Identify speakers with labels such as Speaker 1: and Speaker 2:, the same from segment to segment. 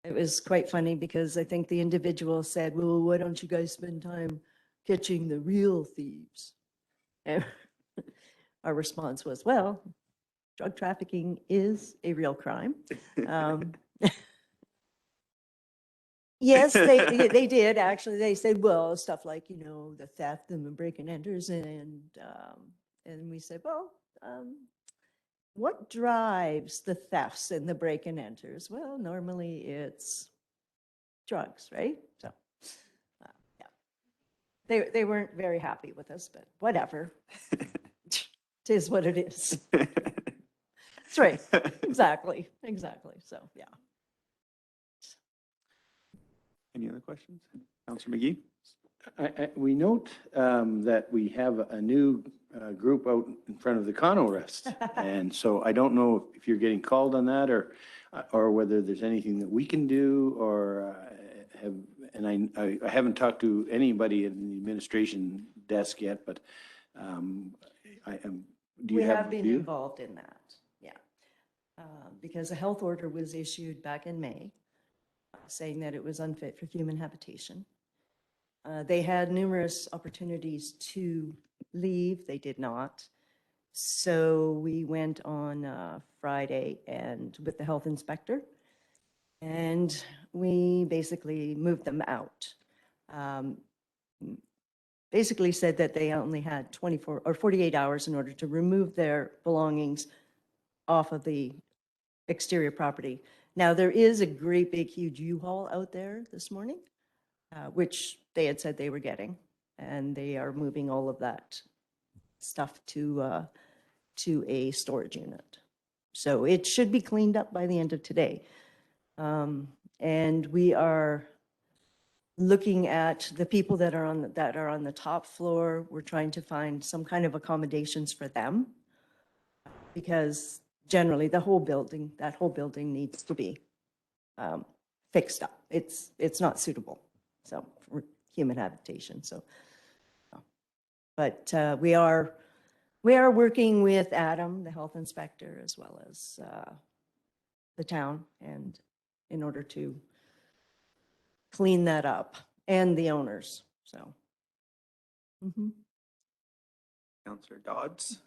Speaker 1: It was quite funny because I think the individual said, well, why don't you guys spend time catching the real thieves? And our response was, well, drug trafficking is a real crime. Um, Yes, they did, actually. They said, well, stuff like, the theft and the break and enters and we said, well, what drives the thefts and the break and enters? Well, normally it's drugs, right? So, yeah, they weren't very happy with us, but whatever. It is what it is. That's right. Exactly. So, yeah.
Speaker 2: Any other questions? Councillor McGee?
Speaker 3: We note that we have a new group out in front of the Cono Rest. And so I don't know if you're getting called on that or whether there's anything that we can do or and I haven't talked to anybody in the administration desk yet, but do you
Speaker 1: We
Speaker 3: have
Speaker 1: have
Speaker 3: a
Speaker 1: been
Speaker 3: view?
Speaker 1: involved in that, yeah. Because a health order was issued back in May saying that it was unfit for human habitation. They had numerous opportunities to leave. They did not. So we went on Friday and with the health inspector, and we basically moved them out. Basically said that they only had 24 or 48 hours in order to remove their belongings off of the exterior property. Now, there is a great big huge U-Haul out there this morning, which they had said they were getting, and they are moving all of that stuff to a storage unit. So it should be cleaned up by the end of today. And we are looking at the people that are on the top floor. We're trying to find some kind of accommodations for them, because generally that whole building needs to be fixed up. It's not suitable, so for human habitation. So, but we are working with Adam, the health inspector, as well as the town, and in order to clean that up, and the owners. So,
Speaker 2: Councillor Dodds?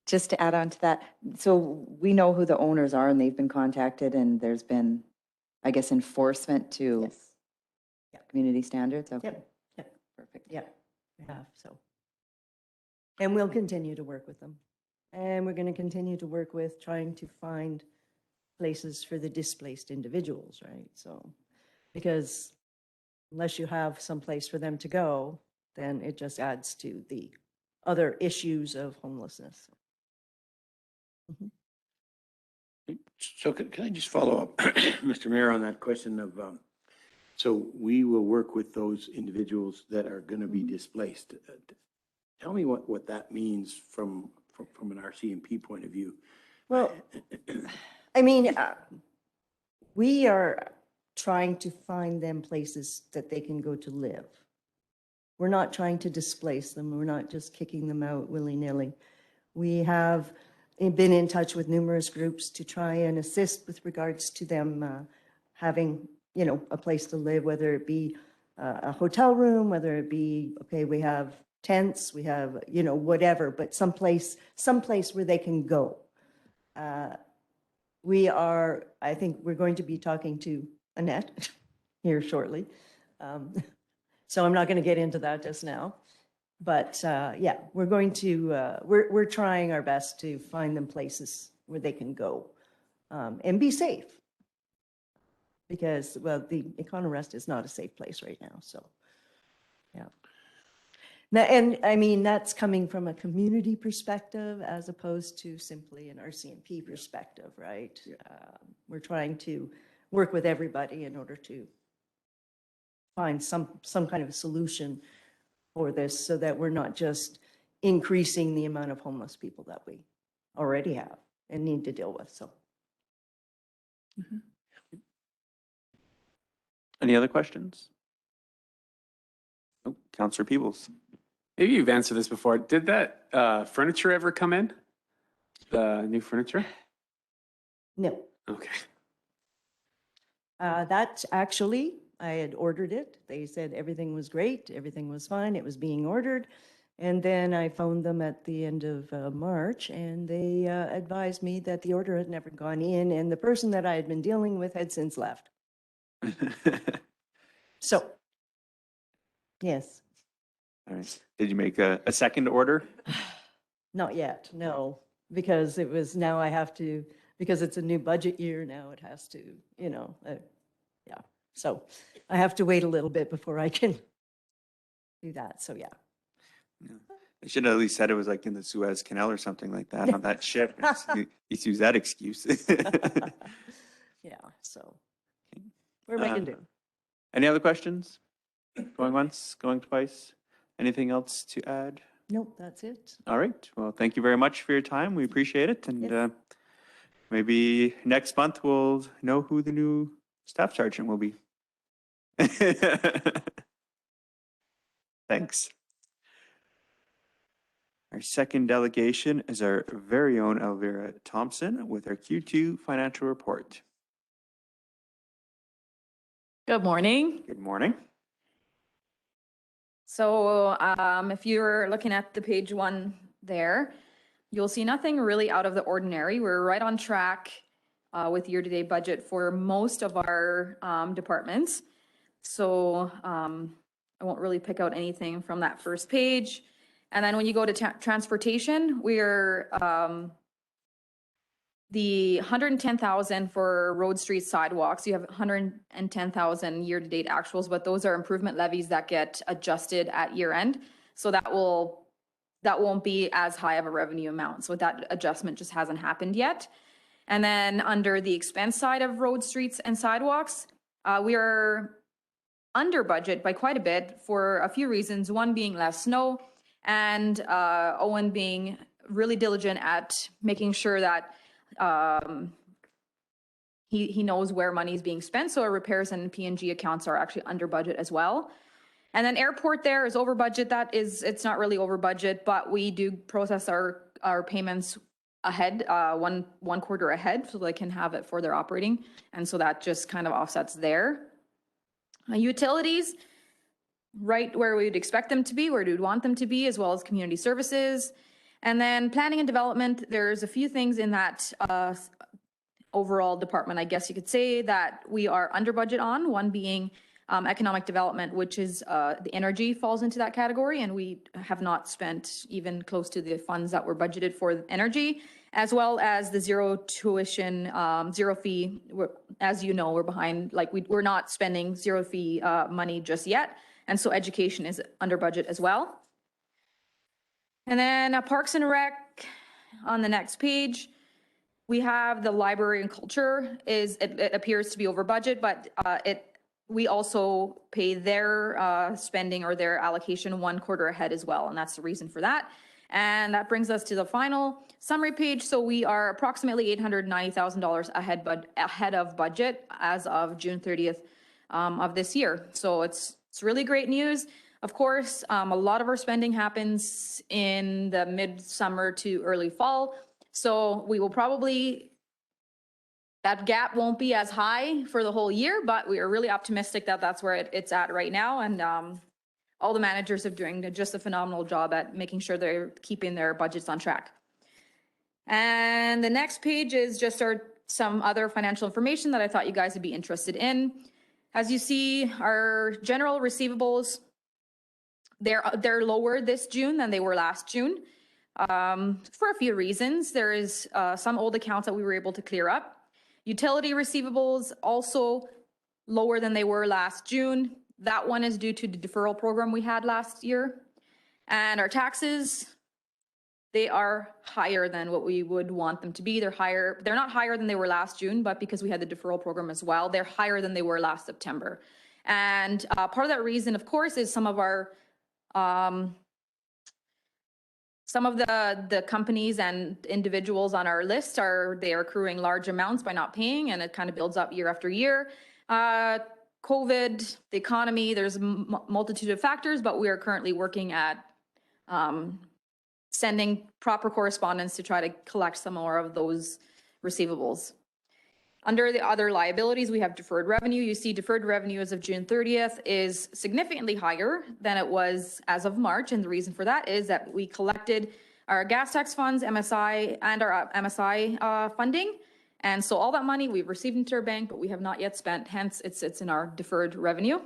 Speaker 4: Just to add on to that, so we know who the owners are and they've been contacted and there's been, I guess, enforcement to
Speaker 1: yes,
Speaker 4: community standards? Okay.
Speaker 1: Yep. Perfect. Yeah, we have. So, and we'll continue to work with them, and we're going to continue to work with trying to find places for the displaced individuals, right? So, because unless you have some place for them to go, then it just adds to the other issues of homelessness.
Speaker 3: So can I just follow up, Mr. Mayor, on that question of, so we will work with those individuals that are going to be displaced. Tell me what that means from an RCMP point of view.
Speaker 1: Well, I mean, we are trying to find them places that they can go to live. We're not trying to displace them. We're not just kicking them out willy-nilly. We have been in touch with numerous groups to try and assist with regards to them having, a place to live, whether it be a hotel room, whether it be, okay, we have tents, we have, whatever, but someplace where they can go. I think we're going to be talking to Annette here shortly. So I'm not going to get into that just now. But yeah, we're going to, we're trying our best to find them places where they can go and be safe. Because, well, the Econo Rest is not a safe place right now, so, yeah. Now, and I mean, that's coming from a community perspective as opposed to simply an RCMP perspective, right?
Speaker 3: Yeah.
Speaker 1: We're trying to work with everybody in order to find some kind of a solution for this, so that we're not just increasing the amount of homeless people that we already have and need to deal with, so.
Speaker 2: Any other questions? Oh, Councillor Peebles.
Speaker 5: Maybe you've answered this before. Did that furniture ever come in? The new furniture?
Speaker 1: No,
Speaker 5: Okay.
Speaker 1: That actually, I had ordered it. They said everything was great, everything was fine, it was being ordered. And then I phoned them at the end of March, and they advised me that the order had never gone in, and the person that I had been dealing with had since left. So, yes,
Speaker 2: All right. Did you make a second order?
Speaker 1: not yet, no, because it was, now I have to, because it's a new budget year now, it has to, yeah. So I have to wait a little bit before I can do that, so yeah.
Speaker 2: I should have at least said it was like in the Suez Canal or something like that on that ship. He's used that excuse.
Speaker 1: Yeah, so we're making do.
Speaker 2: Any other questions? Going once, going twice? Anything else to add?
Speaker 1: Nope, that's it.
Speaker 2: All right. Well, thank you very much for your time. We appreciate it. And
Speaker 1: Yes.
Speaker 2: maybe next month we'll know who the new staff sergeant will be. Thanks. Our second delegation is our very own Elvira Thompson with our Q2 financial report.
Speaker 6: Good morning.
Speaker 2: Good morning.
Speaker 6: So if you're looking at the page one there, you'll see nothing really out of the ordinary. We're right on track with year-to-date budget for most of our departments. So I won't really pick out anything from that first page. And then when you go to transportation, we're the 110,000 for road, street, sidewalks. You have 110,000 year-to-date actuals, but those are improvement levies that get adjusted at year end. So that won't be as high of a revenue amount. So that adjustment just hasn't happened yet. And then under the expense side of road, streets, and sidewalks, we are under budget by quite a bit for a few reasons. One being less snow, and Owen being really diligent at making sure that he knows where money is being spent. So our repairs and P&G accounts are actually under budget as well. And then airport there is over budget. It's not really over budget, but we do process our payments ahead, one quarter ahead, so they can have it for their operating. And so that just kind of offsets there. Utilities, right where we would expect them to be, where we would want them to be, as well as community services. And then planning and development, there's a few things in that overall department, I guess you could say, that we are under budget on, one being economic development, which is the energy falls into that category, and we have not spent even close to the funds that were budgeted for energy, as well as the zero tuition, zero fee. As you know, we're behind, like we're not spending zero fee money just yet. And so education is under budget as well. And then Parks and Rec on the next page, we have the library and culture it appears to be over budget, but we also pay their spending or their allocation one quarter ahead as well. And that's the reason for that. And that brings us to the final summary page. So we are approximately $890,000 ahead of budget as of June 30th of this year. So it's really great news. Of course, a lot of our spending happens in the midsummer to early fall. So we will probably, that gap won't be as high for the whole year, but we are really optimistic that that's where it's at right now. And all the managers are doing just a phenomenal job at making sure they're keeping their budgets on track. And the next page is just some other financial information that I thought you guys would be interested in. As you see, our general receivables, they're lower this June than they were last June for a few reasons. There is some old accounts that we were able to clear up. Utility receivables also lower than they were last June. That one is due to the deferral program we had last year. And our taxes, they are higher than what we would want them to be. They're not higher than they were last June, but because we had the deferral program as well, they're higher than they were last September. And part of that reason, of course, is some of the companies and individuals on our list they are accruing large amounts by not paying, and it kind of builds up year after year. COVID, the economy, there's a multitude of factors, but we are currently working at sending proper correspondence to try to collect some more of those receivables. Under the other liabilities, we have deferred revenue. You see deferred revenue as of June 30th is significantly higher than it was as of March. And the reason for that is that we collected our gas tax funds, MSI, and our MSI funding. And so all that money we've received into our bank, but we have not yet spent, hence it's in our deferred revenue.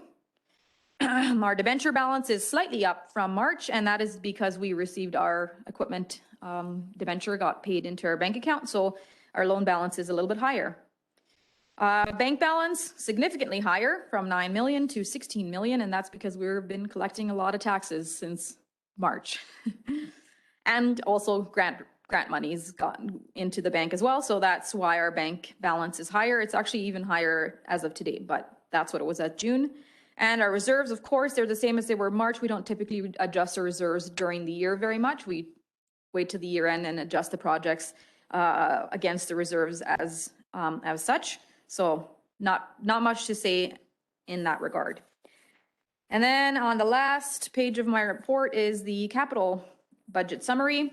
Speaker 6: Our debenture balance is slightly up from March, and that is because we received our equipment debenture got paid into our bank account. So our loan balance is a little bit higher. Bank balance significantly higher from 9 million to 16 million, and that's because we've been collecting a lot of taxes since March. And also grant money's gotten into the bank as well, so that's why our bank balance is higher. It's actually even higher as of today, but that's what it was at June. And our reserves, of course, they're the same as they were March. We don't typically adjust our reserves during the year very much. We wait to the year end and adjust the projects against the reserves as such. So not much to say in that regard. And then on the last page of my report is the capital budget summary.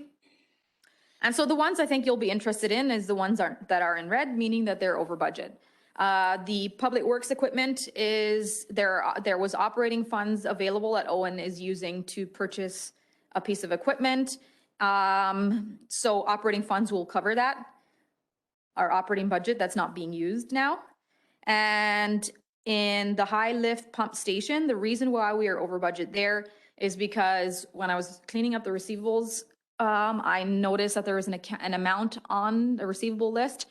Speaker 6: And so the ones I think you'll be interested in is the ones that are in red, meaning that they're over budget. The public works equipment is there was operating funds available that Owen is using to purchase a piece of equipment. So operating funds will cover that. Our operating budget that's not being used now. And in the high lift pump station, the reason why we are over budget there is because when I was cleaning up the receivables, I noticed that there was an amount on the receivable list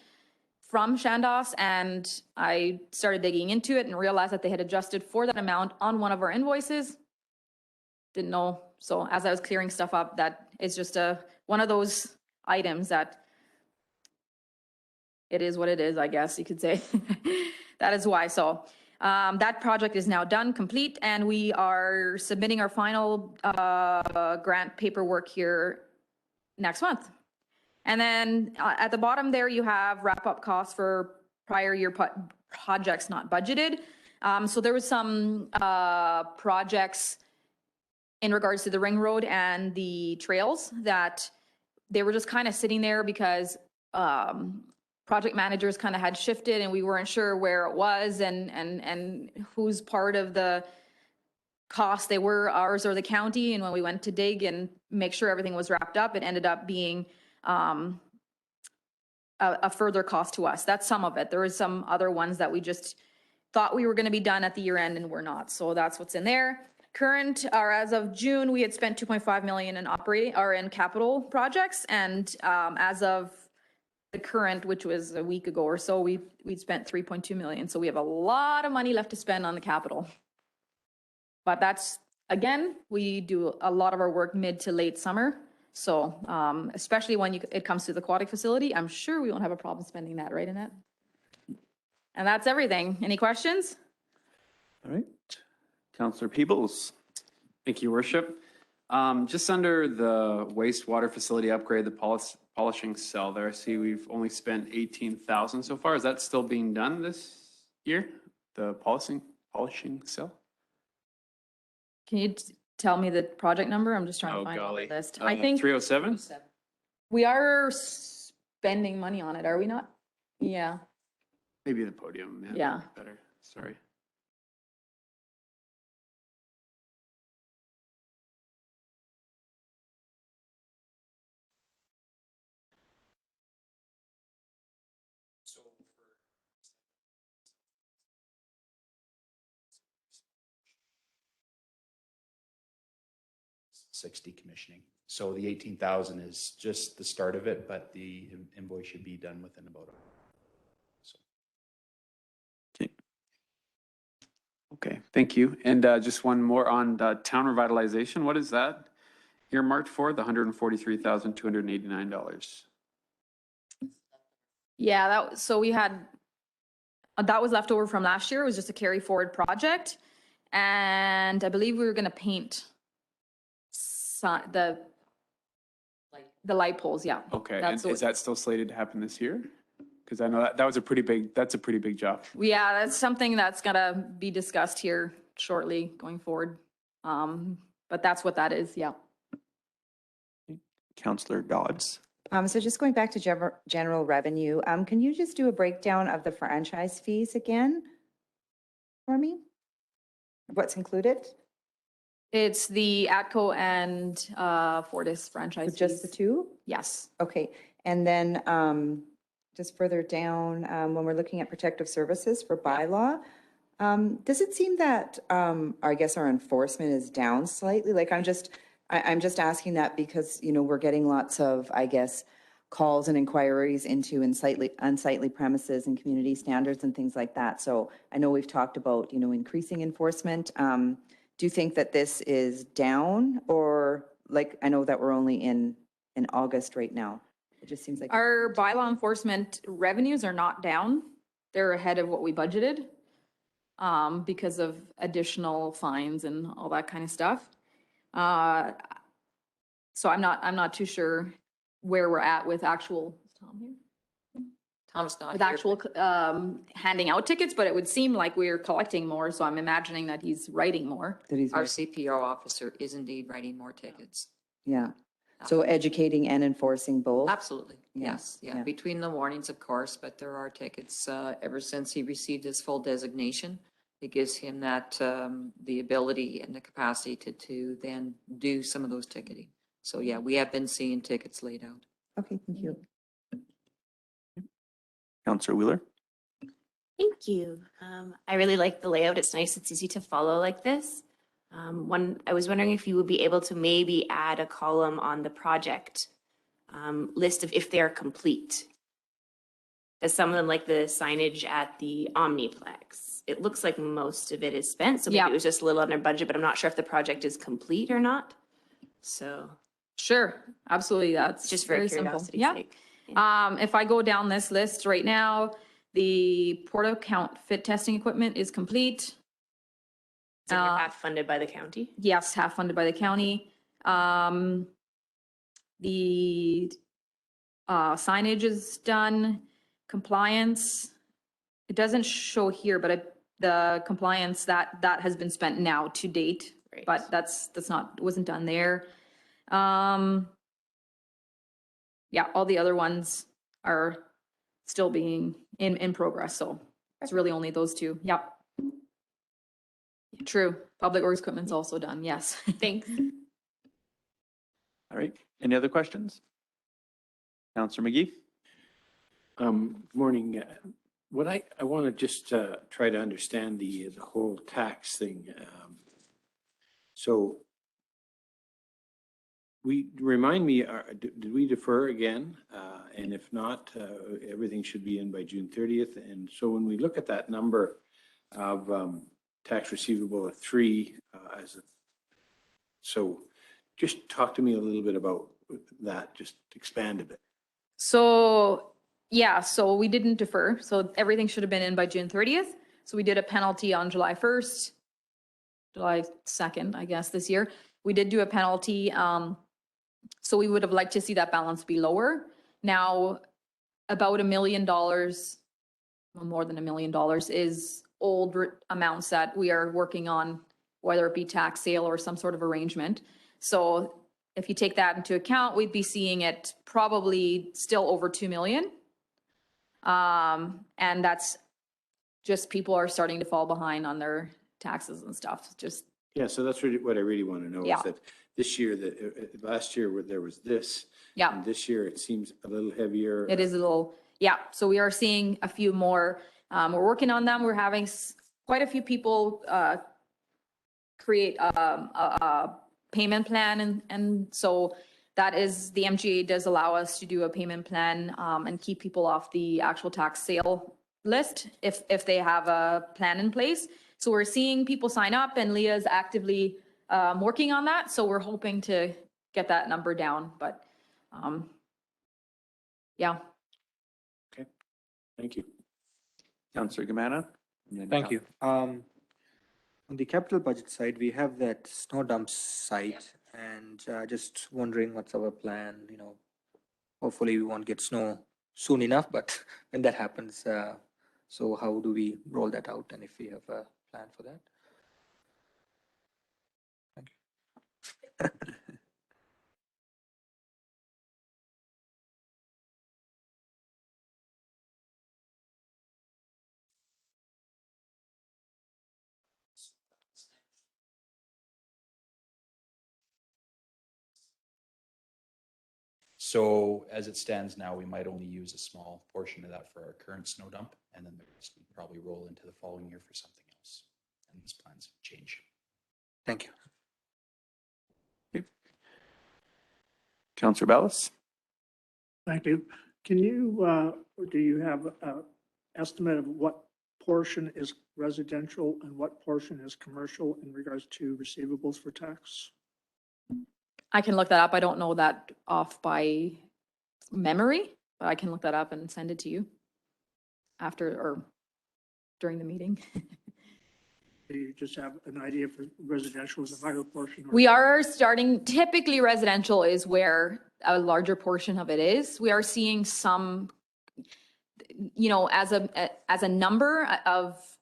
Speaker 6: from Chandos, and I started digging into it and realized that they had adjusted for that amount on one of our invoices. Didn't know. So as I was clearing stuff up, that is just one of those items that it is what it is, I guess you could say. That is why. So that project is now done, complete, and we are submitting our final grant paperwork here next month. And then at the bottom there, you have wrap-up costs for prior year projects not budgeted. So there was some projects in regards to the ring road and the trails that they were just kind of sitting there because project managers kind of had shifted and we weren't sure where it was and whose part of the cost they were, ours or the county. And when we went to dig and make sure everything was wrapped up, it ended up being a further cost to us. That's some of it. There was some other ones that we just thought we were going to be done at the year end and we're not. So that's what's in there. Current, or as of June, we had spent 2.5 million in operating or in capital projects, and as of the current, which was a week ago or so, we'd spent 3.2 million. So we have a lot of money left to spend on the capital. But that's, again, we do a lot of our work mid to late summer. So especially when it comes to the aquatic facility, I'm sure we won't have a problem spending that, right, Annette? And that's everything. Any questions?
Speaker 2: All right. Councillor Peebles.
Speaker 5: Thank you, Worship. Just under the wastewater facility upgrade, the polishing cell there, I see we've only spent 18,000 so far. Is that still being done this year? The polishing cell?
Speaker 6: Can you tell me the project number? I'm just trying to
Speaker 5: Oh,
Speaker 6: find it on
Speaker 5: golly.
Speaker 6: the list. I think
Speaker 5: 307?
Speaker 6: we are spending money on it, are we not? Yeah.
Speaker 5: Maybe the podium.
Speaker 6: Yeah.
Speaker 5: that'd be better. Sorry.
Speaker 7: So 60 commissioning. So the 18,000 is just the start of it, but the invoice should be done within about a
Speaker 5: Okay, thank you. And just one more on town revitalization. What is that earmarked for? The $143,289.
Speaker 6: Yeah, so we had, that was left over from last year. It was just a carry forward project. And I believe we were going to paint the light poles, yeah.
Speaker 5: Okay, and
Speaker 6: That's
Speaker 5: is that still slated to happen this year? Because I know that was that's a pretty big job.
Speaker 6: Yeah, that's something that's gonna be discussed here shortly going forward. But that's what that is, yeah.
Speaker 2: Councillor Dodds.
Speaker 4: So just going back to general revenue, can you just do a breakdown of the franchise fees again for me? What's included?
Speaker 6: It's the Atco and Fortis
Speaker 4: So
Speaker 6: franchise
Speaker 4: just the
Speaker 6: fees.
Speaker 4: two?
Speaker 6: Yes.
Speaker 4: Okay, and then just further down, when we're looking at protective services for bylaw, does it seem that, I guess our enforcement is down slightly? Like, I'm just asking that because, we're getting lots of, I guess, calls and inquiries into unsightly premises and community standards and things like that. So I know we've talked about, increasing enforcement. Do you think that this is down, or like, I know that we're only in August right now. It just seems like.
Speaker 6: Our bylaw enforcement revenues are not down. They're ahead of what we budgeted because of additional fines and all that kind of stuff. So I'm not too sure where we're at with actual, is Tom here?
Speaker 8: Tom's not
Speaker 6: With
Speaker 8: here.
Speaker 6: actual handing out tickets, but it would seem like we're collecting more, so I'm imagining that he's writing more.
Speaker 4: That he's
Speaker 8: Our
Speaker 4: right.
Speaker 8: CPO officer is indeed writing more tickets.
Speaker 4: Yeah. So educating and enforcing both?
Speaker 8: Absolutely,
Speaker 4: Yeah,
Speaker 8: yes,
Speaker 4: yeah.
Speaker 8: yeah, between the warnings, of course, but there are tickets, ever since he received his full designation. It gives him that, the ability and the capacity to then do some of those ticketing. So yeah, we have been seeing tickets laid out.
Speaker 4: Okay, thank you.
Speaker 2: Counselor Wheeler?
Speaker 9: Thank you. I really like the layout. It's nice. It's easy to follow like this. I was wondering if you would be able to maybe add a column on the project list of if they are complete. As some of them, like the signage at the Omniplex, it looks like most of it is spent. So maybe
Speaker 6: Yeah.
Speaker 9: it was just a little under budget, but I'm not sure if the project is complete or not. So
Speaker 6: Sure, absolutely, that's
Speaker 9: just for
Speaker 6: very simple.
Speaker 9: curiosity's
Speaker 6: Yeah.
Speaker 9: sake.
Speaker 6: If I go down this list right now, the porta count fit testing equipment is complete.
Speaker 9: So you're half funded by the county.
Speaker 6: Yes, half funded by the county. The signage is done, compliance. It doesn't show here, but the compliance that has been spent now to date,
Speaker 9: Right.
Speaker 6: but that's not, wasn't done there. Yeah, all the other ones are still being in progress, so it's really only those two. Yep. True. Public works equipment's also done, yes.
Speaker 9: Thanks.
Speaker 2: All right. Any other questions? Counselor McGee?
Speaker 3: Morning. What I want to just try to understand the whole tax thing. So remind me, did we defer again? And if not, everything should be in by June 30th. And so when we look at that number of tax receivable of 3 so just talk to me a little bit about that, just expand a bit.
Speaker 6: So, yeah, so we didn't defer, so everything should have been in by June 30th. So we did a penalty on July 1st, July 2nd, I guess, this year. We did do a penalty, so we would have liked to see that balance be lower. Now, about $1 million, well, more than $1 million is old amounts that we are working on, whether it be tax sale or some sort of arrangement. So if you take that into account, we'd be seeing it probably still over 2 million. And that's just people are starting to fall behind on their taxes and stuff. Just,
Speaker 3: Yeah, so that's really what I really want to know
Speaker 6: Yeah.
Speaker 3: is that this year, last year where there was this.
Speaker 6: Yeah.
Speaker 3: And this year it seems a little heavier.
Speaker 6: it is a little, yeah. So we are seeing a few more. We're working on them. We're having quite a few people create a payment plan. And so that is, the MGA does allow us to do a payment plan and keep people off the actual tax sale list if they have a plan in place. So we're seeing people sign up, and Leah's actively working on that. So we're hoping to get that number down, but yeah.
Speaker 3: Thank you.
Speaker 2: Counselor Gamana?
Speaker 10: Thank you. On the capital budget side, we have that snow dump site, and just wondering what's our plan, hopefully we won't get snow soon enough, but when that happens, so how do we roll that out, and if we have a plan for that? Thank you.
Speaker 7: So as it stands now, we might only use a small portion of that for our current snow dump, and then the rest would probably roll into the following year for something else. And these plans change.
Speaker 10: Thank you.
Speaker 2: Councillor Ballas?
Speaker 11: Thank you. Can you, or do you have an estimate of what portion is residential and what portion is commercial in regards to receivables for tax?
Speaker 6: I can look that up. I don't know that off by memory, but I can look that up and send it to you after or during the meeting.
Speaker 11: Do you just have an idea if residential is a higher portion? or-
Speaker 6: We are starting, typically residential is where a larger portion of it is. We are seeing some, you know, as a number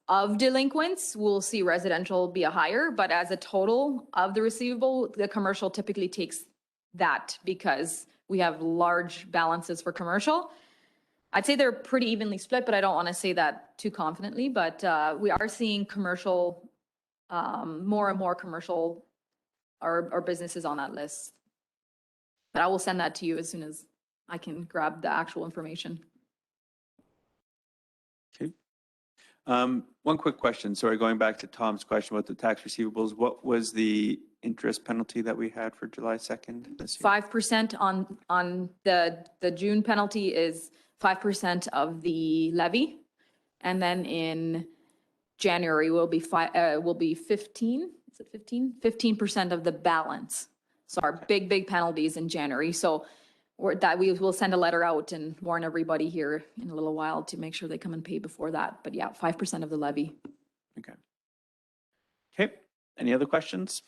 Speaker 6: of delinquents, we'll see residential be a higher, but as a total of the receivable, the commercial typically takes that because we have large balances for commercial. I'd say they're pretty evenly split, but I don't want to say that too confidently, but we are seeing commercial, more and more commercial or businesses on that list. But I will send that to you as soon as I can grab the actual information.
Speaker 2: Okay. One quick question. Sorry, going back to Tom's question about the tax receivables, what was the interest penalty that we had for July 2nd this year?
Speaker 6: 5% on the June penalty is 5% of the levy. And then in January will be 15, is it 15? 15% of the balance. So our big penalties in January. So we will send a letter out and warn everybody here in a little while to make sure they come and pay before that. But yeah, 5% of the levy.
Speaker 2: Okay. Okay. Any other questions?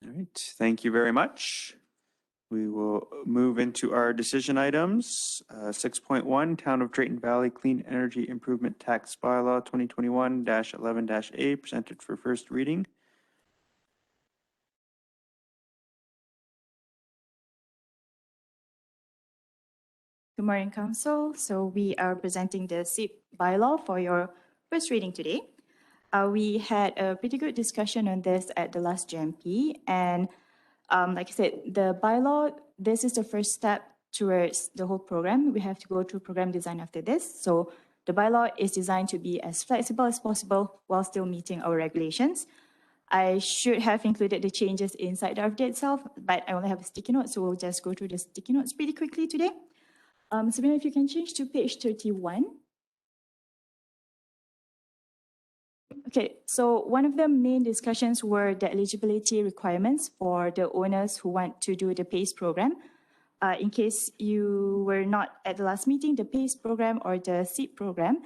Speaker 2: All right. Thank you very much. We will move into our decision items. 6.1, Town of Drayton Valley Clean Energy Improvement Tax Bylaw 2021-11-A, presented for first reading.
Speaker 12: Good morning, Council. So we are presenting the SIP bylaw for your first reading today. We had a pretty good discussion on this at the last GMP. And like I said, the bylaw, this is the first step towards the whole program. We have to go through program design after this. So the bylaw is designed to be as flexible as possible while still meeting our regulations. I should have included the changes inside the update itself, but I only have a sticky note, so we'll just go through the sticky notes pretty quickly today. Sabina, if you can change to page 31. Okay, so one of the main discussions were the eligibility requirements for the owners who want to do the PACE program. In case you were not at the last meeting, the PACE program or the SIP program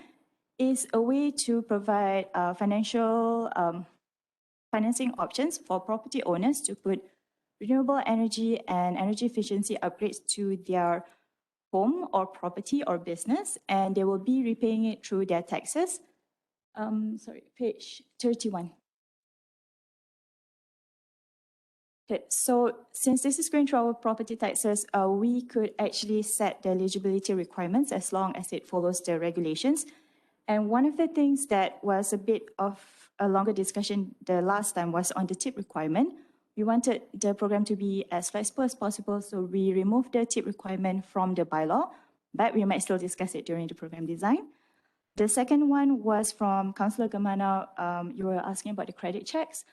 Speaker 12: is a way to provide financial financing options for property owners to put renewable energy and energy efficiency upgrades to their home or property or business, and they will be repaying it through their taxes. Sorry, page 31. Okay, so since this is going through our property taxes, we could actually set the eligibility requirements as long as it follows the regulations. And one of the things that was a bit of a longer discussion the last time was on the tip requirement. We wanted the program to be as flexible as possible, so we removed the tip requirement from the bylaw, but we might still discuss it during the program design. The second one was from Councillor Gamana. You were asking about the credit checks.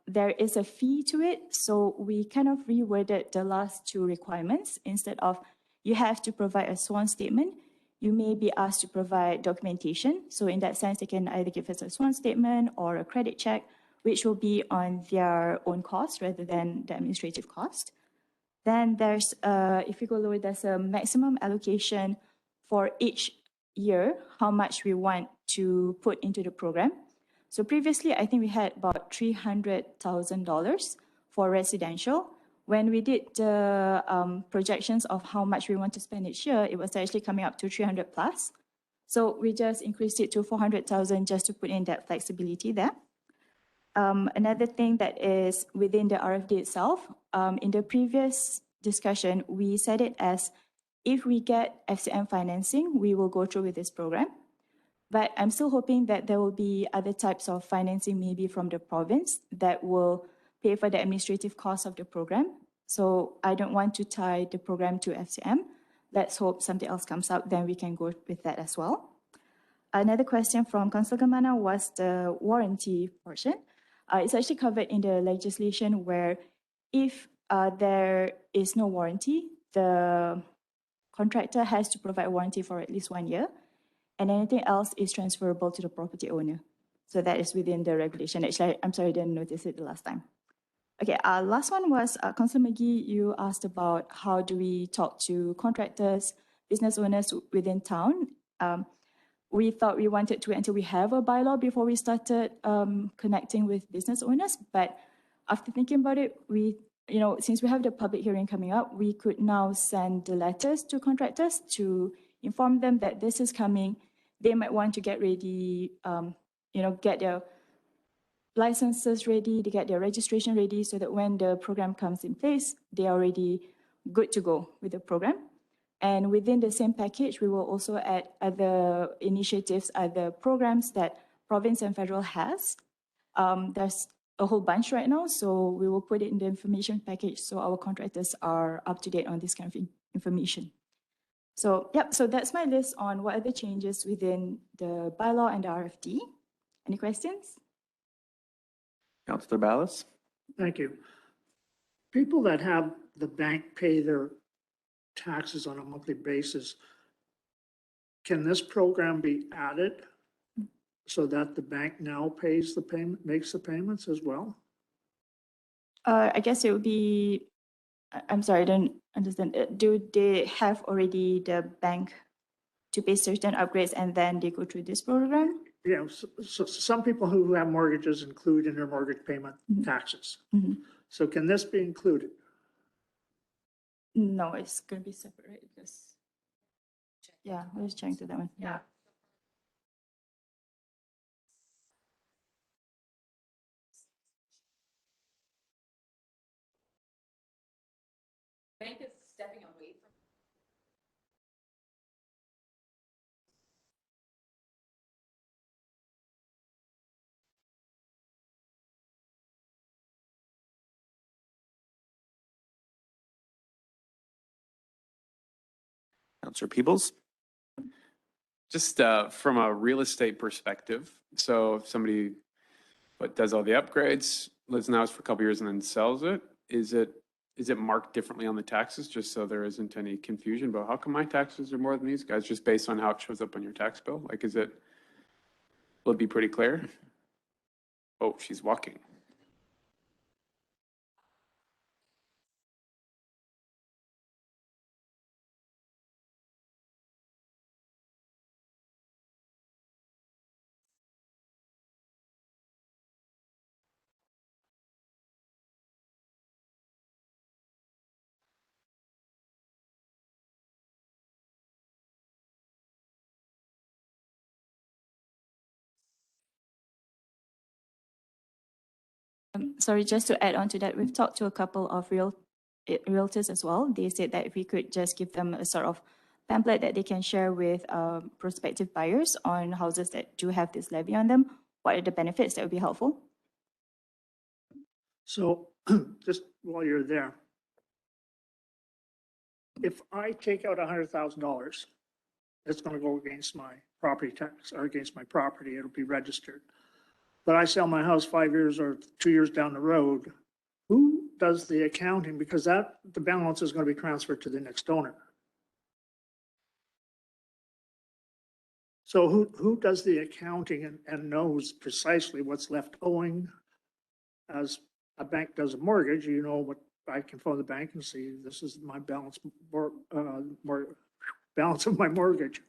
Speaker 12: There is a fee to it, so we kind of reworded the last two requirements. Instead of you have to provide a sworn statement, you may be asked to provide documentation. So in that sense, they can either give us a sworn statement or a credit check, which will be on their own cost rather than the administrative cost. Then there's, if you go lower, there's a maximum allocation for each year, how much we want to put into the program. So previously, I think we had about $300,000 for residential. When we did the projections of how much we want to spend each year, it was actually coming up to 300 plus. So we just increased it to 400,000 just to put in that flexibility there. Another thing that is within the RFD itself, in the previous discussion, we said it as if we get FCM financing, we will go through with this program. But I'm still hoping that there will be other types of financing, maybe from the province, that will pay for the administrative costs of the program. So I don't want to tie the program to FCM. Let's hope something else comes up, then we can go with that as well. Another question from Councillor Gamana was the warranty portion. It's actually covered in the legislation where if there is no warranty, the contractor has to provide warranty for at least 1 year, and anything else is transferable to the property owner. So that is within the regulation. Actually, I'm sorry, I didn't notice it the last time. Okay, last one was, Councillor McGee, you asked about how do we talk to contractors, business owners within town. We thought we wanted to wait until we have a bylaw before we started connecting with business owners. But after thinking about it, since we have the public hearing coming up, we could now send the letters to contractors to inform them that this is coming. They might want to get ready, get their licenses ready, to get their registration ready, so that when the program comes in place, they are already good to go with the program. And within the same package, we will also add other initiatives, other programs that province and federal has. There's a whole bunch right now, so we will put it in the information package so our contractors are up to date on this kind of information. So, so that's my list on what are the changes within the bylaw and the RFD. Any questions?
Speaker 2: Councillor Ballas?
Speaker 11: Thank you. People that have the bank pay their taxes on a monthly basis, can this program be added so that the bank now pays the payment, makes the payments as well?
Speaker 12: I guess it would be, I'm sorry, I don't understand. Do they have already the bank to pay certain upgrades and then they go through this program?
Speaker 11: Yeah, so some people who have mortgages include in their mortgage payment taxes. So can this be included?
Speaker 12: No, it's going to be separate, right? Because, yeah, I was trying to that one. Yeah.
Speaker 6: Bank is stepping away from.
Speaker 2: Councillor Peebles?
Speaker 5: Just from a real estate perspective, so if somebody does all the upgrades, lives in the house for a couple years and then sells it, is it marked differently on the taxes, just so there isn't any confusion about how come my taxes are more than these guys, just based on how it shows up on your tax bill? Like, will it be pretty clear? Oh, she's walking.
Speaker 12: Sorry, just to add on to that, we've talked to a couple of realtors as well. They said that if we could just give them a sort of pamphlet that they can share with prospective buyers on houses that do have this levy on them, what are the benefits, that would be helpful.
Speaker 11: So just while you're there, if I take out $100,000, it's going to go against my property tax or against my property, it'll be registered. But I sell my house 5 years or 2 years down the road, who does the accounting? Because the balance is going to be transferred to the next owner. So who does the accounting and knows precisely what's left owing? As a bank does a mortgage, you know what, I can phone the bank and see, this is my balance, balance of my mortgage.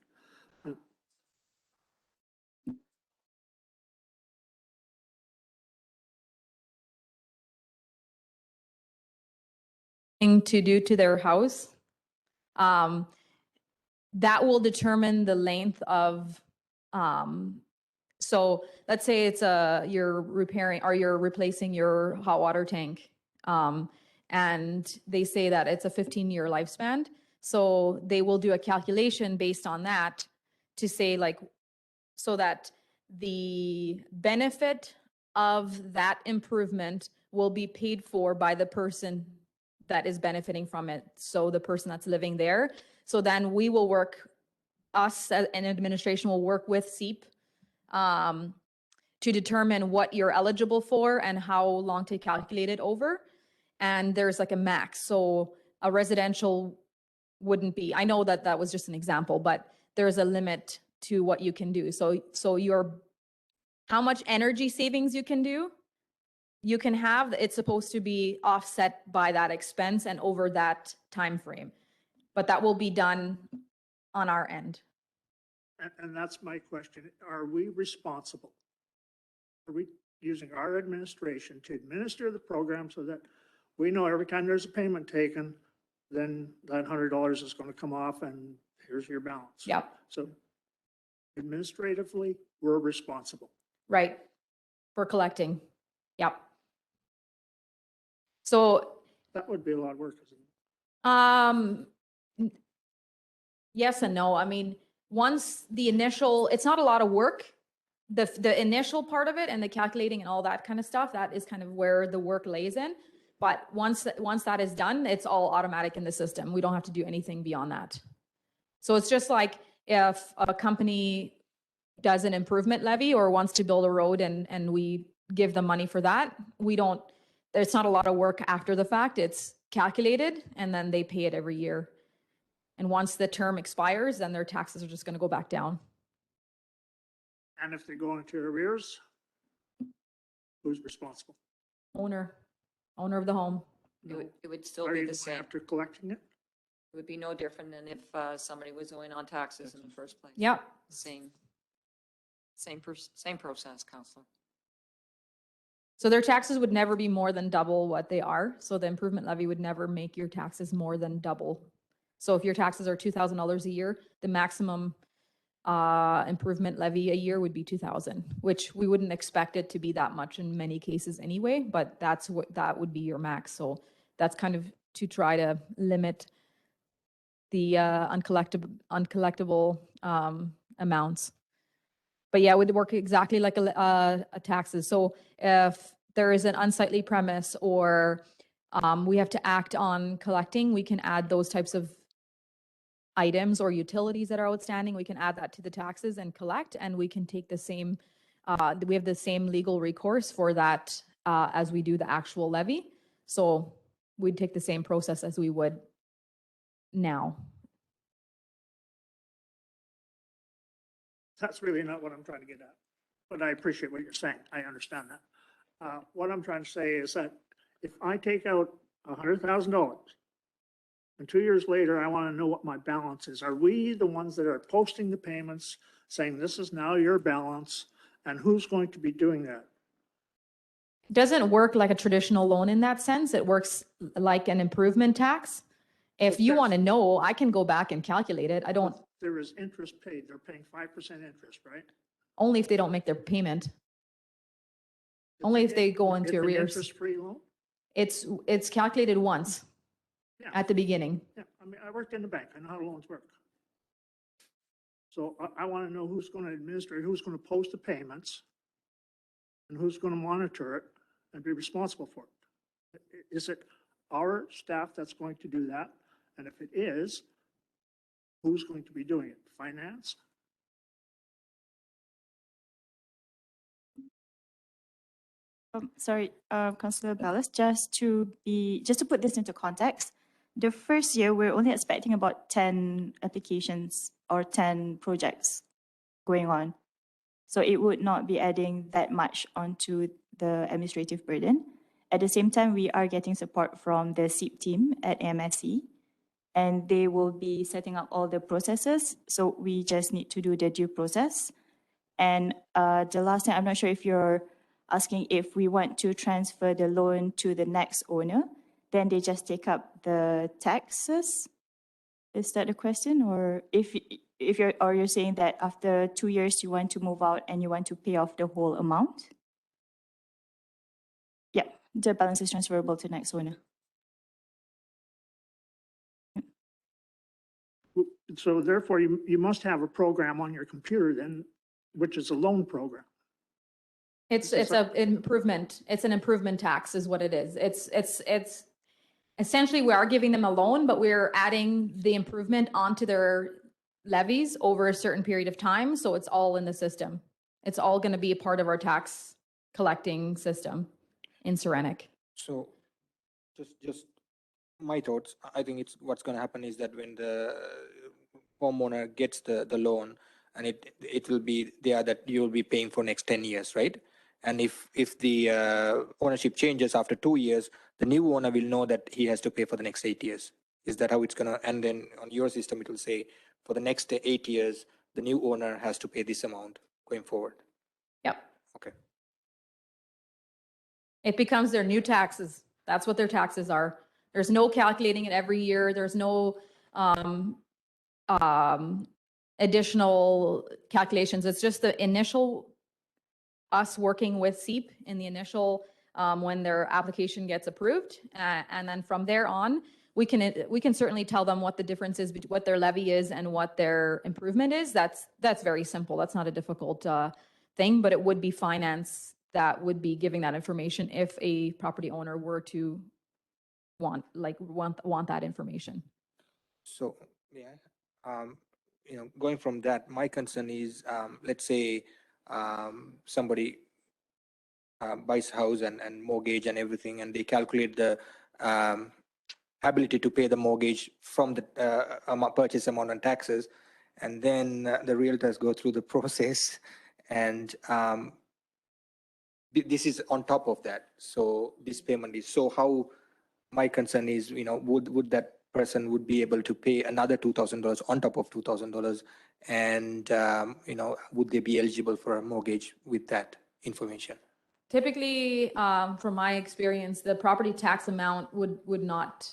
Speaker 6: To do to their house, that will determine the length of, so let's say it's you're repairing or you're replacing your hot water tank. And they say that it's a 15-year lifespan. So they will do a calculation based on that to say like, so that the benefit of that improvement will be paid for by the person that is benefiting from it. So the person that's living there. So then we will work, us as an administration will work with SEEP to determine what you're eligible for and how long to calculate it over. And there's like a max. So a residential wouldn't be, I know that that was just an example, but there's a limit to what you can do. So your, how much energy savings you can do, you can have, it's supposed to be offset by that expense and over that time frame. But that will be done on our end.
Speaker 11: And that's my question. Are we responsible? Are we using our administration to administer the program so that we know every time there's a payment taken, then that $100 is going to come off and here's your balance?
Speaker 6: Yeah,
Speaker 11: So administratively, we're responsible.
Speaker 6: right. For collecting. Yep. So,
Speaker 11: That would be a lot of work, isn't it?
Speaker 6: n- yes and no. I mean, once the initial, it's not a lot of work. The initial part of it and the calculating and all that kind of stuff, that is kind of where the work lays in. But once that is done, it's all automatic in the system. We don't have to do anything beyond that. So it's just like if a company does an improvement levy or wants to build a road and we give them money for that, we don't, there's not a lot of work after the fact. It's calculated and then they pay it every year. And once the term expires, then their taxes are just going to go back down.
Speaker 11: And if they go into arrears, who's responsible?
Speaker 6: Owner of the home.
Speaker 8: It would still
Speaker 11: Are
Speaker 8: be
Speaker 11: you
Speaker 8: the
Speaker 11: going
Speaker 8: same.
Speaker 11: after collecting it?
Speaker 8: It would be no different than if somebody was owing on taxes in the first place.
Speaker 6: Yep.
Speaker 8: Same process, Counselor.
Speaker 6: So their taxes would never be more than double what they are. So the improvement levy would never make your taxes more than double. So if your taxes are $2,000 a year, the maximum improvement levy a year would be 2,000, which we wouldn't expect it to be that much in many cases anyway, but that would be your max. So that's kind of to try to limit the uncollectible amounts. But yeah, it would work exactly like a taxes. So if there is an unsightly premise or we have to act on collecting, we can add those types of items or utilities that are outstanding. We can add that to the taxes and collect, and we can take the same, we have the same legal recourse for that as we do the actual levy. So we'd take the same process as we would now.
Speaker 11: That's really not what I'm trying to get at, but I appreciate what you're saying. I understand that. What I'm trying to say is that if I take out $100,000 and 2 years later, I want to know what my balance is. Are we the ones that are posting the payments, saying this is now your balance, and who's going to be doing that?
Speaker 6: It doesn't work like a traditional loan in that sense. It works like an improvement tax. If you want to know, I can go back and calculate it. I don't,
Speaker 11: There is interest paid. They're paying 5% interest, right?
Speaker 6: only if they don't make their payment. Only if they go into
Speaker 11: It's an
Speaker 6: arrears.
Speaker 11: interest-free loan?
Speaker 6: It's calculated once
Speaker 11: Yeah.
Speaker 6: at the beginning.
Speaker 11: Yeah, I mean, I worked in the bank. I know how loans work. So I want to know who's going to administer, who's going to post the payments, and who's going to monitor it and be responsible for it. Is it our staff that's going to do that? And if it is, who's going to be doing it? Finance?
Speaker 12: Sorry, Councillor Bellis, just to put this into context, the first year, we're only expecting about 10 applications or 10 projects going on. So it would not be adding that much onto the administrative burden. At the same time, we are getting support from the SEEP team at MSC, and they will be setting up all the processes. So we just need to do the due process. And the last thing, I'm not sure if you're asking if we want to transfer the loan to the next owner, then they just take up the taxes. Is that the question? Or if you're saying that after 2 years you want to move out and you want to pay off the whole amount? Yeah, the balance is transferable to next owner.
Speaker 11: So therefore, you must have a program on your computer then, which is a loan program.
Speaker 6: It's an improvement. It's an improvement tax is what it is. essentially we are giving them a loan, but we're adding the improvement onto their levies over a certain period of time. So it's all in the system. It's all going to be a part of our tax collecting system in Serenic.
Speaker 10: So just my thoughts, I think it's what's going to happen is that when the homeowner gets the loan and it will be there that you will be paying for next 10 years, right? And if the ownership changes after 2 years, the new owner will know that he has to pay for the next 8 years. Is that how it's going to, and then on your system, it will say for the next 8 years, the new owner has to pay this amount going forward.
Speaker 6: Yep.
Speaker 10: Okay.
Speaker 6: It becomes their new taxes. That's what their taxes are. There's no calculating it every year. There's no additional calculations. It's just the initial, us working with SEEP in the initial, when their application gets approved. And then from there on, we can certainly tell them what the difference is, what their levy is and what their improvement is. That's very simple. That's not a difficult thing, but it would be finance that would be giving that information if a property owner were to want that information.
Speaker 10: So, yeah, going from that, my concern is, let's say somebody buys a house and mortgage and everything, and they calculate the ability to pay the mortgage from the purchase amount and taxes, and then the realtors go through the process, and this is on top of that. So this payment is, so how, my concern is, would that person would be able to pay another $2,000 on top of $2,000, and would they be eligible for a mortgage with that information?
Speaker 6: Typically, from my experience, the property tax amount would not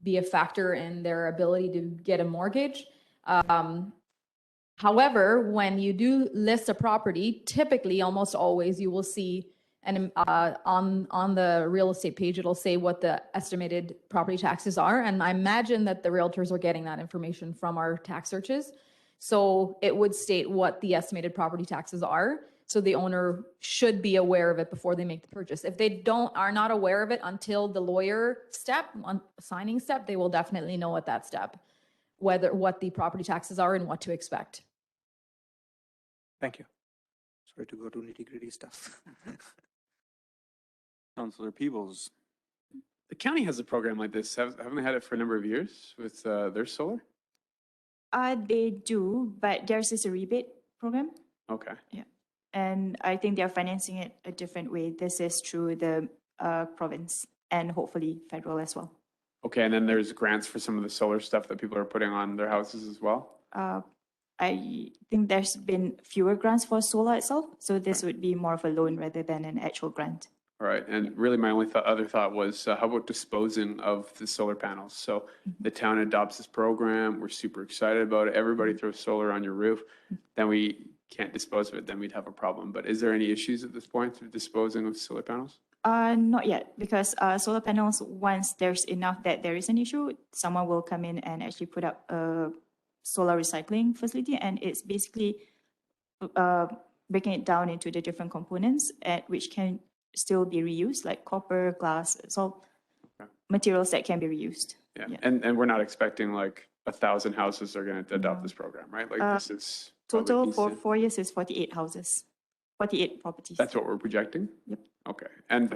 Speaker 6: be a factor in their ability to get a mortgage. However, when you do list a property, typically, almost always, you will see on the real estate page, it'll say what the estimated property taxes are. And I imagine that the realtors are getting that information from our tax searches. So it would state what the estimated property taxes are. So the owner should be aware of it before they make the purchase. If they are not aware of it until the lawyer step, on signing step, they will definitely know at that step what the property taxes are and what to expect.
Speaker 10: Thank you. Sorry to go to nitty-gritty stuff.
Speaker 2: Councillor Peebles.
Speaker 5: The county has a program like this. Haven't they had it for a number of years with their solar?
Speaker 12: They do, but theirs is a rebate program.
Speaker 5: Okay.
Speaker 12: Yeah. And I think they're financing it a different way. This is through the province and hopefully federal as well.
Speaker 5: Okay, and then there's grants for some of the solar stuff that people are putting on their houses as well?
Speaker 12: I think there's been fewer grants for solar itself. So this would be more of a loan rather than an actual grant.
Speaker 5: All right, and really my only other thought was how about disposing of the solar panels? So the town adopts this program, we're super excited about it, everybody throws solar on your roof, then we can't dispose of it, then we'd have a problem. But is there any issues at this point with disposing of solar panels?
Speaker 12: Not yet, because solar panels, once there's enough that there is an issue, someone will come in and actually put up a solar recycling facility, and it's basically breaking it down into the different components which can still be reused, like copper, glass. It's all materials that can be reused.
Speaker 5: Yeah,
Speaker 12: Yeah.
Speaker 5: and we're not expecting like 1,000 houses are going to adopt this program, right? Like this is probably
Speaker 12: Total for
Speaker 5: decent.
Speaker 12: 4 years is 48 houses, 48 properties.
Speaker 5: That's what we're projecting?
Speaker 12: Yep.
Speaker 5: Okay, and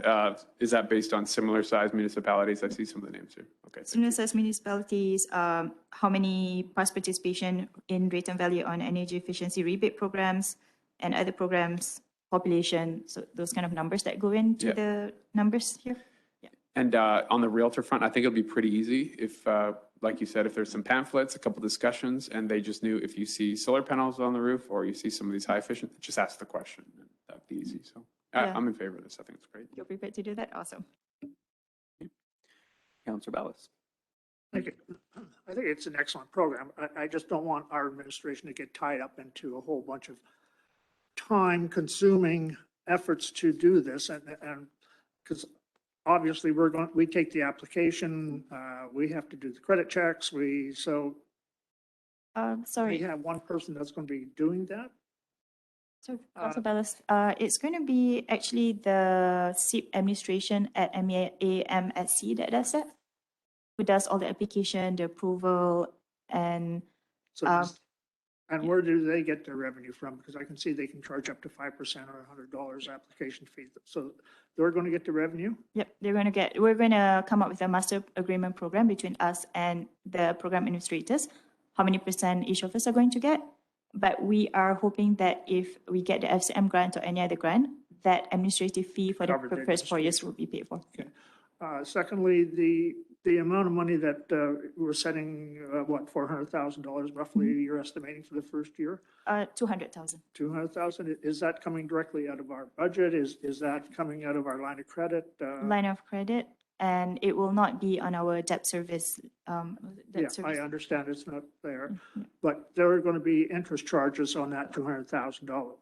Speaker 5: is that based on similar sized municipalities? I see some of the names here. Okay. thank
Speaker 12: Similar
Speaker 5: you.
Speaker 12: size municipalities, how many past participation in rate and value on energy efficiency rebate programs and other programs, population, so those kind of numbers that go into
Speaker 5: Yeah.
Speaker 12: the numbers here.
Speaker 5: And on the realtor front, I think it'll be pretty easy if, like you said, if there's some pamphlets, a couple discussions, and they just knew if you see solar panels on the roof or you see some of these high efficient, just ask the question. And that'd be easy. So
Speaker 12: Yeah.
Speaker 5: I'm in favor of this. I think it's great.
Speaker 12: You're prepared to do that? Awesome.
Speaker 2: Councillor Ballas.
Speaker 11: Thank you. I think it's an excellent program. I just don't want our administration to get tied up into a whole bunch of time-consuming efforts to do this, and because obviously we take the application, we have to do the credit checks, so we
Speaker 12: Sorry.
Speaker 11: have one person that's going to be doing that.
Speaker 12: So, Councilor Ballas, it's going to be actually the SIP administration at AMSC that does that, who does all the application, the approval, and
Speaker 11: So, and where do they get their revenue from? Because I can see they can charge up to 5% or $100 application fee. So they're going to get the revenue?
Speaker 12: yep, we're going to come up with a master agreement program between us and the program administrators, how many % each of us are going to get. But we are hoping that if we get the FCM grant or any other grant, that administrative fee for the
Speaker 11: Cover the
Speaker 12: first 4 years will be paid for.
Speaker 11: Secondly, the amount of money that we're setting, what, $400,000 roughly you're estimating for the first year?
Speaker 12: 200,000.
Speaker 11: 200,000, is that coming directly out of our budget? Is that coming out of our line of credit?
Speaker 12: Line of credit, and it will not be on our debt service.
Speaker 11: Yeah,
Speaker 12: Debt service.
Speaker 11: I understand it's not there, but there are going to be interest charges on that $200,000,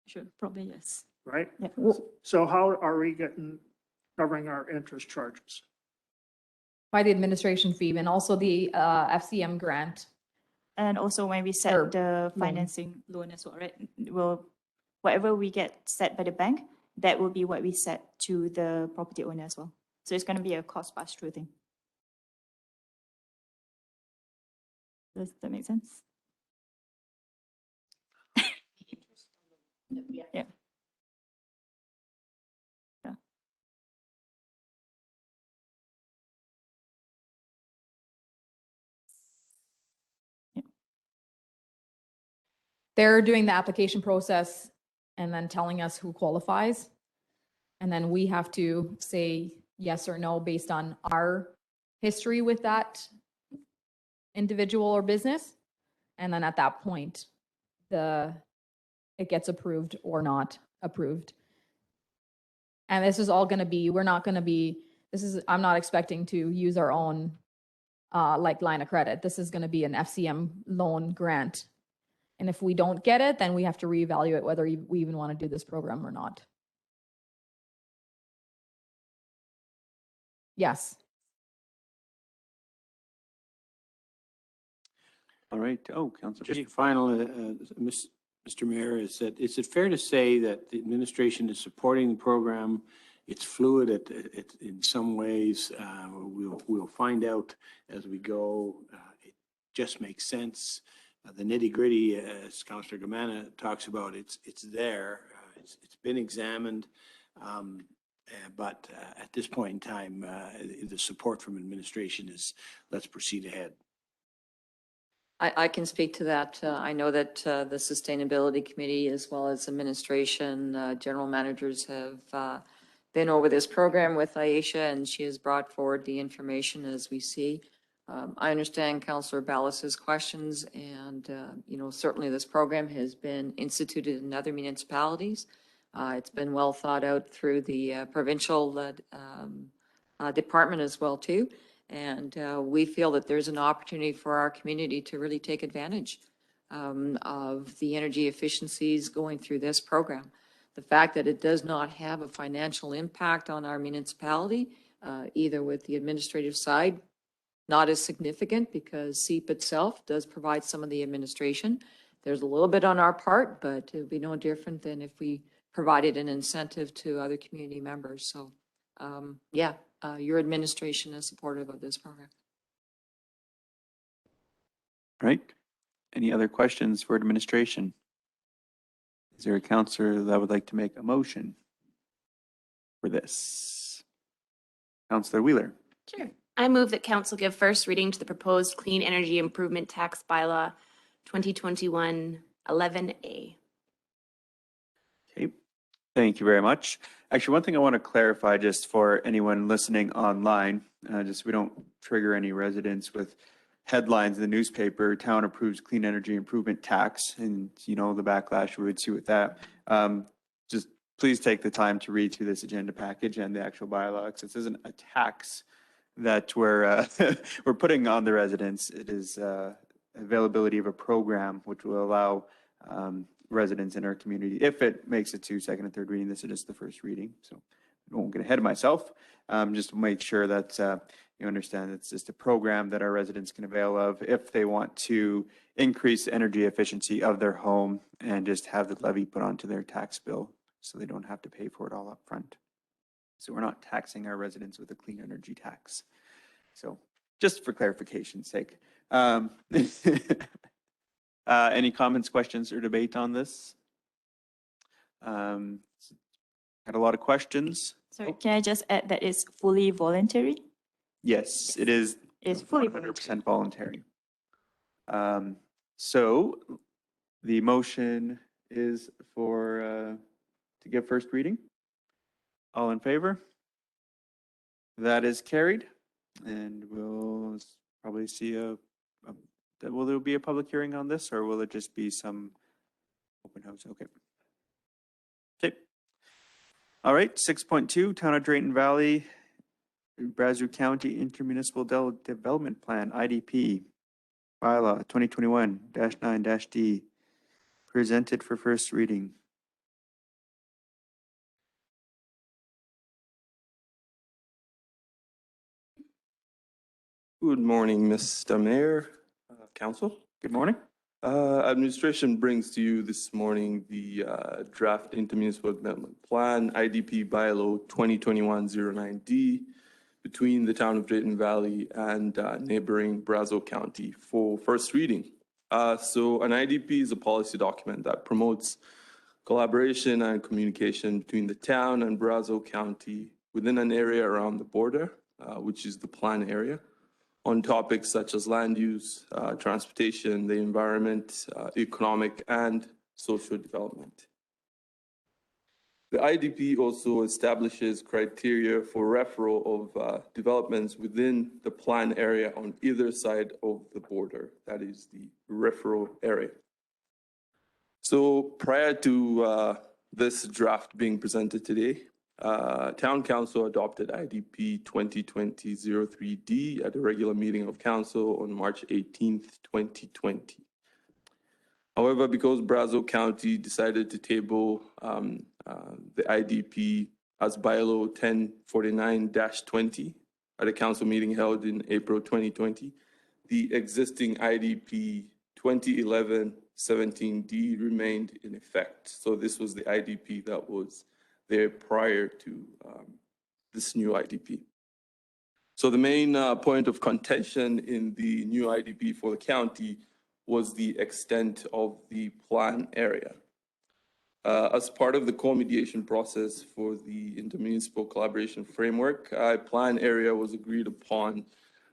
Speaker 12: Sure, probably yes.
Speaker 11: right?
Speaker 12: Yeah.
Speaker 11: So how are we covering our interest charges?
Speaker 6: By the administration fee and also the FCM grant.
Speaker 12: And also when we set
Speaker 6: Or
Speaker 12: the financing loan as well, right? Whatever we get set by the bank, that will be what we set to the property owner as well. So it's going to be a cost pass-through thing. Does that make sense? Yeah. Yeah.
Speaker 6: They're doing the application process and then telling us who qualifies. And then we have to say yes or no based on our history with that individual or business. And then at that point, it gets approved or not approved. And this is all going to be, I'm not expecting to use our own like line of credit. This is going to be an FCM loan grant. And if we don't get it, then we have to reevaluate whether we even want to do this program or not. Yes.
Speaker 2: All right. Oh, Councilor.
Speaker 3: Just final, Mr. Mayor, is it fair to say that the administration is supporting the program? It's fluid in some ways. We'll find out as we go. It just makes sense. The nitty gritty, as Councillor Gamana talks about, it's there. It's been examined. But at this point in time, the support from administration is, let's proceed ahead.
Speaker 8: I can speak to that. I know that the Sustainability Committee, as well as administration, general managers have been over this program with Aisha, and she has brought forward the information as we see. I understand Councillor Ballas's questions, and certainly this program has been instituted in other municipalities. It's been well thought out through the provincial department as well too. And we feel that there's an opportunity for our community to really take advantage of the energy efficiencies going through this program. The fact that it does not have a financial impact on our municipality, either with the administrative side, not as significant because SEEP itself does provide some of the administration. There's a little bit on our part, but it would be no different than if we provided an incentive to other community members. So, your administration is supportive of this program.
Speaker 2: All right. Any other questions for administration? Is there a councillor that would like to make a motion for this? Councillor Wheeler.
Speaker 9: Sure. I move that council give first reading to the proposed Clean Energy Improvement Tax Bylaw 2021 11A.
Speaker 2: Okay. Thank you very much. Actually, one thing I want to clarify just for anyone listening online, just so we don't trigger any residents with headlines in the newspaper, town approves clean energy improvement tax, and the backlash we would see with that. Just please take the time to read through this agenda package and the actual bylaw, because this isn't a tax that we're putting on the residents. It is availability of a program which will allow residents in our community, if it makes it to second and third reading. This is just the first reading. So won't get ahead of myself, just to make sure that you understand it's just a program that our residents can avail of if they want to increase the energy efficiency of their home and just have the levy put onto their tax bill so they don't have to pay for it all up front. So we're not taxing our residents with a clean energy tax. So just for clarification's sake. Any comments, questions, or debate on this? Had a lot of questions.
Speaker 12: Sorry, can I just add that it's fully voluntary?
Speaker 2: Yes, it is
Speaker 12: It's fully
Speaker 2: 100% voluntary. So the motion is for to give first reading. All in favor? That is carried, and we'll probably see will there be a public hearing on this, or will it just be some open house? Okay. Okay. All right, 6.2, Town of Drayton Valley, Brazeau County Intermunicipal Development Plan, IDP, bylaw 2021-9-D, presented for first reading.
Speaker 13: Good morning, Mr. Mayor, Council.
Speaker 2: Good morning.
Speaker 13: Administration brings to you this morning the draft intermunicipal development plan, IDP bylaw 2021-09D, between the town of Drayton Valley and neighboring Brazeau County for first reading. So an IDP is a policy document that promotes collaboration and communication between the town and Brazeau County within an area around the border, which is the plan area, on topics such as land use, transportation, the environment, economic and social development. The IDP also establishes criteria for referral of developments within the plan area on either side of the border, that is the referral area. So prior to this draft being presented today, Town Council adopted IDP 2020-03D at a regular meeting of Council on March 18th, 2020. However, because Brazeau County decided to table the IDP as bylaw 1049-20 at a Council meeting held in April 2020, the existing IDP 2011-17D remained in effect. So this was the IDP that was there prior to this new IDP. So the main point of contention in the new IDP for the county was the extent of the plan area. As part of the co-mediation process for the intermunicipal collaboration framework, a plan area was agreed upon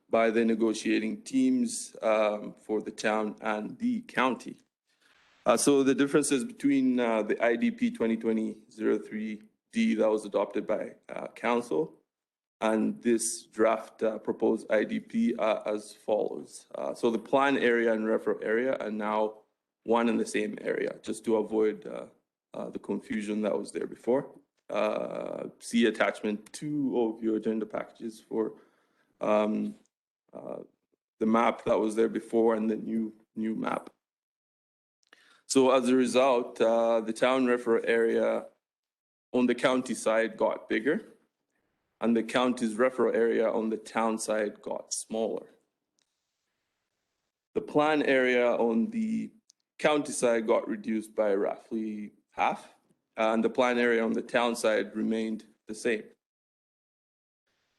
Speaker 13: by the negotiating teams for the town and the county. So the differences between the IDP 2020-03D that was adopted by Council and this draft proposed IDP are as follows. So the plan area and referral area are now one and the same area, just to avoid the confusion that was there before. See attachment 2 of your agenda packages for the map that was there before and the new map. So as a result, the town referral area on the county side got bigger, and the county's referral area on the town side got smaller. The plan area on the county side got reduced by roughly half, and the plan area on the town side remained the same.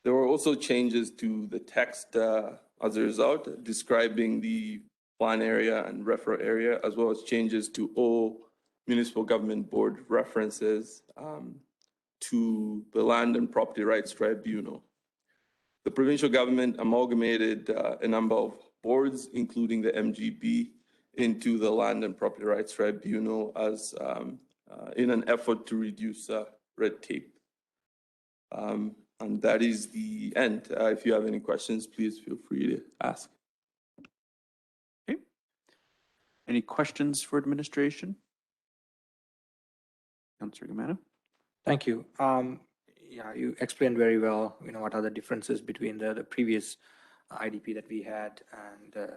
Speaker 13: There were also changes to the text as a result, describing the plan area and referral area, as well as changes to all municipal government board references to the Land and Property Rights Tribunal. The provincial government amalgamated a number of boards, including the MGB, into the Land and Property Rights Tribunal as in an effort to reduce red tape. And that is the end. If you have any questions, please feel free to ask.
Speaker 2: Okay. Any questions for administration? Councillor Gamano.
Speaker 10: Thank you. Yeah, you explained very well, what are the differences between the previous IDP that we had and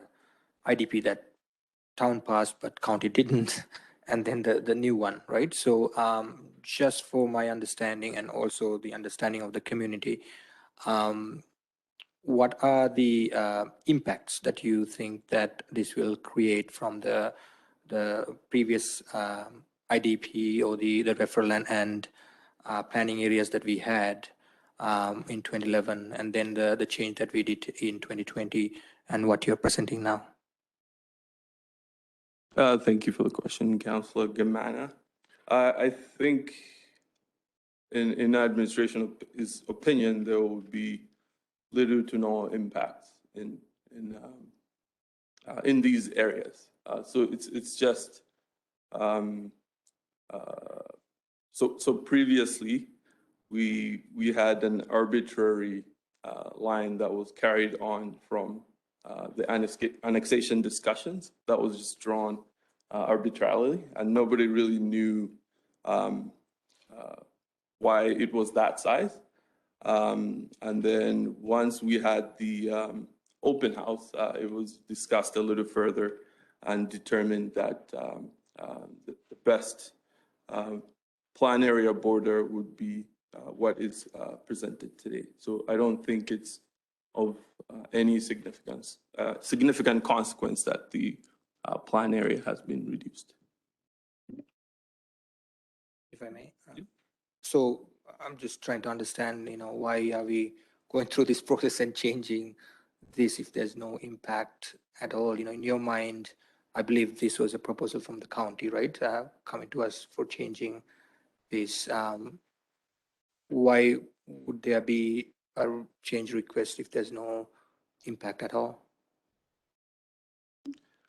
Speaker 10: IDP that town passed but county didn't. and then the new one, right? So just for my understanding and also the understanding of the community, what are the impacts that you think that this will create from the previous IDP or the referral and planning areas that we had in 2011, and then the change that we did in 2020, and what you're presenting now?
Speaker 13: Thank you for the question, Councillor Gamana. I think in administration's opinion, there would be little to no impact in these areas. So it's just so previously we had an arbitrary line that was carried on from the annexation discussions that was just drawn arbitrarily, and nobody really knew why it was that size. And then once we had the open house, it was discussed a little further and determined that the best plan area border would be what is presented today. So I don't think it's of any significant consequence that the plan area has been reduced.
Speaker 10: If I may. So I'm just trying to understand, why are we going through this process and changing this if there's no impact at all? In your mind, I believe this was a proposal from the county, right? Coming to us for changing this. Why would there be a change request if there's no impact at all?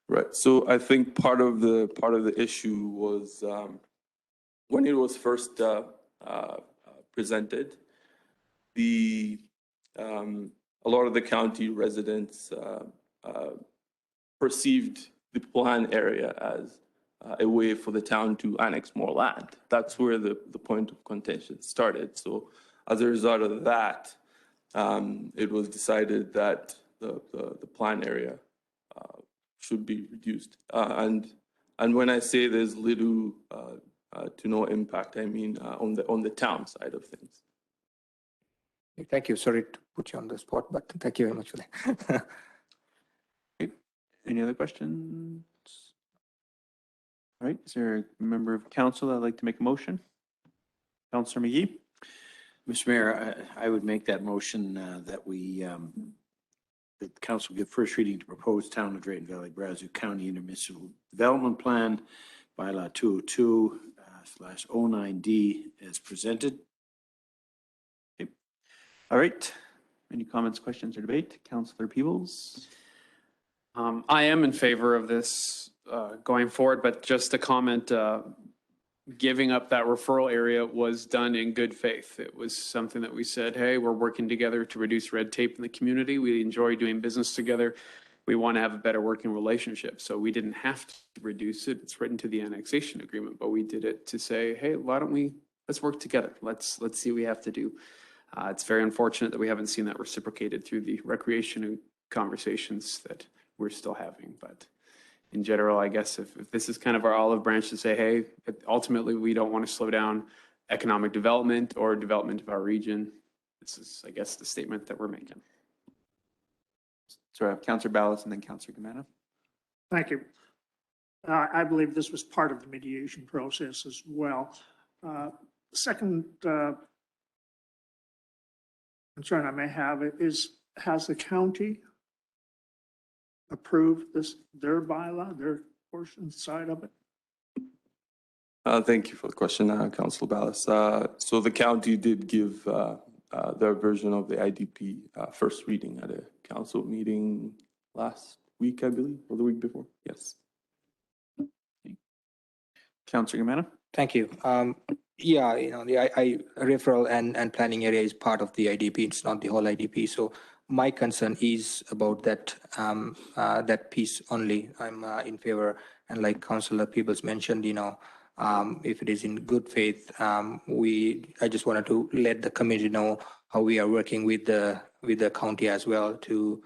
Speaker 13: Right. So I think part of the issue was when it was first presented, a lot of the county residents perceived the plan area as a way for the town to annex more land. That's where the point of contention started. So as a result of that, it was decided that the plan area should be reduced. And when I say there's little to no impact, I mean on the town side of things.
Speaker 10: Thank you. Sorry to put you on the spot, but thank you very much for that.
Speaker 2: Any other questions? All right, is there a member of council that'd like to make a motion? Councillor McGee?
Speaker 3: Mr. Mayor, I would make that motion that that the council give first reading to proposed town of Drayton Valley, Brazeau County Intermunicipal Development Plan, bylaw 202/09D as presented.
Speaker 2: Okay. All right. Any comments, questions, or debate? Councillor Peebles?
Speaker 5: I am in favor of this going forward, but just a comment, giving up that referral area was done in good faith. It was something that we said, hey, we're working together to reduce red tape in the community. We enjoy doing business together. We want to have a better working relationship. So we didn't have to reduce it. It's written to the annexation agreement, but we did it to say, hey, why don't let's work together. Let's see what we have to do. It's very unfortunate that we haven't seen that reciprocated through the recreation conversations that we're still having. But in general, I guess if this is kind of our olive branch to say, hey, ultimately we don't want to slow down economic development or development of our region, this is, I guess, the statement that we're making.
Speaker 2: So I have Councillor Ballas and then Councillor Gamana.
Speaker 11: Thank you. I believe this was part of the mediation process as well. Second concern I may have is, has the county approved their bylaw, their portion side of it?
Speaker 13: Thank you for the question, Councillor Ballas. So the county did give their version of the IDP first reading at a council meeting last week, I believe, or the week before. Yes.
Speaker 2: Councillor Gamana?
Speaker 10: Thank you. Yeah, the referral and planning area is part of the IDP. It's not the whole IDP. So my concern is about that piece only. I'm in favor, and like Councillor Peebles mentioned, if it is in good faith, I just wanted to let the community know how we are working with the county as well to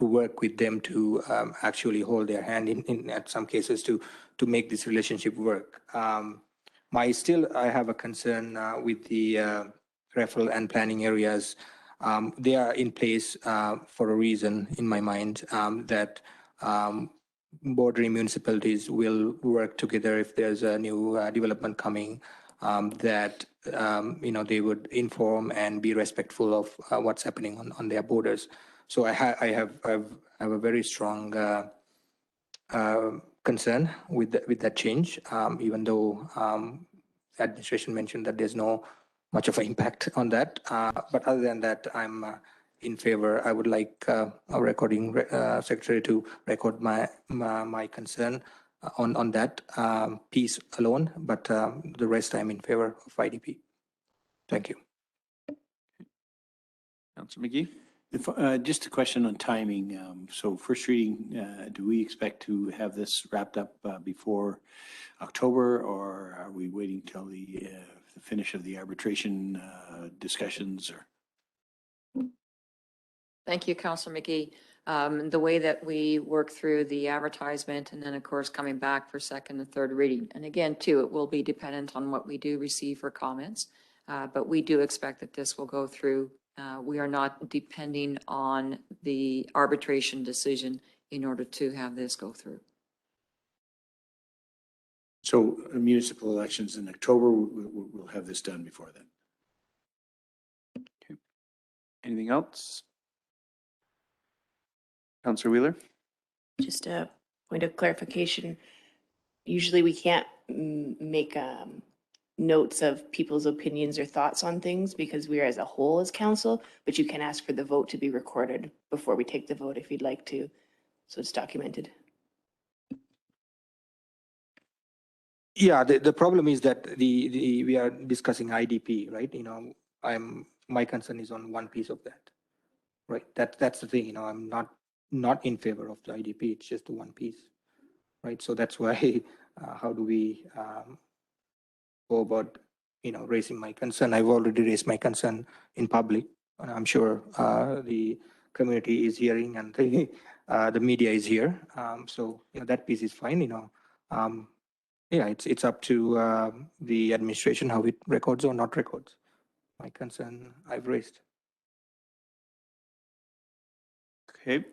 Speaker 10: work with them to actually hold their hand in at some cases to make this relationship work. I have a concern with the referral and planning areas. They are in place for a reason, in my mind, that bordering municipalities will work together if there's a new development coming, that they would inform and be respectful of what's happening on their borders. So I have a very strong concern with that change, even though administration mentioned that there's no much of an impact on that. But other than that, I'm in favor. I would like our recording secretary to record my concern on that piece alone. But the rest, I'm in favor of IDP. Thank you.
Speaker 2: Councillor McGee?
Speaker 3: Just a question on timing. So first reading, do we expect to have this wrapped up before October, or are we waiting till the finish of the arbitration discussions? Or
Speaker 8: Thank you, Councillor McGee. The way that we work through the advertisement and then, of course, coming back for second and third reading. And again, too, it will be dependent on what we do receive for comments. But we do expect that this will go through. We are not depending on the arbitration decision in order to have this go through.
Speaker 3: so municipal elections in October, we'll have this done before then.
Speaker 2: Anything else? Councillor Wheeler?
Speaker 14: Just a point of clarification. Usually we can't make notes of people's opinions or thoughts on things because we are as a whole as council, but you can ask for the vote to be recorded before we take the vote if you'd like to. So it's documented.
Speaker 10: Yeah, the problem is that we are discussing IDP, right? My concern is on one piece of that, right? That's the thing. I'm not in favor of the IDP. It's just one piece, right? So that's why how do we go about raising my concern? I've already raised my concern in public, and I'm sure the community is hearing and the media is here. So that piece is fine. Yeah, it's up to the administration how it records or not records. My concern I've raised.
Speaker 2: Okay.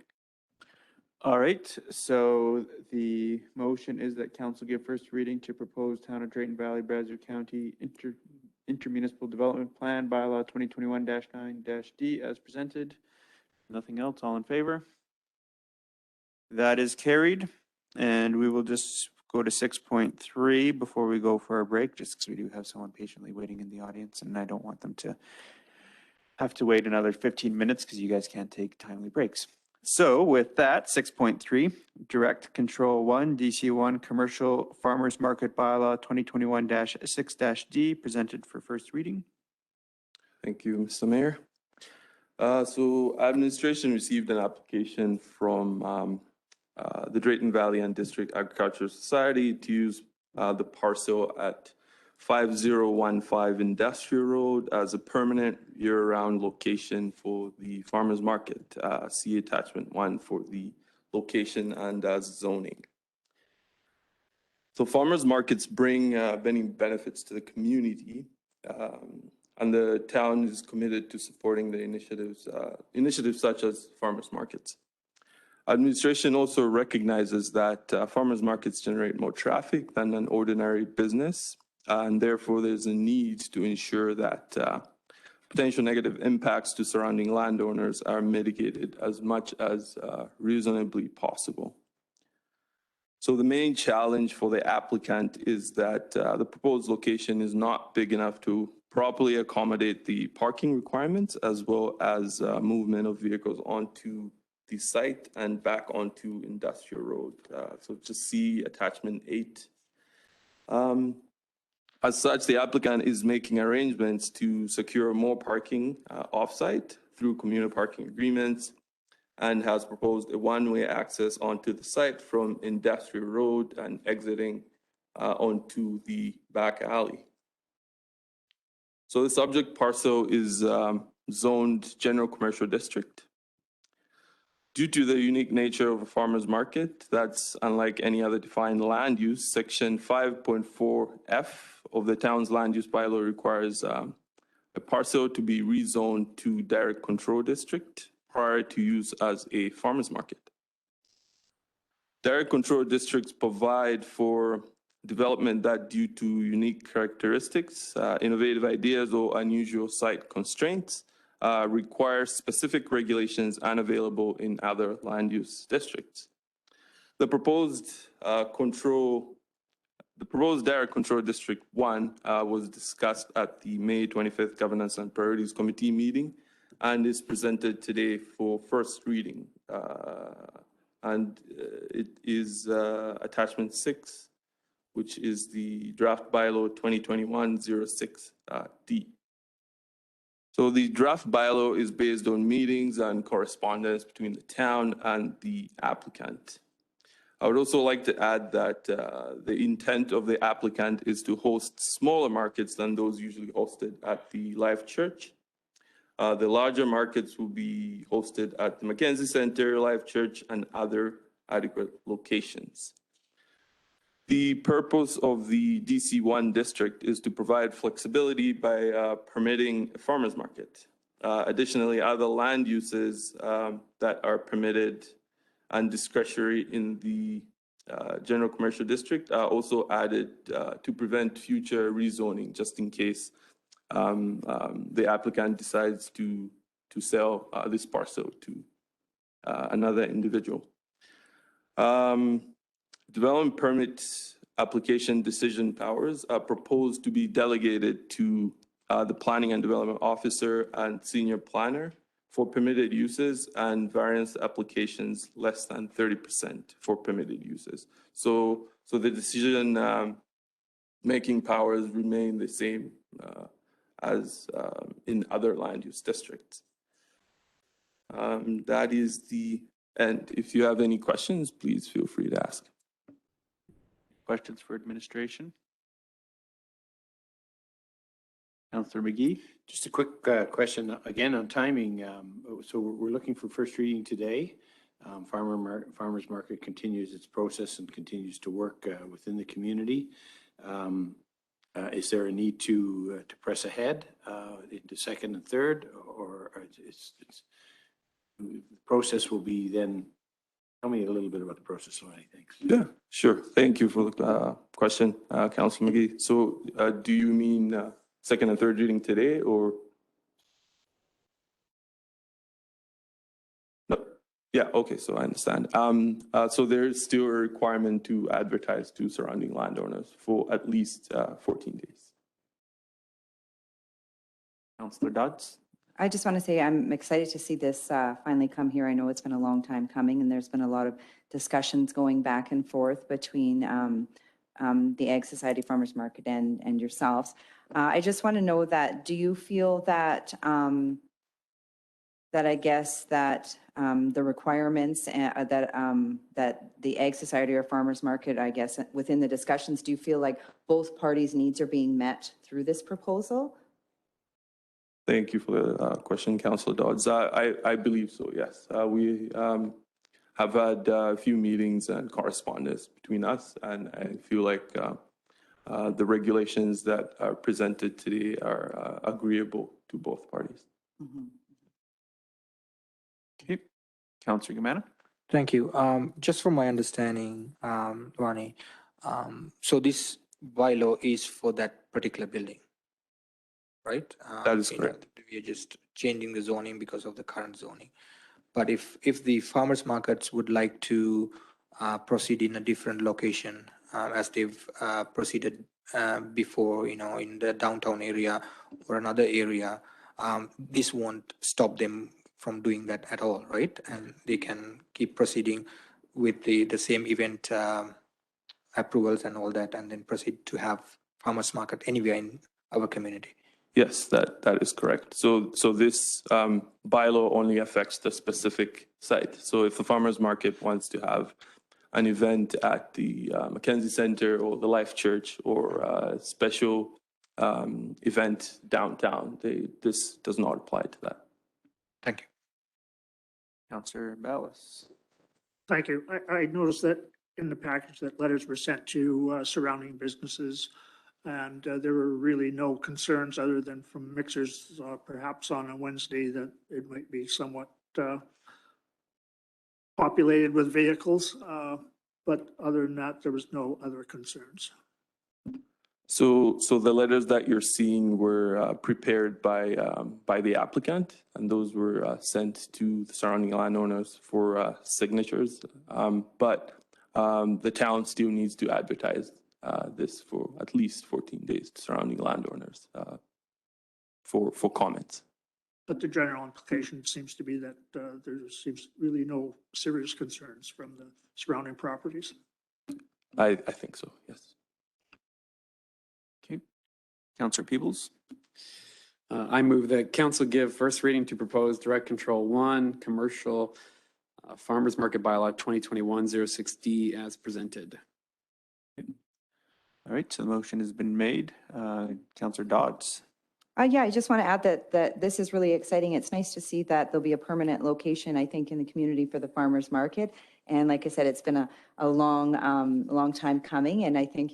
Speaker 2: All right, so the motion is that council give first reading to proposed Town of Drayton Valley, Brazeau County intermunicipal development plan bylaw 2021-9-D as presented. Nothing else, all in favor? That is carried, and we will just go to 6.3 before we go for a break, just because we do have someone patiently waiting in the audience, and I don't want them to have to wait another 15 minutes because you guys can't take timely breaks. So with that, 6.3, Direct Control 1, DC1, Commercial Farmers Market Bylaw 2021-6-D, presented for first reading.
Speaker 13: Thank you, Mr. Mayor. So administration received an application from the Drayton Valley and District Agricultural Society to use the parcel at 5015 Industrial Road as a permanent year-round location for the farmers market. See attachment 1 for the location and as zoning. So farmers markets bring many benefits to the community, and the town is committed to supporting the initiatives such as farmers markets. Administration also recognizes that farmers markets generate more traffic than an ordinary business, and therefore there's a need to ensure that potential negative impacts to surrounding landowners are mitigated as much as reasonably possible. So the main challenge for the applicant is that the proposed location is not big enough to properly accommodate the parking requirements as well as movement of vehicles onto the site and back onto Industrial Road. So just see attachment 8. As such, the applicant is making arrangements to secure more parking off-site through communal parking agreements and has proposed a one-way access onto the site from Industrial Road and exiting onto the back alley. So the subject parcel is zoned General Commercial District. Due to the unique nature of a farmer's market, that's unlike any other defined land use, Section 5.4F of the town's land use bylaw requires a parcel to be rezoned to direct control district prior to use as a farmer's market. Direct control districts provide for development that, due to unique characteristics, innovative ideas, or unusual site constraints, require specific regulations unavailable in other land use districts. The proposed Direct Control District 1 was discussed at the May 25th Governance and Priorities Committee meeting and is presented today for first reading. It is attachment 6, which is the draft bylaw 2021-06D. So the draft bylaw is based on meetings and correspondence between the town and the applicant. I would also like to add that the intent of the applicant is to host smaller markets than those usually hosted at the Life Church. The larger markets will be hosted at the Mackenzie Center, Life Church, and other adequate locations. The purpose of the DC1 district is to provide flexibility by permitting a farmer's market. Additionally, other land uses that are permitted and discretionary in the general commercial district are also added to prevent future rezoning, just in case the applicant decides to sell this parcel to another individual. Development permit application decision powers are proposed to be delegated to the planning and development officer and senior planner for permitted uses and variance applications less than 30% for permitted uses. So the decision making powers remain the same as in other land use districts. That is the end. If you have any questions, please feel free to ask.
Speaker 2: Questions for administration? Councillor McGee?
Speaker 3: Just a quick question again on timing. So we're looking for first reading today. Farmers Market continues its process and continues to work within the community. Is there a need to press ahead into second and third, or the process will be then? Tell me a little bit about the process, Lonnie. Thanks.
Speaker 13: Yeah, sure. Thank you for the question, Councillor McGee. So do you mean second and third reading today, or? No. Yeah, okay, so I understand. So there is still a requirement to advertise to surrounding landowners for at least 14 days.
Speaker 2: Councillor Dodds?
Speaker 4: I just want to say I'm excited to see this finally come here. I know it's been a long time coming, and there's been a lot of discussions going back and forth between the Ag Society Farmers Market and yourselves. I just want to know that, do you feel that that I guess that the requirements that the Ag Society or Farmers Market, I guess, within the discussions, do you feel like both parties' needs are being met through this proposal?
Speaker 13: Thank you for the question, Councillor Dodds. I believe so, yes. We have had a few meetings and correspondence between us, and I feel like the regulations that are presented today are agreeable to both parties.
Speaker 4: Mm-hmm.
Speaker 2: Okay. Councillor Gamana?
Speaker 10: Thank you. Just from my understanding, Ronnie, so this bylaw is for that particular building, right?
Speaker 13: That is correct.
Speaker 10: We are just changing the zoning because of the current zoning. But if the farmers markets would like to proceed in a different location, as they've proceeded before, in the downtown area or another area, this won't stop them from doing that at all, right? And they can keep proceeding with the same event approvals and all that, and then proceed to have farmers market anywhere in our community.
Speaker 13: Yes, that is correct. So this bylaw only affects the specific site. So if the farmers market wants to have an event at the Mackenzie Center or the Life Church or a special event downtown, this does not apply to that.
Speaker 10: Thank you.
Speaker 2: Counselor Ballas.
Speaker 11: Thank you. I noticed that in the package that letters were sent to surrounding businesses, and there were really no concerns other than from mixers, perhaps on a Wednesday, that it might be somewhat populated with vehicles. But other than that, there was no other concerns.
Speaker 13: So the letters that you're seeing were prepared by the applicant, and those were sent to the surrounding landowners for signatures. But the town still needs to advertise this for at least 14 days to surrounding landowners for comments.
Speaker 11: But the general implication seems to be that there seems really no serious concerns from the surrounding properties.
Speaker 13: I think so, yes.
Speaker 2: Okay. Counselor Peebles.
Speaker 5: I move that council give first reading to proposed direct control 1, commercial farmers market bylaw 2021-06D as presented.
Speaker 2: All right, so the motion has been made. Counselor Dodds.
Speaker 4: Yeah, I just want to add that this is really exciting. It's nice to see that there'll be a permanent location, I think, in the community for the farmers market. And like I said, it's been a long time coming. And I think,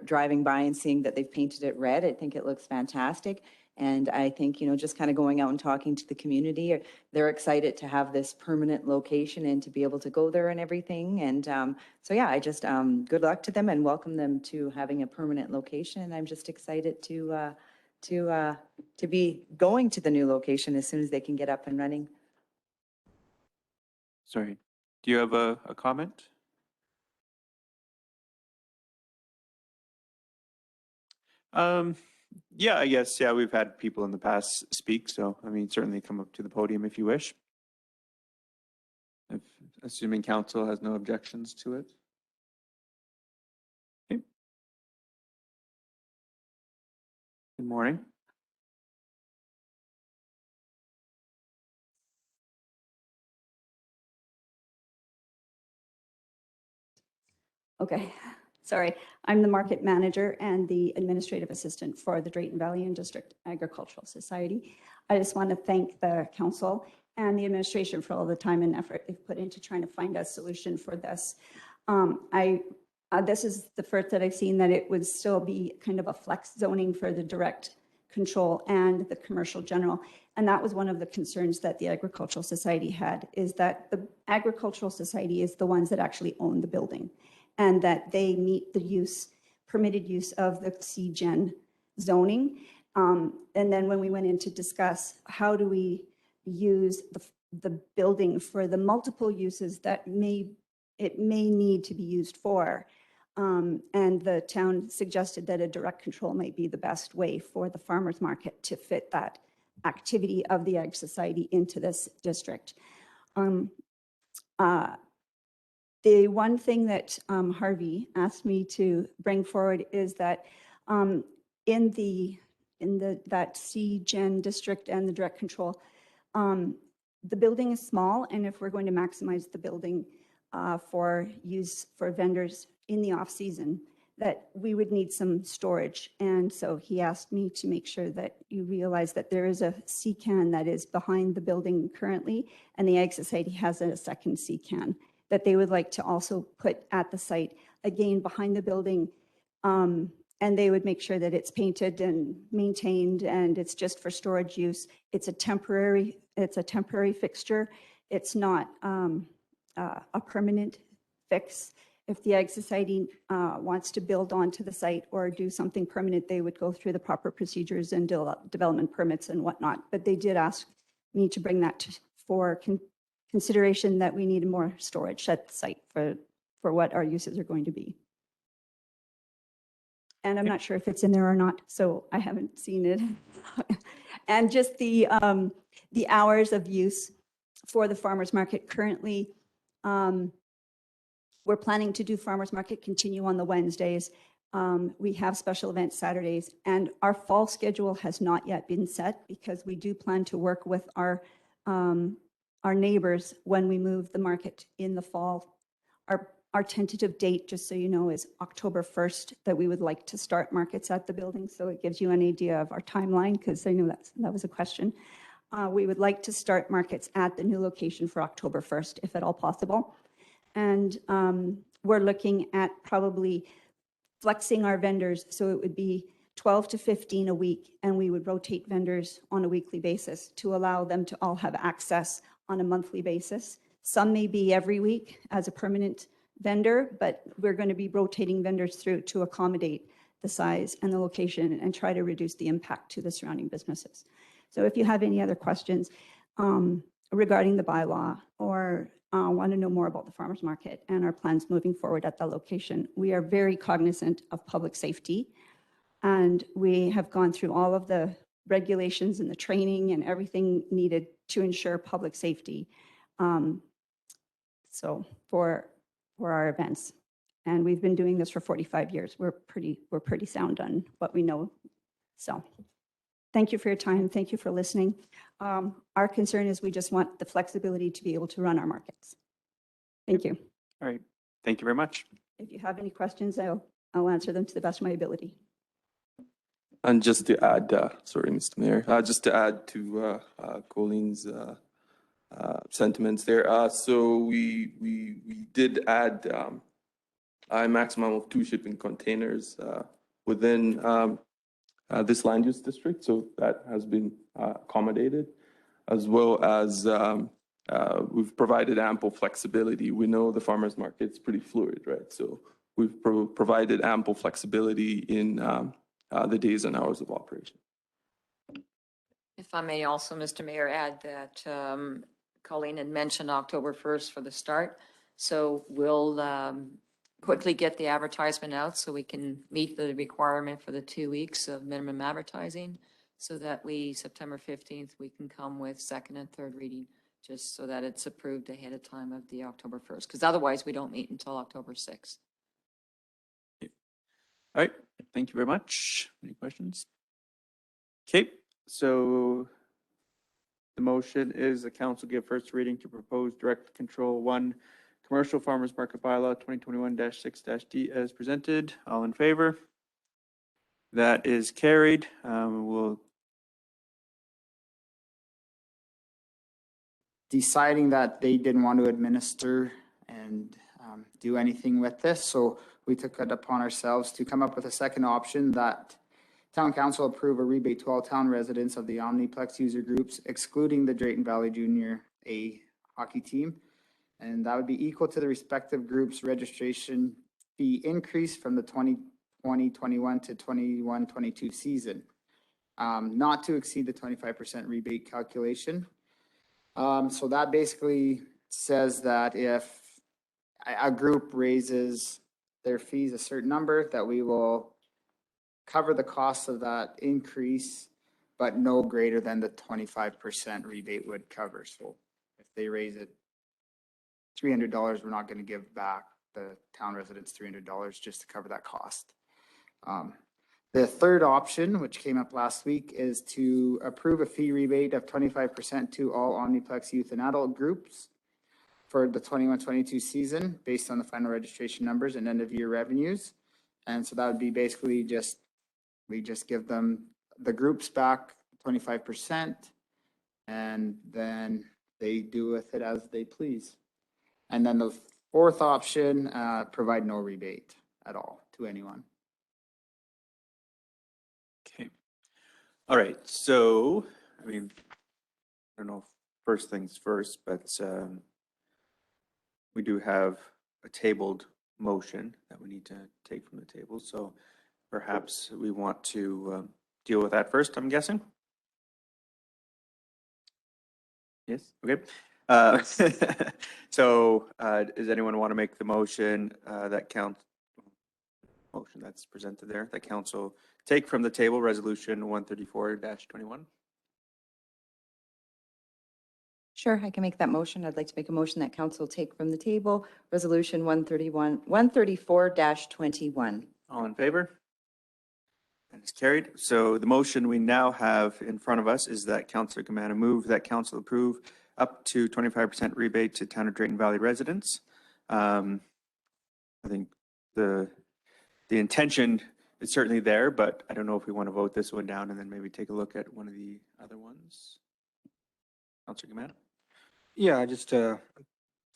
Speaker 4: driving by and seeing that they've painted it red, I think it looks fantastic. And I think, just kind of going out and talking to the community, they're excited to have this permanent location and to be able to go there and everything. And so, yeah, I just good luck to them and welcome them to having a permanent location. And I'm just excited to be going to the new location as soon as they can get up and running.
Speaker 2: Sorry, do you have a comment? Yeah, I guess, yeah, we've had people in the past speak, so, I mean, certainly come up to the podium if you wish. Assuming council has no objections to it. Okay. Good morning.
Speaker 15: Okay, sorry. I'm the market manager and the administrative assistant for the Drayton Valley and District Agricultural Society. I just want to thank the council and the administration for all the time and effort they've put into trying to find a solution for this. This is the first that I've seen that it would still be kind of a flex zoning for the direct control and the commercial general. And that was one of the concerns that the Agricultural Society had, is that the Agricultural Society is the ones that actually own the building, and that they meet the permitted use of the CGen zoning. And then when we went in to discuss how do we use the building for the multiple uses that it may need to be used for, and the town suggested that a direct control might be the best way for the farmers market to fit that activity of the Ag Society into this district. The one thing that Harvey asked me to bring forward is that in that CGen district and the direct control, the building is small, and if we're going to maximize the building for use for vendors in the off season, that we would need some storage. And so he asked me to make sure that you realize that there is a CCAN that is behind the building currently, and the Ag Society has a second CCAN that they would like to also put at the site, again, behind the building. And they would make sure that it's painted and maintained, and it's just for storage use. It's a temporary fixture. It's not a permanent fix. If the Ag Society wants to build onto the site or do something permanent, they would go through the proper procedures and development permits and whatnot. But they did ask me to bring that for consideration, that we need more storage at the site for what our uses are going to be. And I'm not sure if it's in there or not, so I haven't seen it. And just the hours of use for the farmers market currently, we're planning to do farmers market continue on the Wednesdays. We have special events Saturdays, and our fall schedule has not yet been set because we do plan to work with our neighbors when we move the market in the fall. Our tentative date, just so you know, is October 1st, that we would like to start markets at the building. So it gives you an idea of our timeline, because I know that was a question. we would like to start markets at the new location for October 1st, if at all possible. And we're looking at probably flexing our vendors, so it would be 12 to 15 a week, and we would rotate vendors on a weekly basis to allow them to all have access on a monthly basis. Some may be every week as a permanent vendor, but we're going to be rotating vendors through to accommodate the size and the location and try to reduce the impact to the surrounding businesses. So if you have any other questions regarding the bylaw or want to know more about the farmers market and our plans moving forward at that location, we are very cognizant of public safety. And we have gone through all of the regulations and the training and everything needed to ensure public safety. So for our events. And we've been doing this for 45 years. We're pretty sound on what we know. So thank you for your time. Thank you for listening. Our concern is we just want the flexibility to be able to run our markets. Thank you.
Speaker 2: All right. Thank you very much.
Speaker 15: If you have any questions, I'll answer them to the best of my ability.
Speaker 13: And just to add, sorry, Mr. Mayor, just to add to Colleen's sentiments there. So we did add a maximum of 2 shipping containers within this land use district. So that has been accommodated, as well as we've provided ample flexibility. We know the farmers market's pretty fluid, right? So we've provided ample flexibility in the days and hours of operation.
Speaker 8: If I may also, Mr. Mayor, add that Colleen had mentioned October 1st for the start. So we'll quickly get the advertisement out so we can meet the requirement for the 2 weeks of minimum advertising, so that September 15th, we can come with second and third reading, just so that it's approved ahead of time of the October 1st. Because otherwise, we don't meet until October 6th.
Speaker 2: All right. Thank you very much. Any questions? Okay. So the motion is the council give first reading to propose direct control 1 commercial farmers market bylaw 2021-6-D as presented. All in favor? That is carried. We'll
Speaker 16: deciding that they didn't want to administer and do anything with this. So we took it upon ourselves to come up with a second option that town council approve a rebate to all town residents of the Omniplex user groups, excluding the Drayton Valley Junior A hockey team. And that would be equal to the respective groups' registration fee increase from the 2020-21 to 21-22 season, not to exceed the 25% rebate calculation. So that basically says that if a group raises their fees a certain number, that we will cover the cost of that increase, but no greater than the 25% rebate would cover. So if they raise it $300, we're not going to give back the town residents $300 just to cover that cost. The third option, which came up last week, is to approve a fee rebate of 25% to all Omniplex youth and adult groups for the 21-22 season based on the final registration numbers and end of year revenues. And so that would be basically we just give them the groups back 25% and then they do with it as they please. And then the fourth option, provide no rebate at all to anyone.
Speaker 2: Okay. All right. So, I mean, I don't know, first things first, but we do have a tabled motion that we need to take from the table. So perhaps we want to deal with that first, I'm guessing. Yes. Okay. So does anyone want to make the motion motion that's presented there, that council take from the table resolution 134-21?
Speaker 4: Sure, I can make that motion. I'd like to make a motion that council take from the table resolution 134-21.
Speaker 2: All in favor? That is carried. So the motion we now have in front of us is that Councillor Gamana move that council approve up to 25% rebate to Town of Drayton Valley residents. I think the intention is certainly there, but I don't know if we want to vote this one down and then maybe take a look at one of the other ones. Councilor Gamana?
Speaker 10: Yeah, just for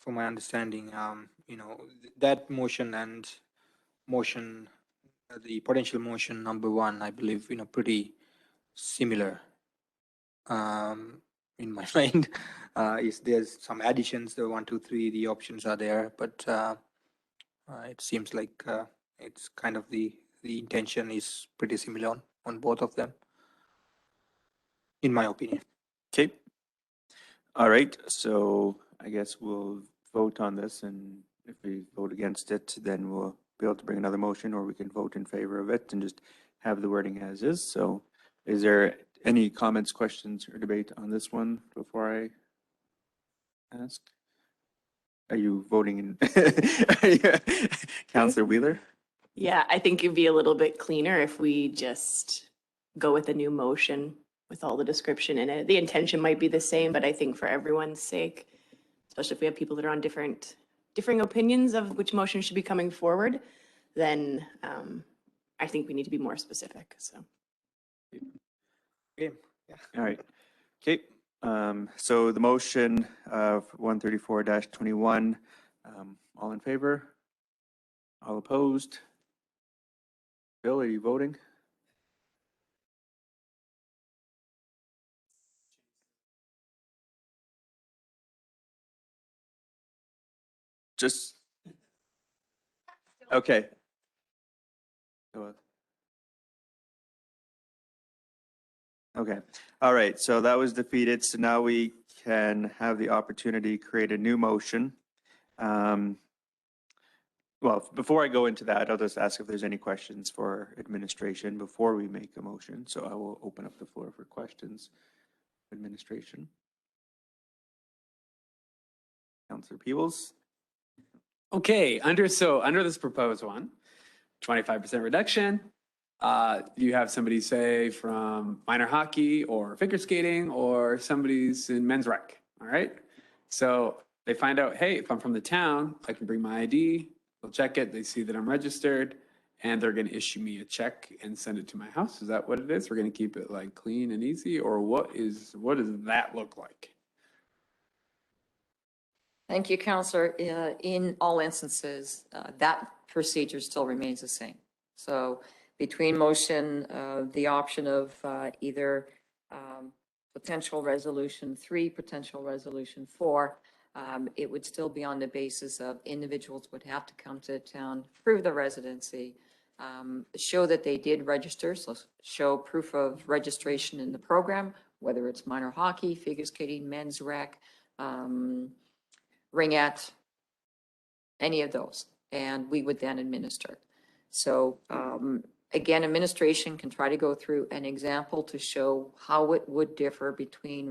Speaker 10: my understanding, that motion and motion, the potential motion number one, I believe, pretty similar. In my mind, is there's some additions, the 1, 2, 3, the options are there, but it seems like it's kind of the intention is pretty similar on both of them, in my opinion.
Speaker 2: Okay. All right, so I guess we'll vote on this, and if we vote against it, then we'll be able to bring another motion, or we can vote in favor of it and just have the wording as is. So is there any comments, questions, or debate on this one before I ask? Are you voting in? Councilor Wheeler?
Speaker 14: Yeah, I think it'd be a little bit cleaner if we just go with a new motion with all the description in it. The intention might be the same, but I think for everyone's sake, especially if we have people that are on differing opinions of which motion should be coming forward, then I think we need to be more specific, so.
Speaker 10: Okay.
Speaker 2: All right. Okay. So the motion of 134-21, all in favor? All opposed? Bill, are you voting? Just, okay. Go ahead. Okay, all right, so that was defeated, so now we can have the opportunity to create a new motion. Well, before I go into that, I'll just ask if there's any questions for administration before we make a motion, so I will open up the floor for questions. Administration. Councilor Peebles?
Speaker 5: Okay, under this proposed one, 25% reduction. You have somebody say from minor hockey or figure skating, or somebody's in men's rec. All right. So they find out, hey, if I'm from the town, I can bring my ID. They'll check it. They see that I'm registered, and they're going to issue me a check and send it to my house. Is that what it is? We're going to keep it like clean and easy, or what does that look like?
Speaker 8: Thank you, Counselor. In all instances, that procedure still remains the same. So between motion, the option of either potential resolution 3, potential resolution 4, it would still be on the basis of individuals would have to come to the town, prove their residency, show that they did register, so show proof of registration in the program, whether it's minor hockey, figure skating, men's rec, ringette, any of those, and we would then administer. So again, administration can try to go through an example to show how it would differ between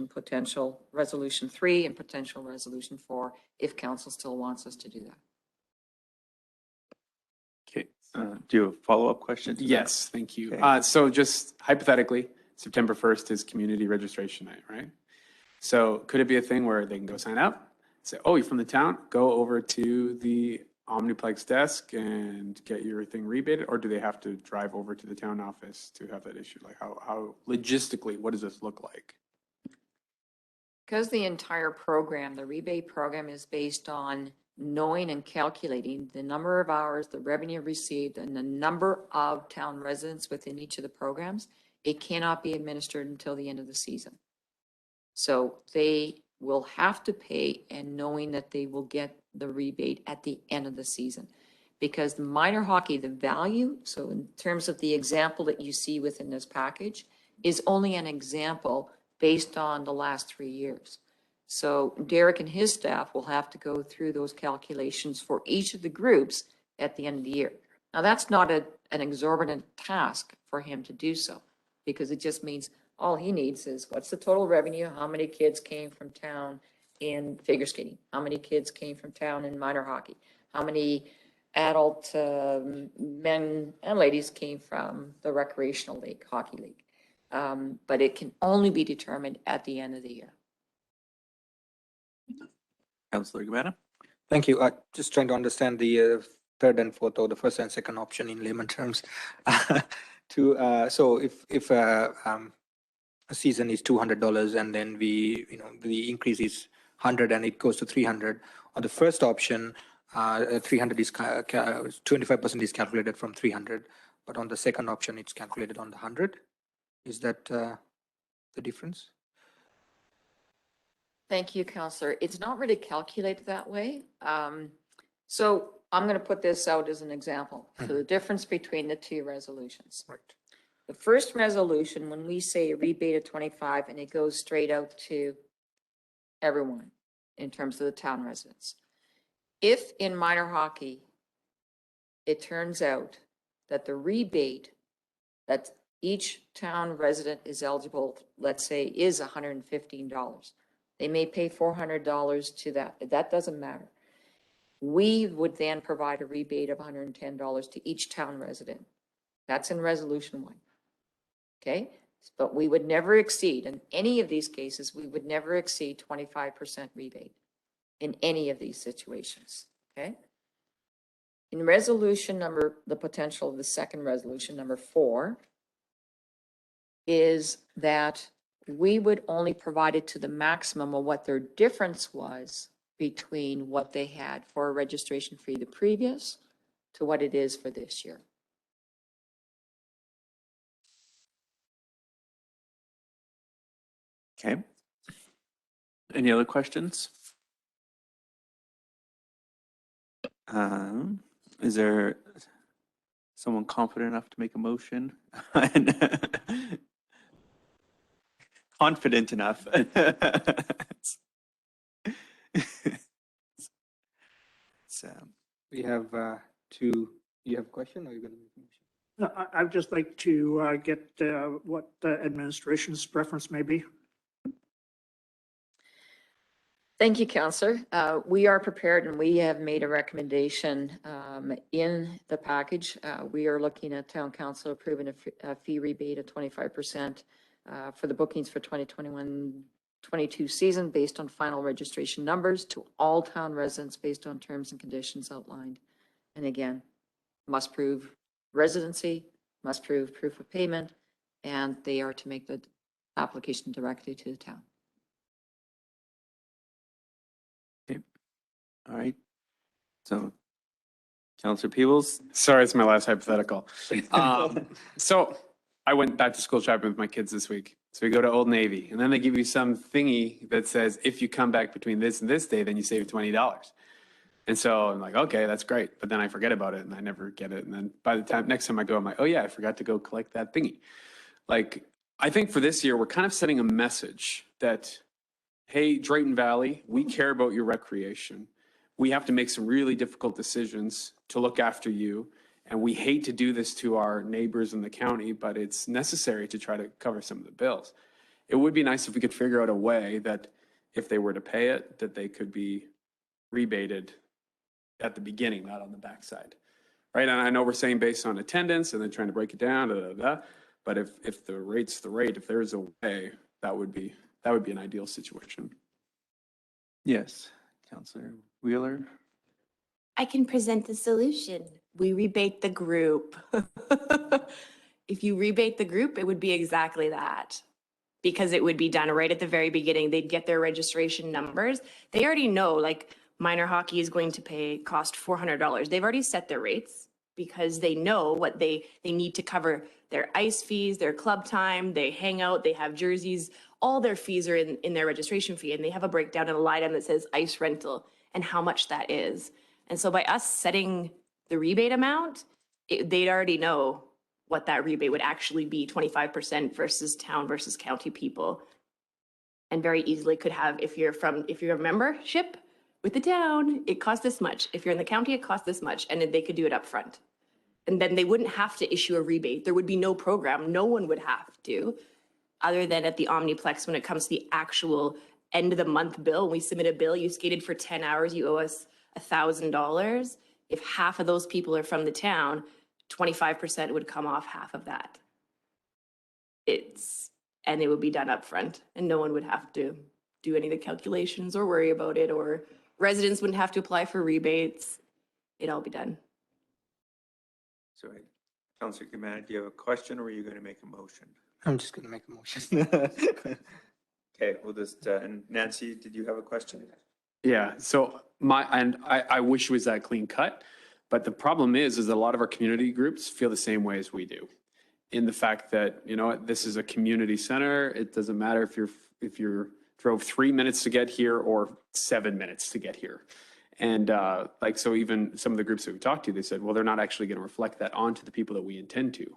Speaker 8: potential resolution 3 and potential resolution 4, if council still wants us to do that.
Speaker 2: Okay, do you have a follow-up question?
Speaker 5: Yes, thank you.
Speaker 2: Okay.
Speaker 5: So just hypothetically, September 1st is community registration night, right? So could it be a thing where they can go sign up, say, oh, you're from the town, go over to the Omniplex desk and get your thing rebated, or do they have to drive over to the town office to have that issued? Like how logistically, what does this look like?
Speaker 8: Because the entire program, the rebate program, is based on knowing and calculating the number of hours, the revenue received, and the number of town residents within each of the programs, it cannot be administered until the end of the season. So they will have to pay, and knowing that they will get the rebate at the end of the season. Because the minor hockey, the value, so in terms of the example that you see within this package, is only an example based on the last 3 years. So Derek and his staff will have to go through those calculations for each of the groups at the end of the year. Now, that's not an exorbitant task for him to do so, because it just means all he needs is what's the total revenue, how many kids came from town in figure skating, how many kids came from town in minor hockey, how many adult men and ladies came from the recreational league, hockey league. But it can only be determined at the end of the year.
Speaker 2: Councilor Gamana?
Speaker 10: Thank you. Just trying to understand the third and fourth, or the first and second option in layman terms. So if season is $200 and then the increase is 100 and it goes to 300. On the first option, 300 is 25% is calculated from 300, but on the second option, it's calculated on the 100. Is that the difference?
Speaker 8: Thank you, Counselor. It's not really calculated that way. So I'm going to put this out as an example. So the difference between the two resolutions.
Speaker 10: Right.
Speaker 8: The first resolution, when we say a rebate of 25 and it goes straight out to everyone in terms of the town residents. If in minor hockey, it turns out that the rebate that each town resident is eligible, let's say, is $115. They may pay $400 to that. That doesn't matter. We would then provide a rebate of $110 to each town resident. That's in resolution 1. Okay? But we would never exceed, in any of these cases, we would never exceed 25% rebate in any of these situations. Okay? In resolution number, the potential of the second resolution, number 4, is that we would only provide it to the maximum of what their difference was between what they had for a registration fee the previous to what it is for this year.
Speaker 2: Okay. Any other questions? Is there someone confident enough to make a motion? Confident enough. So,
Speaker 10: We have two. You have a question or are you going to make a motion?
Speaker 11: No, I'd just like to get what the administration's preference may be.
Speaker 8: Thank you, Counselor. We are prepared and we have made a recommendation in the package. We are looking at Town Council approving a fee rebate of 25% for the bookings for 2021-22 season based on final registration numbers to all town residents based on terms and conditions outlined. And again, must prove residency, must prove proof of payment, and they are to make the application directly to the town.
Speaker 2: all right. So, Councillor Peebles?
Speaker 5: Sorry, it's my last hypothetical. So I went back to school shopping with my kids this week. So we go to Old Navy and then they give you some thingy that says, if you come back between this and this day, then you save $20. And so I'm like, okay, that's great. But then I forget about it and I never get it. And then by the time, next time I go, I'm like, oh yeah, I forgot to go collect that thingy. Like, I think for this year, we're kind of sending a message that, hey, Drayton Valley, we care about your recreation. We have to make some really difficult decisions to look after you. And we hate to do this to our neighbors in the county, but it's necessary to try to cover some of the bills. It would be nice if we could figure out a way that if they were to pay it, that they could be rebated at the beginning, not on the backside. Right? And I know we're saying based on attendance and then trying to break it down, but if the rate's the rate, if there's a way, that would be an ideal situation.
Speaker 2: Yes, Councillor Wheeler?
Speaker 9: I can present the solution. We rebate the group. If you rebate the group, it would be exactly that. Because it would be done right at the very beginning. They'd get their registration numbers. They already know, like, minor hockey is going to cost $400. They've already set their rates because they know what they need to cover their ice fees, their club time, they hang out, they have jerseys, all their fees are in their registration fee, and they have a breakdown in a line item that says ice rental and how much that is. And so by us setting the rebate amount, they'd already know what that rebate would actually be, 25% versus town versus county people. And very easily could have, if you're a membership with the town, it costs this much. If you're in the county, it costs this much. And then they could do it up front. And then they wouldn't have to issue a rebate. There would be no program. No one would have to, other than at the Omniplex when it comes to the actual end of the month bill. When we submit a bill, you skated for 10 hours, you owe us $1,000. If half of those people are from the town, 25% would come off half of that. And it would be done up front, and no one would have to do any of the calculations or worry about it, or residents wouldn't have to apply for rebates. It'd all be done.
Speaker 2: Sorry, Councillor Kimana, do you have a question or are you going to make a motion?
Speaker 10: I'm just gonna make a motion.
Speaker 2: Okay, we'll just, and Nancy, did you have a question?
Speaker 5: Yeah, so I wish it was that clean cut, but the problem is that a lot of our community groups feel the same way as we do. In the fact that, you know, this is a community center. It doesn't matter if you're drove 3 minutes to get here or 7 minutes to get here. And like, so even some of the groups that we talked to, they said, well, they're not actually going to reflect that onto the people that we intend to.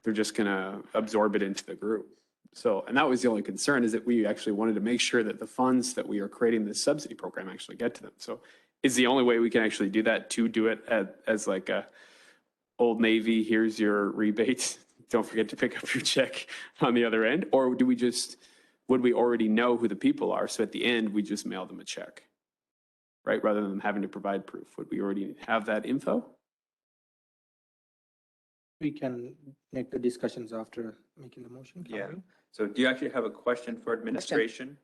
Speaker 5: They're just going to absorb it into the group. So, and that was the only concern, is that we actually wanted to make sure that the funds that we are creating this subsidy program actually get to them. So is the only way we can actually do that to do it as like a Old Navy, here's your rebate, don't forget to pick up your check on the other end? Or do we just, would we already know who the people are? So at the end, we just mail them a check, right? Rather than them having to provide proof. Would we already have that info?
Speaker 10: We can make the discussions after making the motion. can't
Speaker 2: Yeah.
Speaker 10: we?
Speaker 2: So do you actually have a question for administration?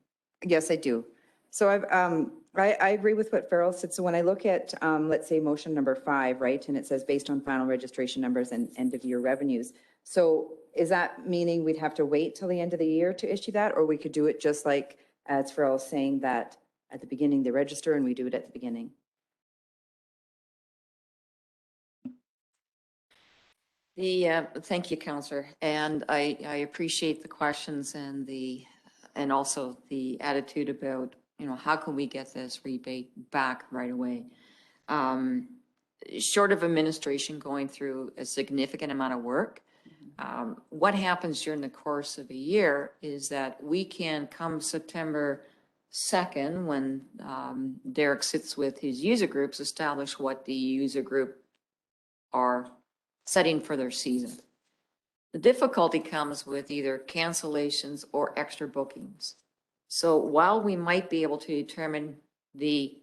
Speaker 4: Yes, I do. So I agree with what Farrell said. So when I look at, let's say, motion number 5, right, and it says based on final registration numbers and end of year revenues. So is that meaning we'd have to wait till the end of the year to issue that? Or we could do it just like, as Farrell's saying, that at the beginning they register and we do it at the beginning?
Speaker 8: Thank you, Counselor. And I appreciate the questions and also the attitude about, you know, how can we get this rebate back right away? Short of administration going through a significant amount of work, what happens during the course of a year is that we can come September 2nd, when Derek sits with his user groups, establish what the user group are setting for their season. The difficulty comes with either cancellations or extra bookings. So while we might be able to determine the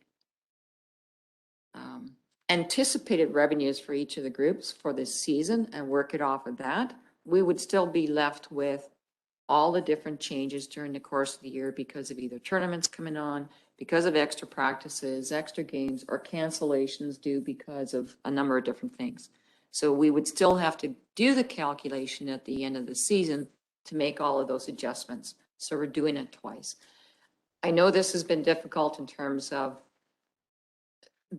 Speaker 8: anticipated revenues for each of the groups for this season and work it off of that, we would still be left with all the different changes during the course of the year because of either tournaments coming on, because of extra practices, extra games, or cancellations due because of a number of different things. So we would still have to do the calculation at the end of the season to make all of those adjustments. So we're doing it twice. I know this has been difficult in terms of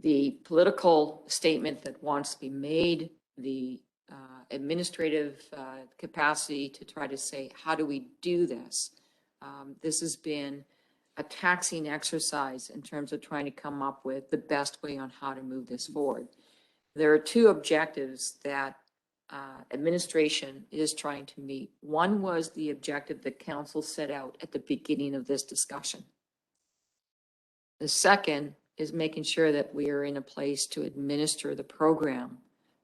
Speaker 8: the political statement that wants to be made, the administrative capacity to try to say, how do we do this? This has been a taxing exercise in terms of trying to come up with the best way on how to move this forward. There are 2 objectives that administration is trying to meet. One was the objective that council set out at the beginning of this discussion. The second is making sure that we are in a place to administer the program,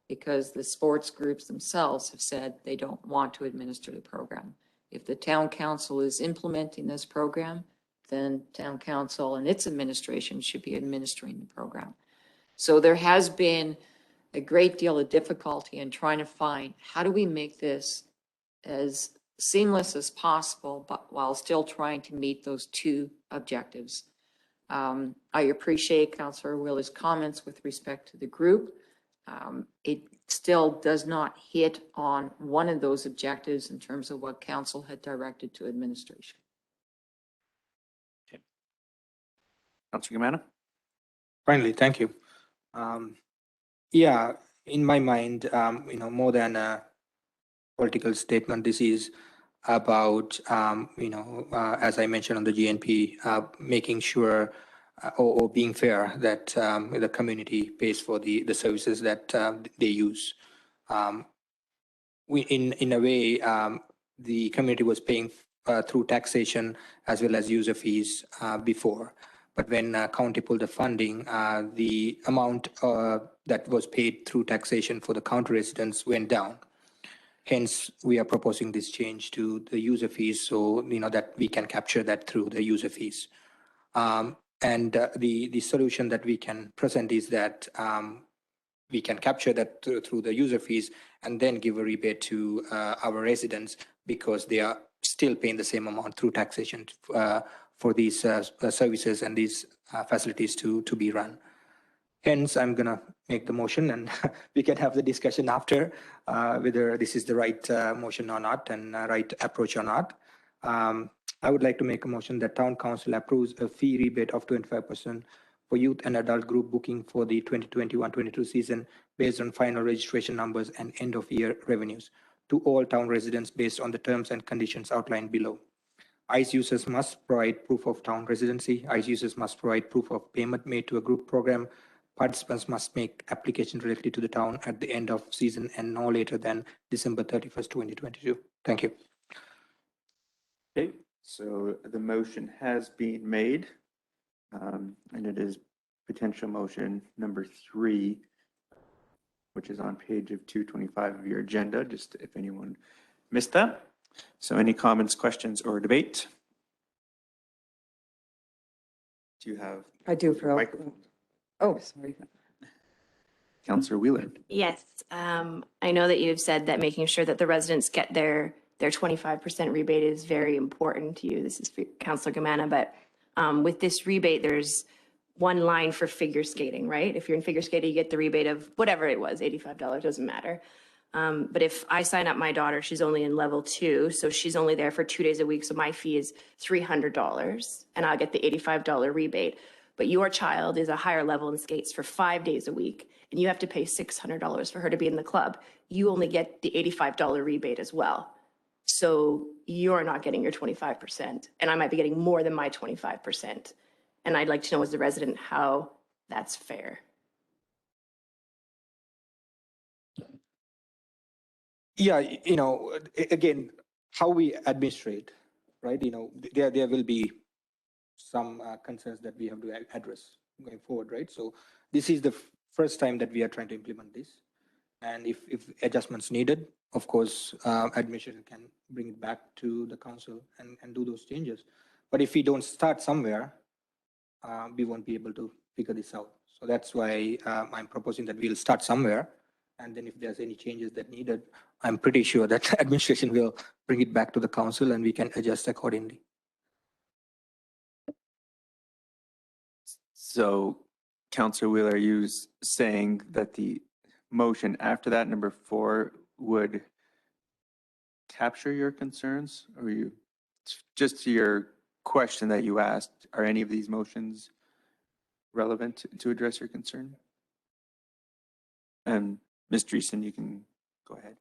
Speaker 8: because the sports groups themselves have said they don't want to administer the program. If the town council is implementing this program, then town council and its administration should be administering the program. So there has been a great deal of difficulty in trying to find, how do we make this as seamless as possible, but while still trying to meet those 2 objectives. I appreciate Councillor Willer's comments with respect to the group. It still does not hit on one of those objectives in terms of what council had directed to administration.
Speaker 2: Councilor Gamana?
Speaker 10: Finally, thank you. Yeah, in my mind, you know, more than a political statement, this is about, you know, as I mentioned on the GNP, making sure or being fair that the community pays for the services that they use. In a way, the community was paying through taxation as well as user fees before. But when county pulled the funding, the amount that was paid through taxation for the county residents went down. Hence, we are proposing this change to the user fees, so you know that we can capture that through the user fees. And the solution that we can present is that we can capture that through the user fees and then give a rebate to our residents, because they are still paying the same amount through taxation for these services and these facilities to be run. Hence, I'm gonna make the motion and we can have the discussion after whether this is the right motion or not and right approach or not. I would like to make a motion that town council approves a fee rebate of 25% for youth and adult group booking for the 2021-22 season based on final registration numbers and end of year revenues to all town residents based on the terms and conditions outlined below. ICE users must provide proof of town residency. ICE users must provide proof of payment made to a group program. Participants must make application directly to the town at the end of season and no later than December 31st, 2022. Thank you.
Speaker 2: Okay, so the motion has been made, and it is potential motion number 3, which is on page of 225 of your agenda, just if anyone missed that. So any comments, questions, or debate? Do you have?
Speaker 4: I do for,
Speaker 2: Microphone.
Speaker 4: oh, sorry.
Speaker 2: Councillor Wheeler.
Speaker 14: Yes, I know that you've said that making sure that the residents get their 25% rebate is very important to you. This is for Councillor Gamana, but with this rebate, there's one line for figure skating, right? If you're in figure skating, you get the rebate of whatever it was, $85, doesn't matter. But if I sign up my daughter, she's only in level 2, so she's only there for 2 days a week, so my fee is $300, and I'll get the $85 rebate. But your child is a higher level and skates for 5 days a week, and you have to pay $600 for her to be in the club. You only get the $85 rebate as well. So you're not getting your 25%, and I might be getting more than my 25%. And I'd like to know as a resident how that's fair.
Speaker 10: Yeah, again, how we administrate, right? There will be some concerns that we have to address going forward, right? So this is the first time that we are trying to implement this. And if adjustments needed, of course, administration can bring it back to the council and do those changes. But if we don't start somewhere, we won't be able to figure this out. So that's why I'm proposing that we'll start somewhere. And then if there's any changes that needed, I'm pretty sure that administration will bring it back to the council and we can adjust accordingly.
Speaker 2: So Councillor Wheeler, are you saying that the motion after that, number 4, would capture your concerns? Or you, just to your question that you asked, are any of these motions relevant to address your concern? And Ms. Dreesen, you can go ahead.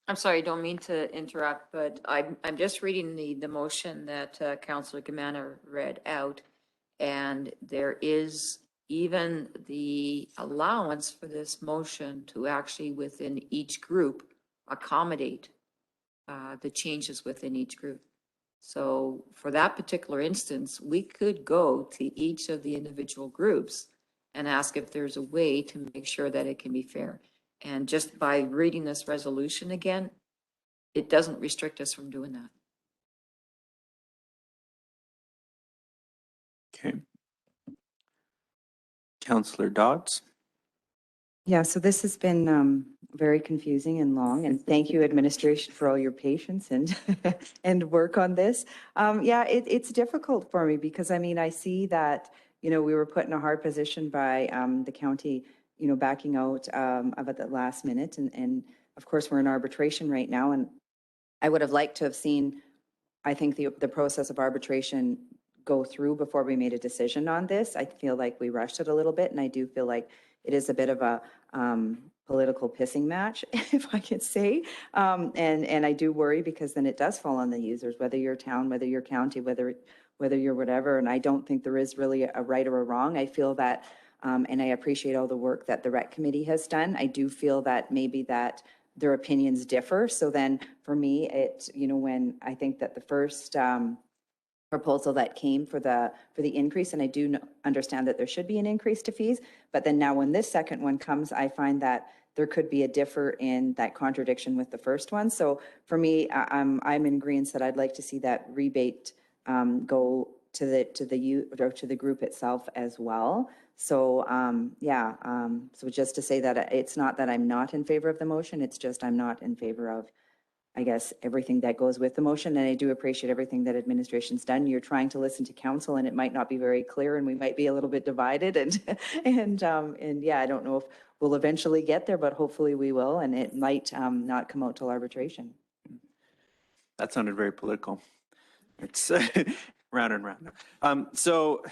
Speaker 8: I'm sorry, I don't mean to interrupt, but I'm just reading the motion that Councillor Gamana read out. And there is even the allowance for this motion to actually within each group accommodate the changes within each group. So for that particular instance, we could go to each of the individual groups and ask if there's a way to make sure that it can be fair. And just by reading this resolution again, it doesn't restrict us from doing that.
Speaker 2: Okay. Councillor Dodds.
Speaker 4: Yeah, so this has been very confusing and long, and thank you, administration, for all your patience and and work on this. Yeah, it's difficult for me because, I mean, I see that, we were put in a hard position by the county, backing out of at the last minute. And of course, we're in arbitration right now, and I would have liked to have seen, I think, the process of arbitration go through before we made a decision on this. I feel like we rushed it a little bit, and I do feel like it is a bit of a political pissing match, if I could say. And I do worry because then it does fall on the users, whether you're town, whether you're county, whether you're whatever. And I don't think there is really a right or a wrong. I feel that, and I appreciate all the work that the rec committee has done. I do feel that maybe that their opinions differ. So then for me, when I think that the first proposal that came for the increase, and I do understand that there should be an increase to fees, but then now when this second one comes, I find that there could be a differ in that contradiction with the first one. So for me, I'm in agreement that I'd like to see that rebate go to the group itself as well. So so just to say that it's not that I'm not in favor of the motion, it's just I'm not in favor of I guess, everything that goes with the motion. And I do appreciate everything that administration's done. You're trying to listen to council and it might not be very clear and we might be a little bit divided and yeah, I don't know if we'll eventually get there, but hopefully we will. And it might not come out till arbitration.
Speaker 2: That sounded very political. It's round and round. So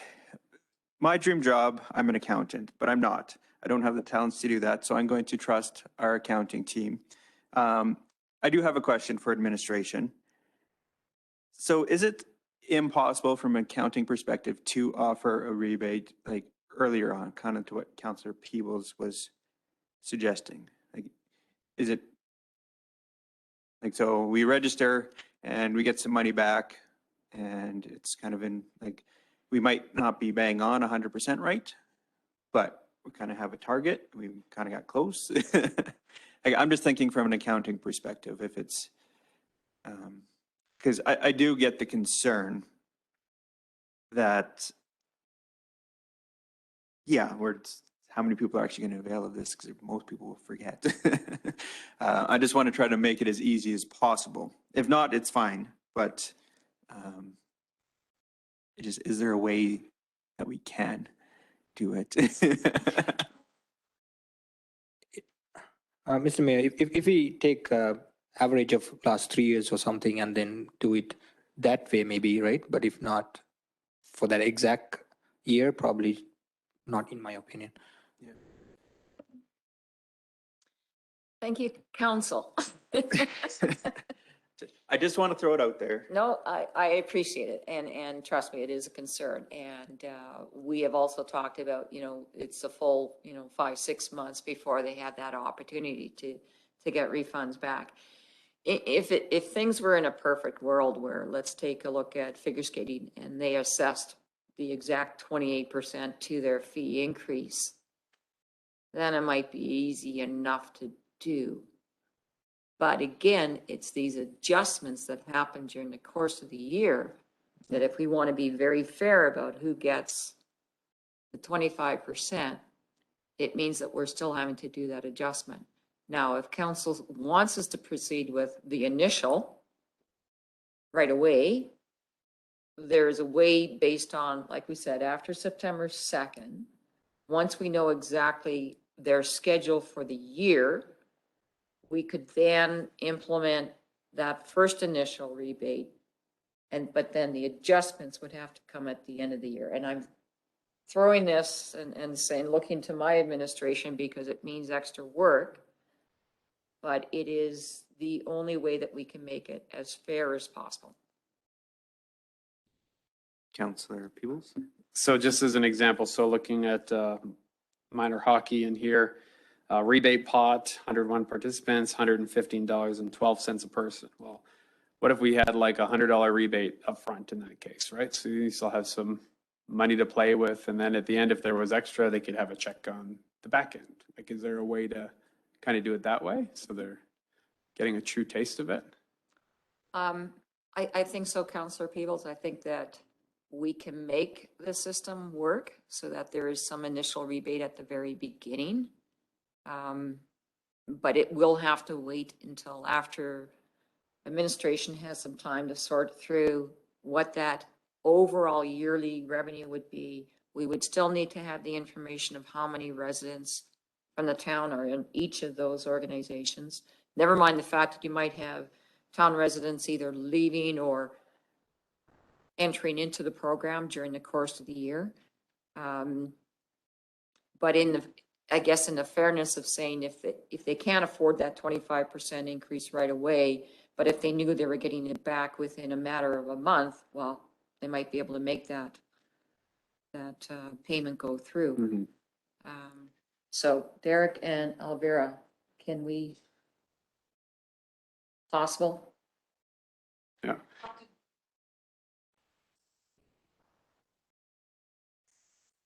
Speaker 2: my dream job, I'm an accountant, but I'm not. I don't have the talents to do that, so I'm going to trust our accounting team. I do have a question for administration. So is it impossible from an accounting perspective to offer a rebate like earlier on, kind of to what Councillor Peebles was suggesting? Like, is it like, so we register and we get some money back and it's kind of in like, we might not be bang on 100% right, but we kind of have a target. We kind of got close. I'm just thinking from an accounting perspective, if it's, because I do get the concern that, yeah, how many people are actually going to avail of this? Because most people will forget. I just want to try to make it as easy as possible. If not, it's fine. But is there a way that we can do it?
Speaker 10: Mr. Mayor, if we take average of last 3 years or something and then do it that way, maybe, right? But if not for that exact year, probably not, in my opinion.
Speaker 8: Thank you, council.
Speaker 2: I just want to throw it out there.
Speaker 8: No, I appreciate it. And trust me, it is a concern. And we have also talked about, it's a full, 5-6 months before they have that opportunity to get refunds back. If things were in a perfect world where, let's take a look at figure skating and they assessed the exact 28% to their fee increase, then it might be easy enough to do. But again, it's these adjustments that happen during the course of the year that if we want to be very fair about who gets the 25%, it means that we're still having to do that adjustment. Now, if council wants us to proceed with the initial right away, there's a way based on, like we said, after September 2nd, once we know exactly their schedule for the year, we could then implement that first initial rebate. But then the adjustments would have to come at the end of the year. And I'm throwing this and saying, looking to my administration because it means extra work, but it is the only way that we can make it as fair as possible.
Speaker 2: Councillor Peebles?
Speaker 5: So just as an example, so looking at minor hockey in here, rebate pot, 101 participants, $115.12 a person. Well, what if we had like $100 rebate up front in that case, right? So you still have some money to play with. And then at the end, if there was extra, they could have a check on the back end. Like, is there a way to kind of do it that way so they're getting a true taste of it?
Speaker 8: I think so, Councillor Peebles. I think that we can make the system work so that there is some initial rebate at the very beginning. But it will have to wait until after administration has some time to sort through what that overall yearly revenue would be. We would still need to have the information of how many residents from the town are in each of those organizations. Never mind the fact that you might have town residents either leaving or entering into the program during the course of the year. But I guess in the fairness of saying if they can't afford that 25% increase right away, but if they knew they were getting it back within a matter of a month, well, they might be able to make that payment go through.
Speaker 5: Mm-hmm.
Speaker 8: So Derek and Elvira, can we, possible?
Speaker 5: Yeah.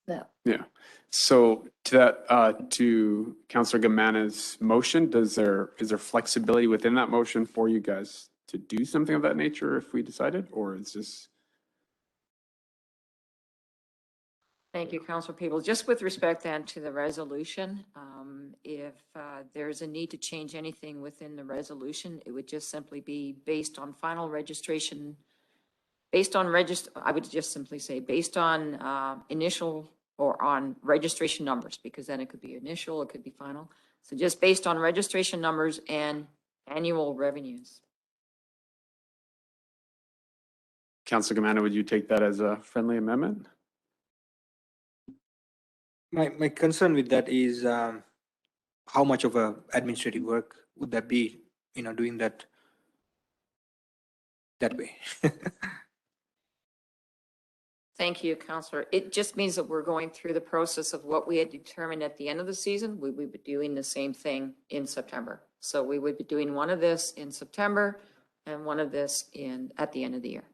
Speaker 8: No.
Speaker 5: Yeah. So to that, to Councillor Gamana's motion, is there flexibility within that motion for you guys to do something of that nature if we decided, or is this?
Speaker 8: Thank you, Councilor People. Just with respect then to the resolution, if there's a need to change anything within the resolution, it would just simply be based on final registration, I would just simply say based on initial or on registration numbers, because then it could be initial, it could be final. So just based on registration numbers and annual revenues.
Speaker 5: Councilor Gamana, would you take that as a friendly amendment?
Speaker 10: My concern with that is how much of a administrative work would that be, doing that way?
Speaker 8: Thank you, Councillor. It just means that we're going through the process of what we had determined at the end of the season. We would be doing the same thing in September. So we would be doing one of this in September and one of this at the end of the year.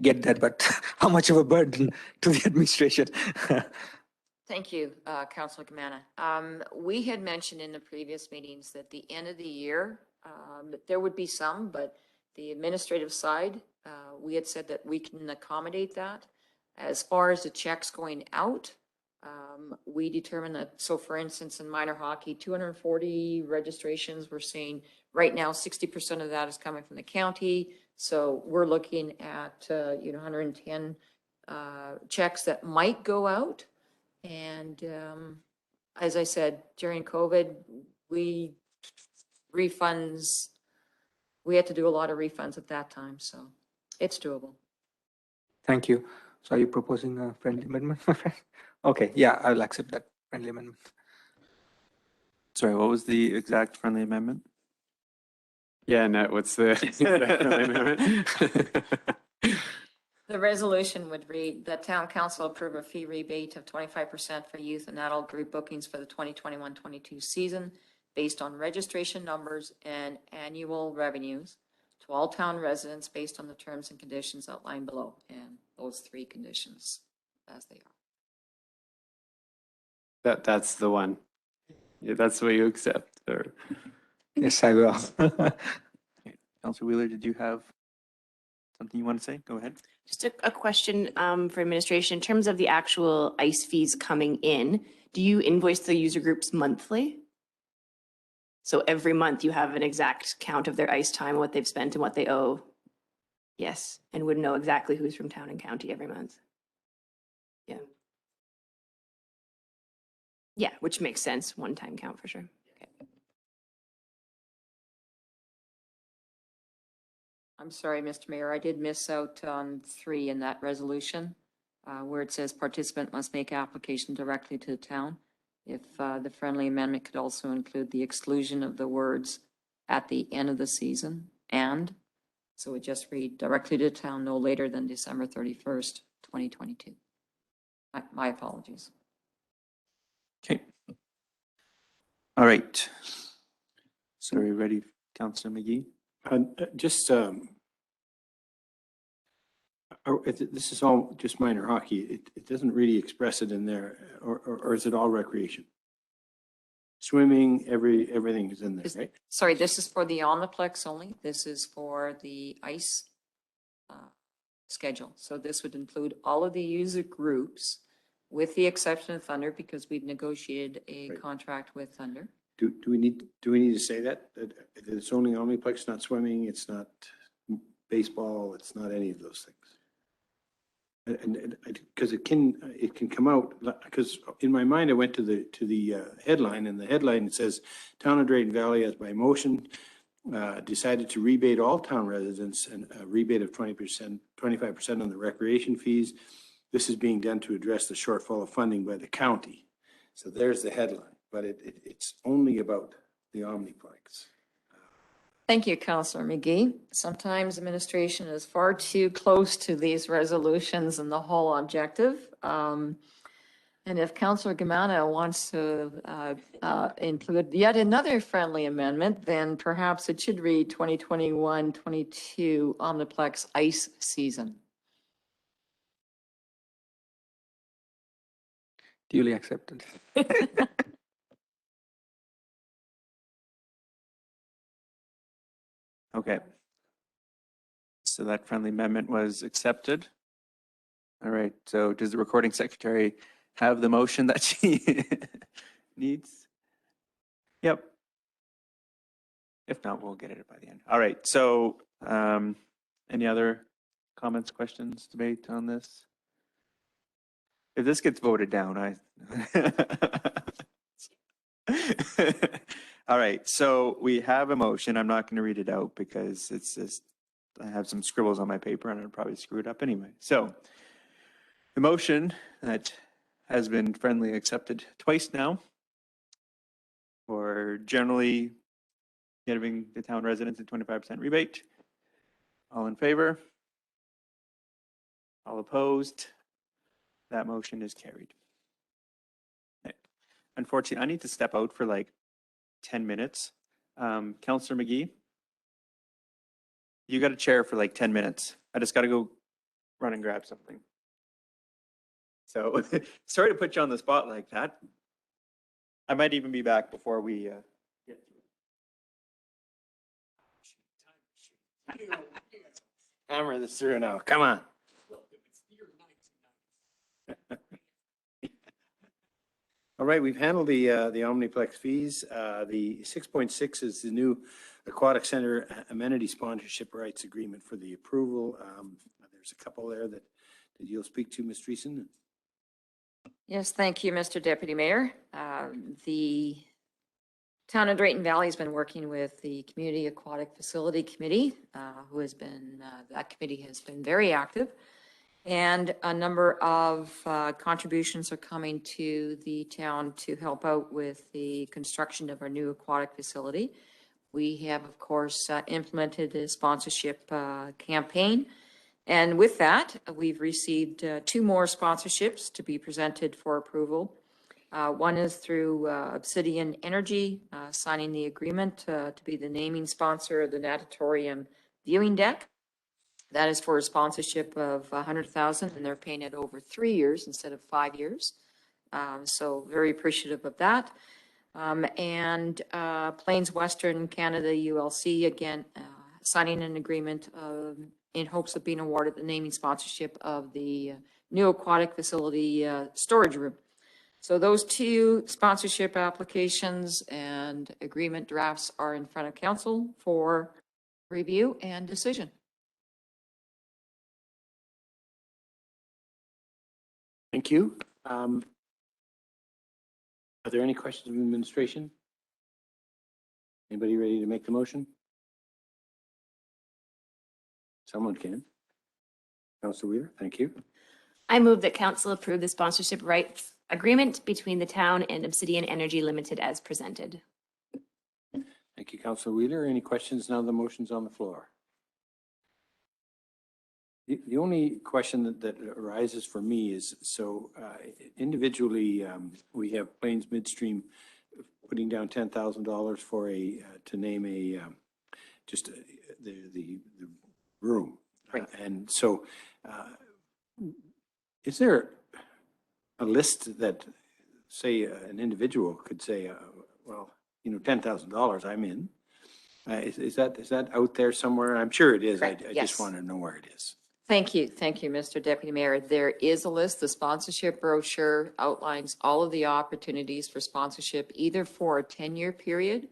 Speaker 10: Get that, but how much of a burden to the administration?
Speaker 8: Thank you, Councilor Gamana. We had mentioned in the previous meetings that the end of the year, there would be some, but the administrative side, we had said that we can accommodate that. As far as the checks going out, we determined that, so for instance, in minor hockey, 240 registrations, we're saying right now 60% of that is coming from the county. So we're looking at 110 checks that might go out. And as I said, during COVID, we had to do a lot of refunds at that time, so it's doable.
Speaker 10: Thank you. So are you proposing a friendly amendment, my friend? Okay, yeah, I'll accept that friendly amendment.
Speaker 2: Sorry, what was the exact friendly amendment?
Speaker 5: Yeah, Annette, what's the exact friendly amendment?
Speaker 8: The resolution would read, the town council approve a fee rebate of 25% for youth and adult group bookings for the 2021-22 season based on registration numbers and annual revenues to all town residents based on the terms and conditions outlined below, and those three conditions as they are.
Speaker 5: That's the one. Yeah, that's the way you accept. Or
Speaker 10: Yes, I will.
Speaker 2: Councilor Wheeler, did you have something you want to say? Go ahead.
Speaker 14: Just a question for administration. In terms of the actual ICE fees coming in, do you invoice the user groups monthly? So every month you have an exact count of their ICE time, what they've spent and what they owe? Yes, and would know exactly who's from town and county every month? Yeah. Yeah, which makes sense. One-time count for sure. Okay.
Speaker 8: I'm sorry, Mr. Mayor, I did miss out on 3 in that resolution, where it says participant must make application directly to the town. If the friendly amendment could also include the exclusion of the words at the end of the season, and, so it just read directly to the town no later than December 31st, 2022. My apologies.
Speaker 2: Okay. All right. So are we ready, Councilor McGee?
Speaker 3: Just, this is all just minor hockey. It doesn't really express it in there, or is it all recreation? Swimming, everything is in there, right?
Speaker 8: Sorry, this is for the Omniplex only. This is for the ICE schedule. So this would include all of the user groups with the exception of Thunder, because we've negotiated a
Speaker 3: Right.
Speaker 8: contract with Thunder.
Speaker 3: Do we need to say that it's only Omniplex, not swimming, it's not baseball, it's not any of those things? And because it can come out, because in my mind, I went to the headline, and the headline, it says, Town of Drayton Valley has by motion decided to rebate all town residents and a rebate of 20%, 25% on the recreation fees. This is being done to address the shortfall of funding by the county. So there's the headline. But it's only about the Omniplex.
Speaker 8: Thank you, Councillor McGee. Sometimes administration is far too close to these resolutions and the whole objective. And if Councillor Gamana wants to include yet another friendly amendment, then perhaps it should read 2021-22 Omniplex ice season.
Speaker 10: Duly accepted.
Speaker 2: Okay. So that friendly amendment was accepted. All right, so does the recording secretary have the motion that she needs? Yep. If not, we'll get it by the end. All right, so any other comments, questions, debate on this? If this gets voted down, All right, so we have a motion. I'm not going to read it out because it's just, I have some scribbles on my paper and I'd probably screw it up anyway. So the motion that has been friendly accepted twice now for generally giving the town residents a 25% rebate. All in favor? All opposed? That motion is carried. Okay. Unfortunately, I need to step out for like 10 minutes. Councillor McGee, you got a chair for like 10 minutes. I just got to go run and grab something. So sorry to put you on the spot like that. I might even be back before we get through.
Speaker 3: Hammer this through now. Come on. All right, we've handled the Omniplex fees. The 6.6 is the new Aquatic Center amenity sponsorship rights agreement for the approval. There's a couple there that you'll speak to, Ms. Dreesen.
Speaker 8: Yes, thank you, Mr. Deputy Mayor. The Town of Drayton Valley has been working with the Community Aquatic Facility Committee, who has been, that committee has been very active. And a number of contributions are coming to the town to help out with the construction of our new aquatic facility. We have, of course, implemented a sponsorship campaign. And with that, we've received 2 more sponsorships to be presented for approval. One is through Obsidian Energy, signing the agreement to be the naming sponsor of the natatorium viewing deck. That is for a sponsorship of $100,000, and they're paying it over 3 years instead of 5 years. So very appreciative of that. And Plains Western Canada ULC, again, signing an agreement in hopes of being awarded the naming sponsorship of the new aquatic facility storage room. So those 2 sponsorship applications and agreement drafts are in front of council for review and decision.
Speaker 3: Thank you. Are there any questions of administration? Anybody ready to make the motion? Someone can. Councilor Wheeler, thank you.
Speaker 9: I move that council approve the sponsorship rights agreement between the town and Obsidian Energy Limited as presented.
Speaker 3: Thank you, Councilor Wheeler. Any questions now? The motion's on the floor. The only question that arises for me is, so individually, we have Plains Midstream putting down $10,000 for to name the room.
Speaker 8: Right.
Speaker 3: And so is there a list that, say, an individual could say, well, $10,000, I'm in. Is that out there somewhere? I'm sure it is. I
Speaker 8: Correct.
Speaker 3: just
Speaker 8: Yes.
Speaker 3: want to know where it is.
Speaker 8: Thank you. Thank you, Mr. Deputy Mayor. There is a list. The sponsorship brochure outlines all of the opportunities for sponsorship, either for a 10-year period,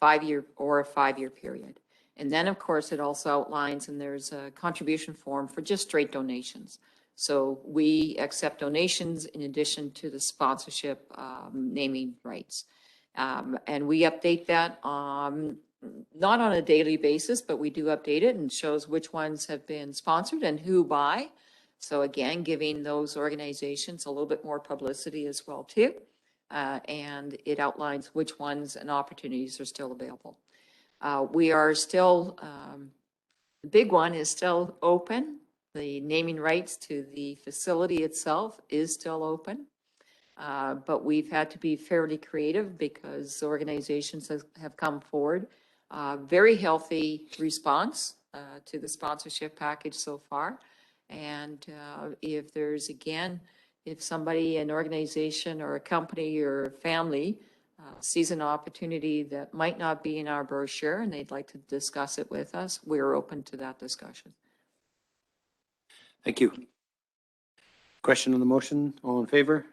Speaker 8: 5-year, or a 5-year period. And then, of course, it also outlines, and there's a contribution form for just straight donations. So we accept donations in addition to the sponsorship naming rights. And we update that not on a daily basis, but we do update it and shows which ones have been sponsored and who by. So again, giving those organizations a little bit more publicity as well too. And it outlines which ones and opportunities are still available. We are still, the big one is still open. The naming rights to the facility itself is still open. But we've had to be fairly creative because organizations have come forward. Very healthy response to the sponsorship package so far. And if there's, again, if somebody, an organization or a company or a family sees an opportunity that might not be in our brochure and they'd like to discuss it with us, we're open to that discussion.
Speaker 3: Thank you. Question on the motion, all in favor?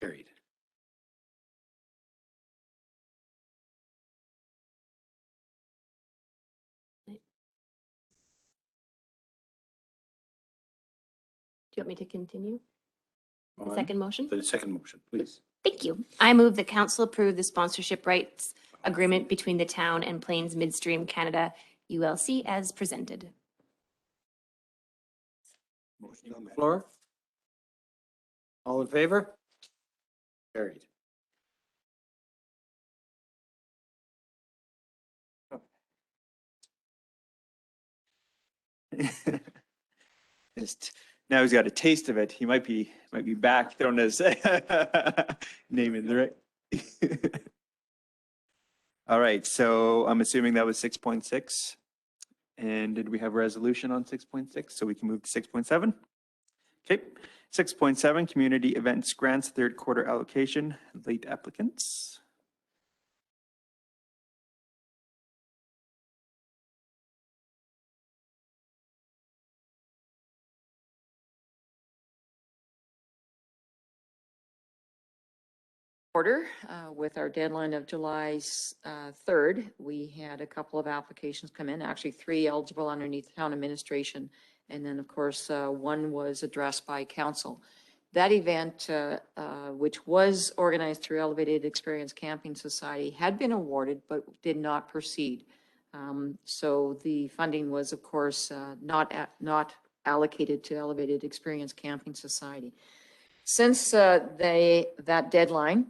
Speaker 3: Carried.
Speaker 9: Do you want me to continue? The
Speaker 3: On
Speaker 9: second motion?
Speaker 3: The second motion, please.
Speaker 9: Thank you. I move the council approve the sponsorship rights agreement between the town and Plains Midstream Canada ULC as presented.
Speaker 3: Motion on the floor. All in favor? Carried.
Speaker 2: Just, now he's got a taste of it. He might be back throwing his name in the right. All right, so I'm assuming that was 6.6. And did we have a resolution on 6.6? So we can move to 6.7? Okay, 6.7, community events grants, third quarter allocation, late applicants.
Speaker 8: Order with our deadline of July 3rd, we had a couple of applications come in, actually 3 eligible underneath town administration. And then, of course, one was addressed by council. That event, which was organized through Elevated Experience Camping Society, had been awarded but did not proceed. So the funding was, of course, not allocated to Elevated Experience Camping Society. Since that deadline,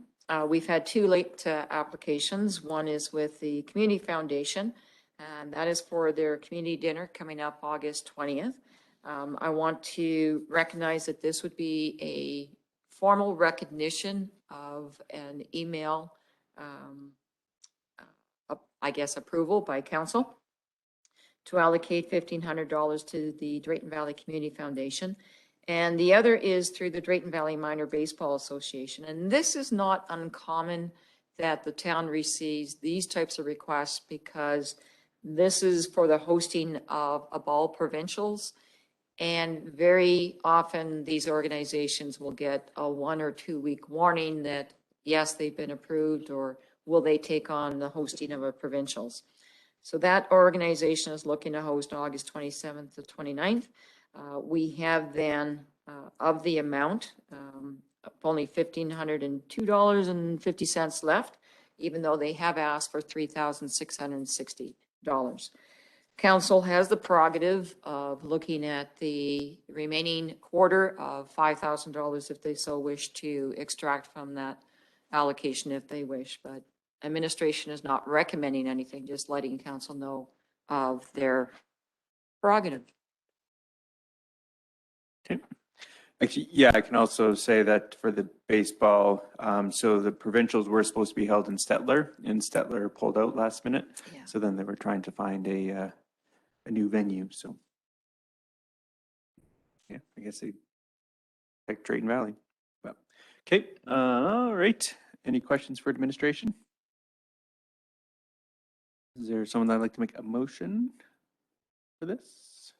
Speaker 8: we've had 2 late applications. One is with the Community Foundation, and that is for their community dinner coming up August 20th. I want to recognize that this would be a formal recognition of an email, I guess, approval by council to allocate $1,500 to the Drayton Valley Community Foundation. And the other is through the Drayton Valley Minor Baseball Association. And this is not uncommon that the town receives these types of requests because this is for the hosting of ball provincials. And very often these organizations will get a 1 or 2 week warning that, yes, they've been approved, or will they take on the hosting of a provincials. So that organization is looking to host August 27th to 29th. We have then, of the amount, only $1,502.50 left, even though they have asked for $3,660. Council has the prerogative of looking at the remaining quarter of $5,000 if they so wish to extract from that allocation if they wish, but administration is not recommending anything, just letting council know of their prerogative.
Speaker 2: Okay. Actually, yeah, I can also say that for the baseball, so the provincials were supposed to be held in Stettler, and Stettler pulled out last minute.
Speaker 8: Yeah.
Speaker 2: So then they were trying to find a new venue. So yeah, I guess they picked Drayton Valley. But, okay, all right. Any questions for administration? Is there someone that'd like to make a motion for this?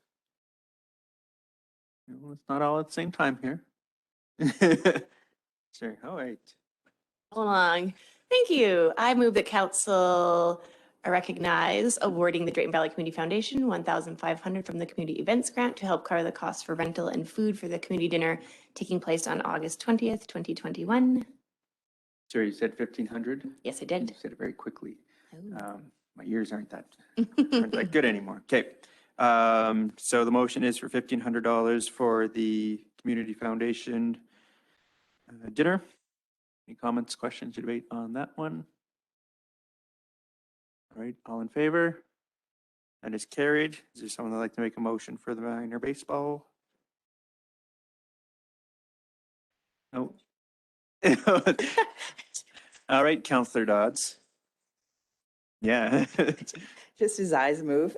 Speaker 2: No, it's not all at the same time here. Sure, all right.
Speaker 9: Along. Thank you. I move that council recognize awarding the Drayton Valley Community Foundation $1,500 from the community events grant to help cover the costs for rental and food for the community dinner taking place on August 20th, 2021.
Speaker 2: Sorry, you said 1,500?
Speaker 9: Yes, I did.
Speaker 2: You said it very quickly.
Speaker 9: Oh.
Speaker 2: My ears aren't that good anymore. Okay. So the motion is for $1,500 for the Community Foundation dinner. Any comments, questions, or debate on that one? All right, all in favor? That is carried. Is there someone that'd like to make a motion for the minor baseball? No. All right, Councillor Dodds. Yeah.
Speaker 4: Just his eyes move.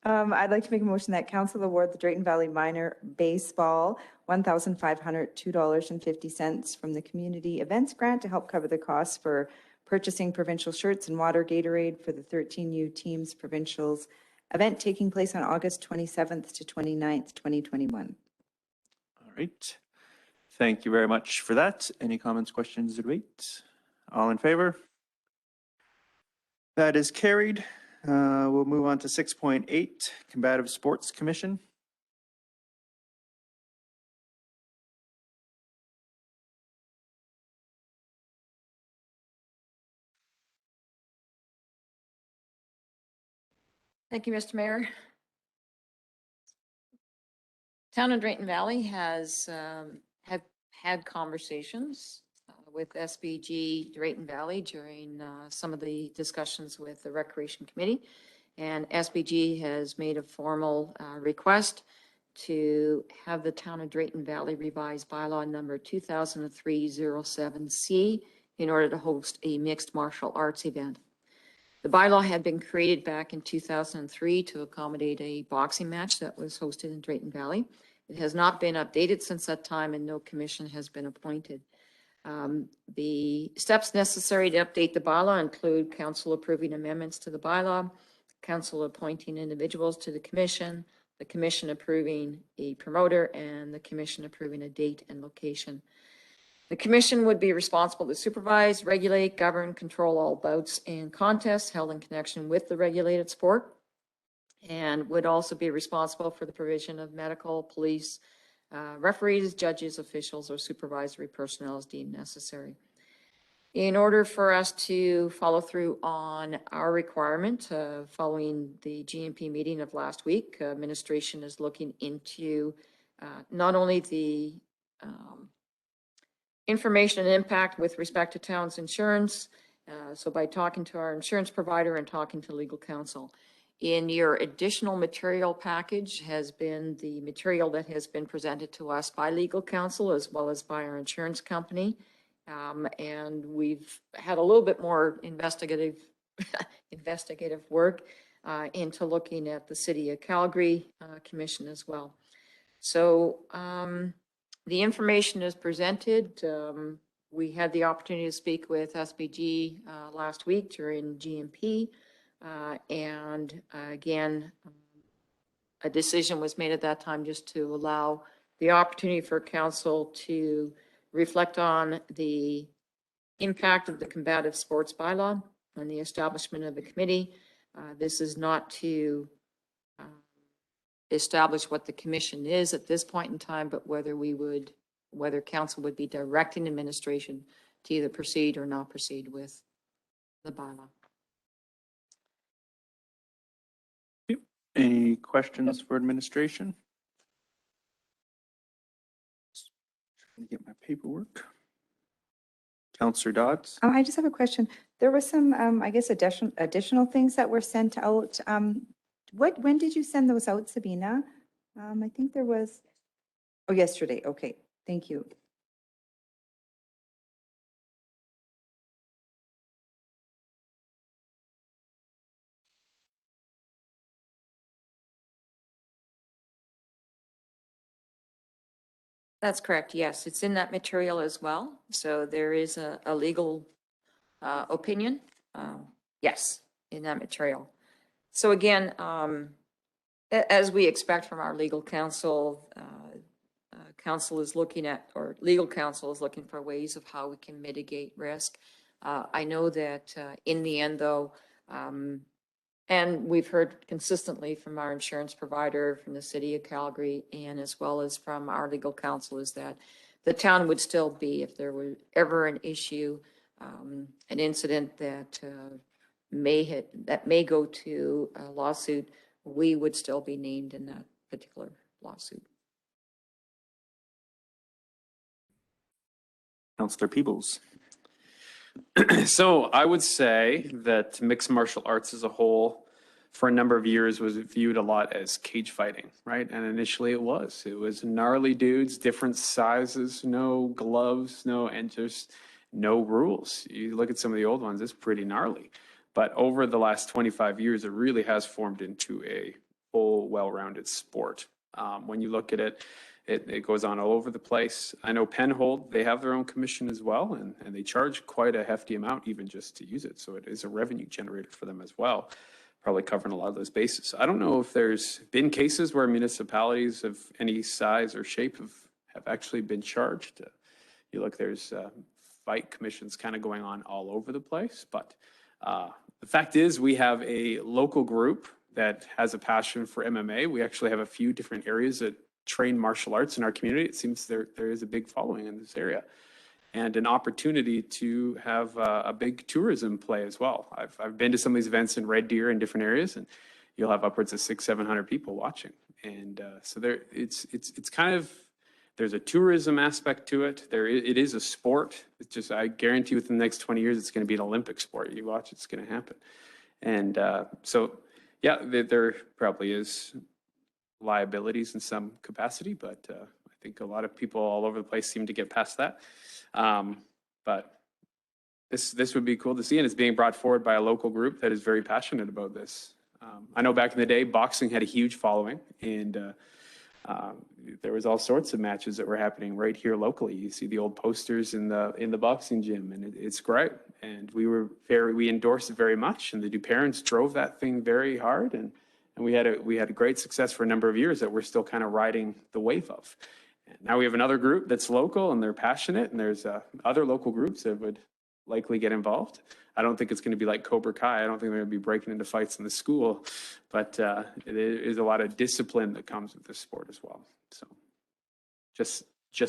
Speaker 4: I'd like to make a motion that council award the Drayton Valley Minor Baseball $1,502.50 from the Community Events Grant to help cover the costs for purchasing provincial shirts and water Gatorade for the 13U Teams Provincials event taking place on August 27th to 29th, 2021.
Speaker 2: All right. Thank you very much for that. Any comments, questions, or debate? All in favor? That is carried. We'll move on to 6.8, Combative Sports Commission.
Speaker 8: Thank you, Mr. Mayor. Town of Drayton Valley has have had conversations with SBG Drayton Valley during some of the discussions with the Recreation Committee. And SBG has made a formal request to have the Town of Drayton Valley revise bylaw number 2003-07C in order to host a mixed martial arts event. The bylaw had been created back in 2003 to accommodate a boxing match that was hosted in Drayton Valley. It has not been updated since that time and no commission has been appointed. The steps necessary to update the bylaw include council approving amendments to the bylaw, council appointing individuals to the commission approving a promoter, and the commission approving a date and location. The commission would be responsible to supervise, regulate, govern, control all bouts and contests held in connection with the regulated sport, and would also be responsible for the provision of medical, police, referees, judges, officials, or supervisory personnel as deemed necessary. In order for us to follow through on our requirement, following the GMP meeting of last week, administration is looking into not only the information and impact with respect to town's insurance, so by talking to our insurance provider and talking to legal counsel. In your additional material package has been the material that has been presented to us by legal counsel as well as by our insurance company. And we've had a little bit more investigative work into looking at the City of Calgary Commission as well. So the information is presented. We had the opportunity to speak with SBG last week during GMP. And again, a decision was made at that time just to allow the opportunity for council to reflect on the impact of the combative sports bylaw and the establishment of a committee. This is not to establish what the commission is at this point in time, but whether council would be directing administration to either proceed or not proceed with the bylaw.
Speaker 2: Any questions for administration? Trying to get my paperwork. Councillor Dodds?
Speaker 4: I just have a question. There were some, I guess, additional things that were sent out. When did you send those out, Sabina? I think there was, oh, yesterday. Okay, thank you.
Speaker 8: That's correct. Yes, it's in that material as well. So there is a legal opinion. Yes, in that material. So again, as we expect from our legal counsel, counsel is looking at, or legal counsel is looking for ways of how we can mitigate risk. I know that in the end, though, and we've heard consistently from our insurance provider, from the City of Calgary, and as well as from our legal counsel, is that the town would still be, if there were ever an issue, an incident that may go to a lawsuit, we would still be named in that particular lawsuit.
Speaker 2: Councillor Peebles?
Speaker 5: So I would say that mixed martial arts as a whole, for a number of years, was viewed a lot as cage fighting, right? And initially it was gnarly dudes, different sizes, no gloves, and just no rules. You look at some of the old ones, it's pretty gnarly. But over the last 25 years, it really has formed into a full, well-rounded sport. When you look at it, it goes on all over the place. I know Penhold, they have their own commission as well, and they charge quite a hefty amount even just to use it. So it is a revenue generator for them as well, probably covering a lot of those bases. I don't know if there's been cases where municipalities of any size or shape have have actually been charged. You look, there's fight commissions kind of going on all over the place, but the fact is we have a local group that has a passion for MMA. We actually have a few different areas that train martial arts in our community. It seems there is a big following in this area, and an opportunity to have a big tourism play as well. I've been to some of these events in Red Deer in different areas, and you'll have upwards of 600-700 people watching. And so it's kind of, there's a tourism aspect to it. It is a sport. It's just, I guarantee within the next 20 years, it's going to be an Olympic sport. You watch, it's going to happen. And so, yeah, there probably is liabilities in some capacity, but I think a lot of people all over the place seem to get past that. But this would be cool to see, and it's being brought forward by a local group that is very passionate about this. I know back in the day, boxing had a huge following, and there was all sorts of matches that were happening right here locally. You see the old posters in the boxing gym, and it's great. And we endorsed it very much, and the parents drove that thing very hard, and we had a great success for a number of years that we're still kind of riding the wave of. And now we have another group that's local and they're passionate, and there's other local groups that would likely get involved. I don't think it's going to be like Cobra Kai. I don't think they're going to be breaking into fights in the school, but it is a lot of discipline that comes with this sport as well. So just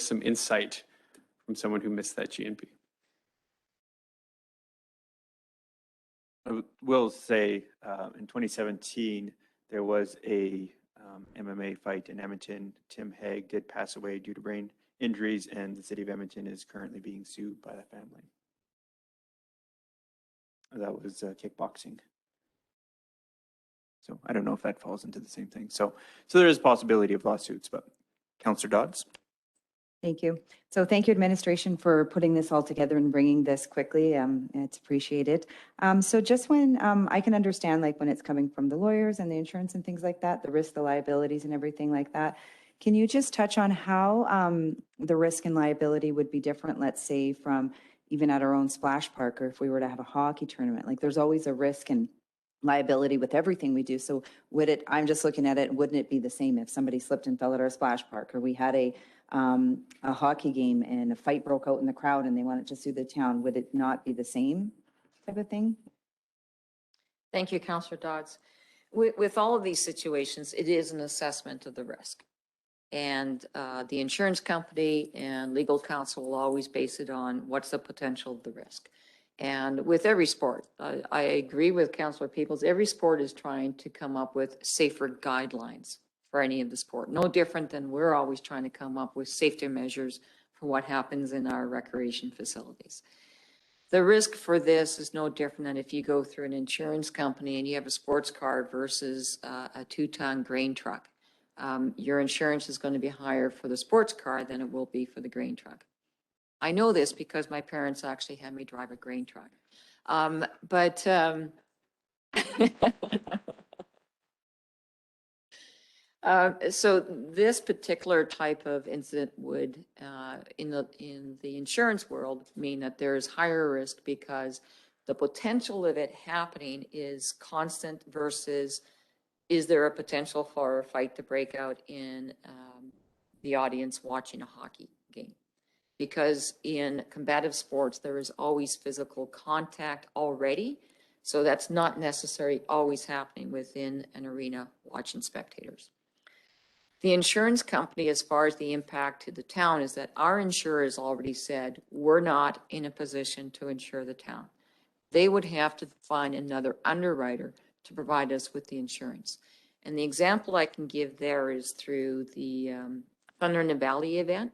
Speaker 5: some insight from someone who missed that GNP.
Speaker 2: I will say in 2017, there was a MMA fight in Edmonton. Tim Hague did pass away due to brain injuries, and the city of Edmonton is currently being sued by the family. That was kickboxing. So I don't know if that falls into the same thing. So there is a possibility of lawsuits, but Councillor Dodds.
Speaker 4: Thank you. So thank you, administration, for putting this all together and bringing this quickly. It's appreciated. So just when I can understand, like when it's coming from the lawyers and the insurance and things like that, the risk, the liabilities and everything like that, can you just touch on how the risk and liability would be different, let's say, from even at our own splash park, or if we were to have a hockey tournament? Like there's always a risk and liability with everything we do. So I'm just looking at it, wouldn't it be the same if somebody slipped and fell at our splash park, or we had a hockey game and a fight broke out in the crowd and they wanted to sue the town? Would it not be the same type of thing?
Speaker 8: Thank you, Councillor Dodds. With all of these situations, it is an assessment of the risk. And the insurance company and legal counsel will always base it on what's the potential of the risk. And with every sport, I agree with Councillor Peoples, every sport is trying to come up with safer guidelines for any of the sport. No different than we're always trying to come up with safety measures for what happens in our recreation facilities. The risk for this is no different than if you go through an insurance company and you have a sports car versus a 2-ton grain truck. Your insurance is going to be higher for the sports car than it will be for the grain truck. I know this because my parents actually had me drive a grain truck. So this particular type of incident would, in the insurance world, mean that there is higher risk because the potential of it happening is constant versus is there a potential for a fight to break out in the audience watching a hockey game? Because in combative sports, there is always physical contact already. So that's not necessarily always happening within an arena watching spectators. The insurance company, as far as the impact to the town, is that our insurer has already said, we're not in a position to insure the town. They would have to find another underwriter to provide us with the insurance. And the example I can give there is through the Thunder in the Valley event.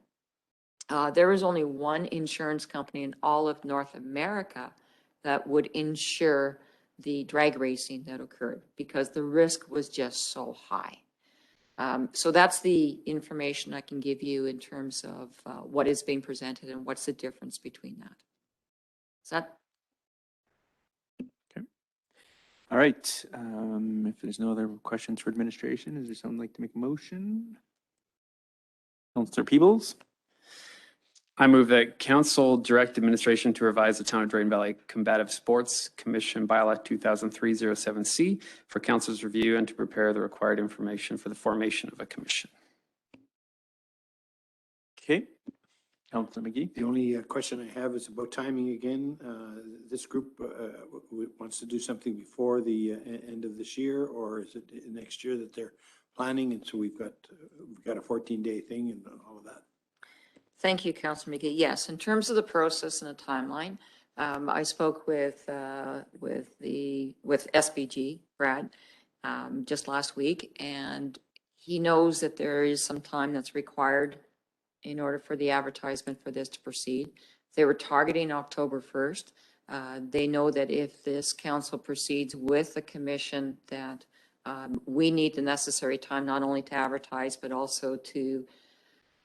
Speaker 8: There is only one insurance company in all of North America that would insure the drag racing that occurred because the risk was just so high. So that's the information I can give you in terms of what is being presented and what's the difference between that. Is that?
Speaker 2: Okay. All right. If there's no other questions for administration, is there someone like to make a motion? Councillor Peebles.
Speaker 5: I move that council direct administration to revise the Town of Drayton Valley Combative Sports Commission Bylaw 2003-07C for council's review and to prepare the required information for the formation of a commission.
Speaker 2: Okay. Councilor McGee?
Speaker 3: The only question I have is about timing again. This group wants to do something before the end of this year, or is it next year that they're planning? And so we've got a 14-day thing and all of that.
Speaker 8: Thank you, Councilor McGee. Yes, in terms of the process and the timeline, I spoke with SBG, Brad, just last week, and he knows that there is some time that's required in order for the advertisement for this to proceed. They were targeting October 1st. They know that if this council proceeds with the commission, that we need the necessary time not only to advertise, but also to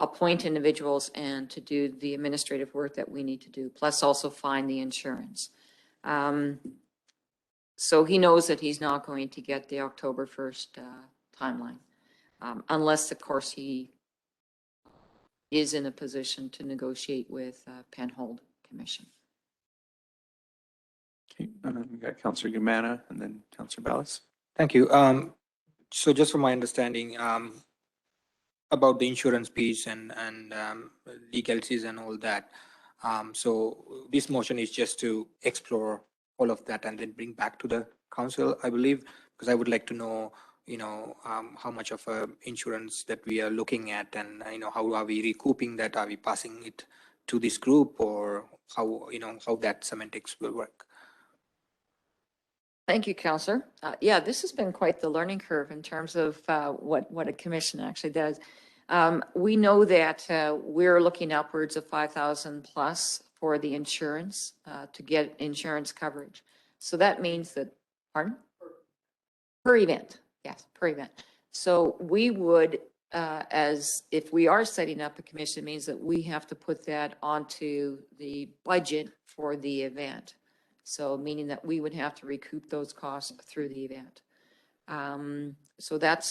Speaker 8: appoint individuals and to do the administrative work that we need to do, plus also find the insurance. So he knows that he's not going to get the October 1st timeline, unless, of course, he is in a position to negotiate with Penhold Commission.
Speaker 2: Okay, we got Councilor Gumana and then Councilor Ballas.
Speaker 10: Thank you. So just from my understanding, about the insurance piece and legalities and all that. So this motion is just to explore all of that and then bring back to the council, I believe, because I would like to know, how much of insurance that we are looking at, and how are we recouping that? Are we passing it to this group, or how that semantics will work?
Speaker 8: Thank you, Councillor. Yeah, this has been quite the learning curve in terms of what a commission actually does. We know that we're looking upwards of 5,000 plus for the insurance to get insurance coverage. So that means that, pardon? Per event, yes, per event. So we would, as if we are setting up a commission, it means that we have to put that onto the budget for the event. So meaning that we would have to recoup those costs through the event. So that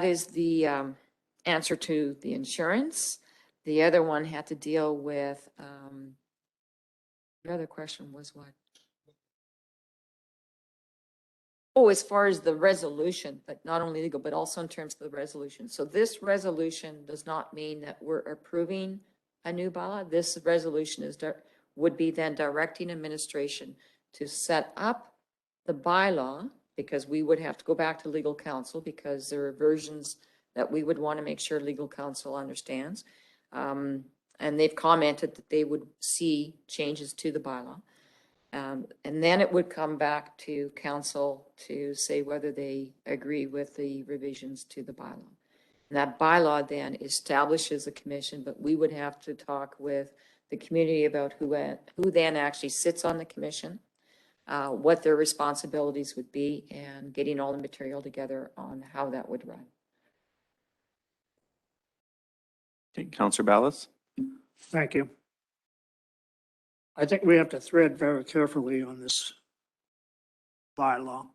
Speaker 8: is the answer to the insurance. The other one had to deal with, the other question was what? Oh, as far as the resolution, but not only legal, but also in terms of the resolution. So this resolution does not mean that we're approving a new bylaw. This resolution would be then directing administration to set up the bylaw, because we would have to go back to legal counsel because there are versions that we would want to make sure legal counsel understands. And they've commented that they would see changes to the bylaw. And then it would come back to council to say whether they agree with the revisions to the bylaw. And that bylaw then establishes a commission, but we would have to talk with the community about who then actually sits on the commission, what their responsibilities would be, and getting all the material together on how that would run.
Speaker 2: Okay, Councilor Ballas.
Speaker 11: Thank you. I think we have to thread very carefully on this bylaw.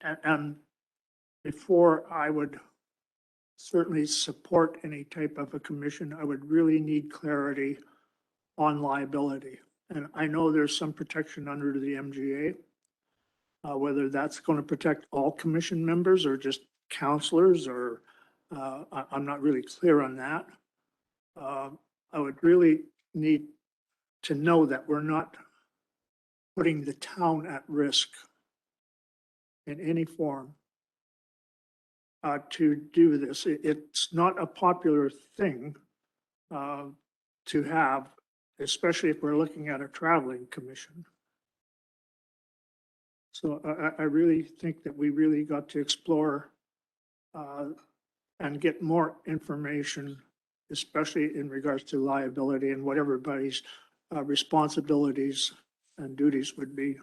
Speaker 11: And before I would certainly support any type of a commission, I would really need clarity on liability. And I know there's some protection under the MGA, whether that's going to protect all commission members or just councillors, or I'm not really clear on that. I would really need to know that we're not putting the town at risk in any form to do this. It's not a popular thing to have, especially if we're looking at a traveling commission. So I really think that we really got to explore and get more information, especially in regards to liability and what everybody's responsibilities and duties would be.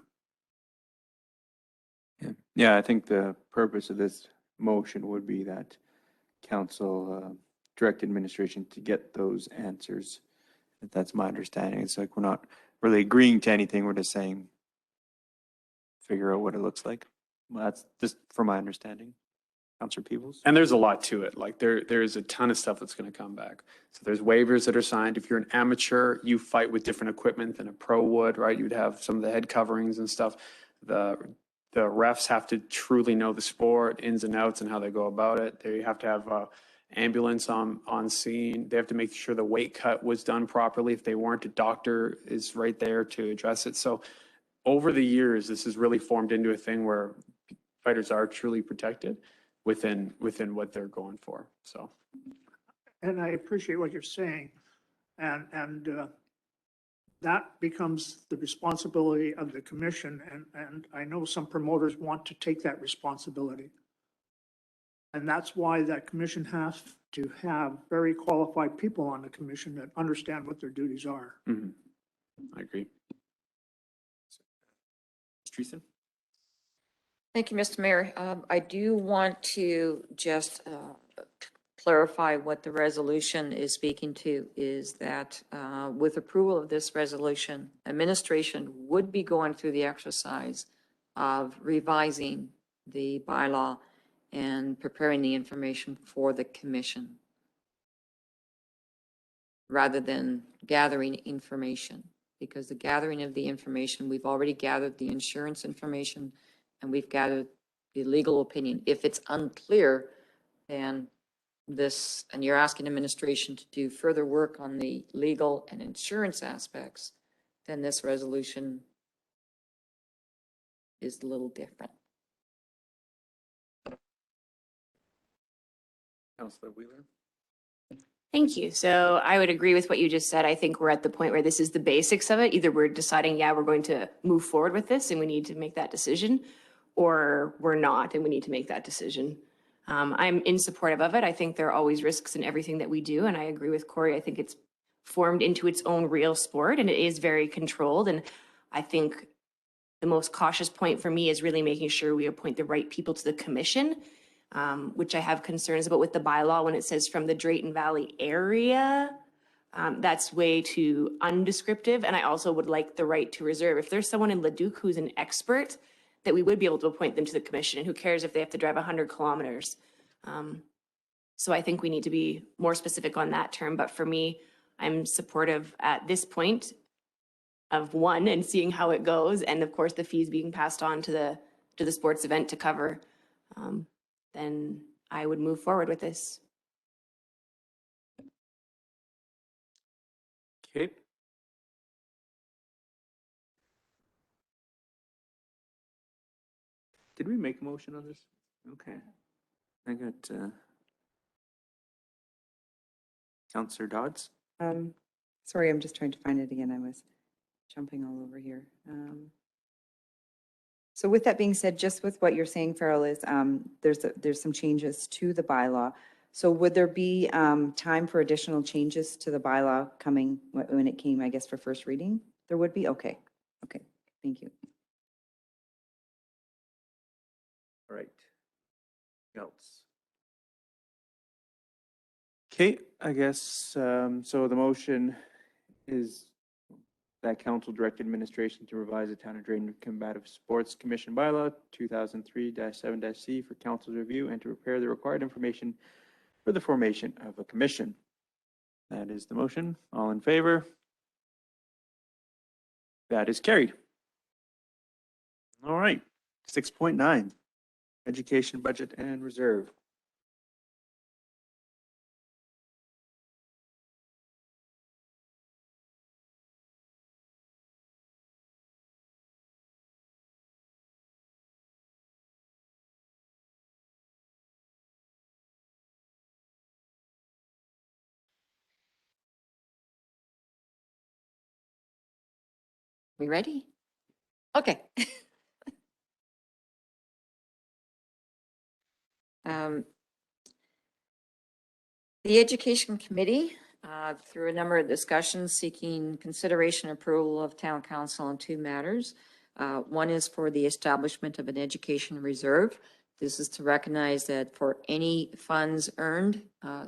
Speaker 2: Yeah, I think the purpose of this motion would be that council direct administration to get those answers. That's my understanding. It's like we're not really agreeing to anything. We're just saying, figure out what it looks like. Well, that's just from my understanding. Councilor Peebles.
Speaker 5: And there's a lot to it. Like there is a ton of stuff that's going to come back. So there's waivers that are signed. If you're an amateur, you fight with different equipment than a pro would, right? You'd have some of the head coverings and stuff. the refs have to truly know the sport, ins and outs, and how they go about it. They have to have a ambulance on scene. They have to make sure the weight cut was done properly. If they weren't, a doctor is right there to address it. So over the years, this has really formed into a thing where fighters are truly protected within what they're going for. So.
Speaker 11: And I appreciate what you're saying. And that becomes the responsibility of the commission. And I know some promoters want to take that responsibility. And that's why that commission has to have very qualified people on the commission that understand what their duties are.
Speaker 5: Mhm. I agree.
Speaker 2: Teresa?
Speaker 8: Thank you, Mr. Mayor. I do want to just clarify what the resolution is speaking to is that with approval of this resolution, administration would be going through the exercise of revising the bylaw and preparing the information for the commission rather than gathering information, because the gathering of the information, we've already gathered the insurance information and we've gathered the legal opinion. If it's unclear, then this, and you're asking administration to do further work on the legal and insurance aspects, then this resolution is a little different.
Speaker 2: Councillor Wheeler?
Speaker 14: Thank you. So I would agree with what you just said. I think we're at the point where this is the basics of it. Either we're deciding, yeah, we're going to move forward with this and we need to make that decision, or we're not and we need to make that decision. I'm in support of it. I think there are always risks in everything that we do. And I agree with Corey. I think it's formed into its own real sport and it is very controlled. And I think the most cautious point for me is really making sure we appoint the right people to the commission, which I have concerns about with the bylaw when it says from the Drayton Valley area. That's way too undescriptive. And I also would like the right to reserve. If there's someone in Leduc who's an expert, that we would be able to appoint them to the commission. And who cares if they have to drive 100 kilometers? So I think we need to be more specific on that term. But for me, I'm supportive at this point of one and seeing how it goes. And of course, the fees being passed on to the sports event to cover. Then I would move forward with this.
Speaker 2: Okay. Did we make a motion on this? Okay. I got Councillor Dodds.
Speaker 4: Sorry, I'm just trying to find it again. I was jumping all over here. So with that being said, just with what you're saying, Farrell, is there's some changes to the bylaw. So would there be time for additional changes to the bylaw coming when it came, I guess, for first reading? There would be? Okay. Okay. Thank you.
Speaker 2: All right. Anything else? Okay, I guess, so the motion is that council direct administration to revise the Town of Drayton Combative Sports Commission bylaw 2003-7-C for council's review and to prepare the required information for the formation of a commission. That is the motion. All in favor? That is carried. All right, 6.9, education budget and reserve.
Speaker 8: We ready? Okay. The Education Committee, through a number of discussions seeking consideration and approval of Town Council on two matters. One is for the establishment of an education reserve. This is to recognize that for any funds earned,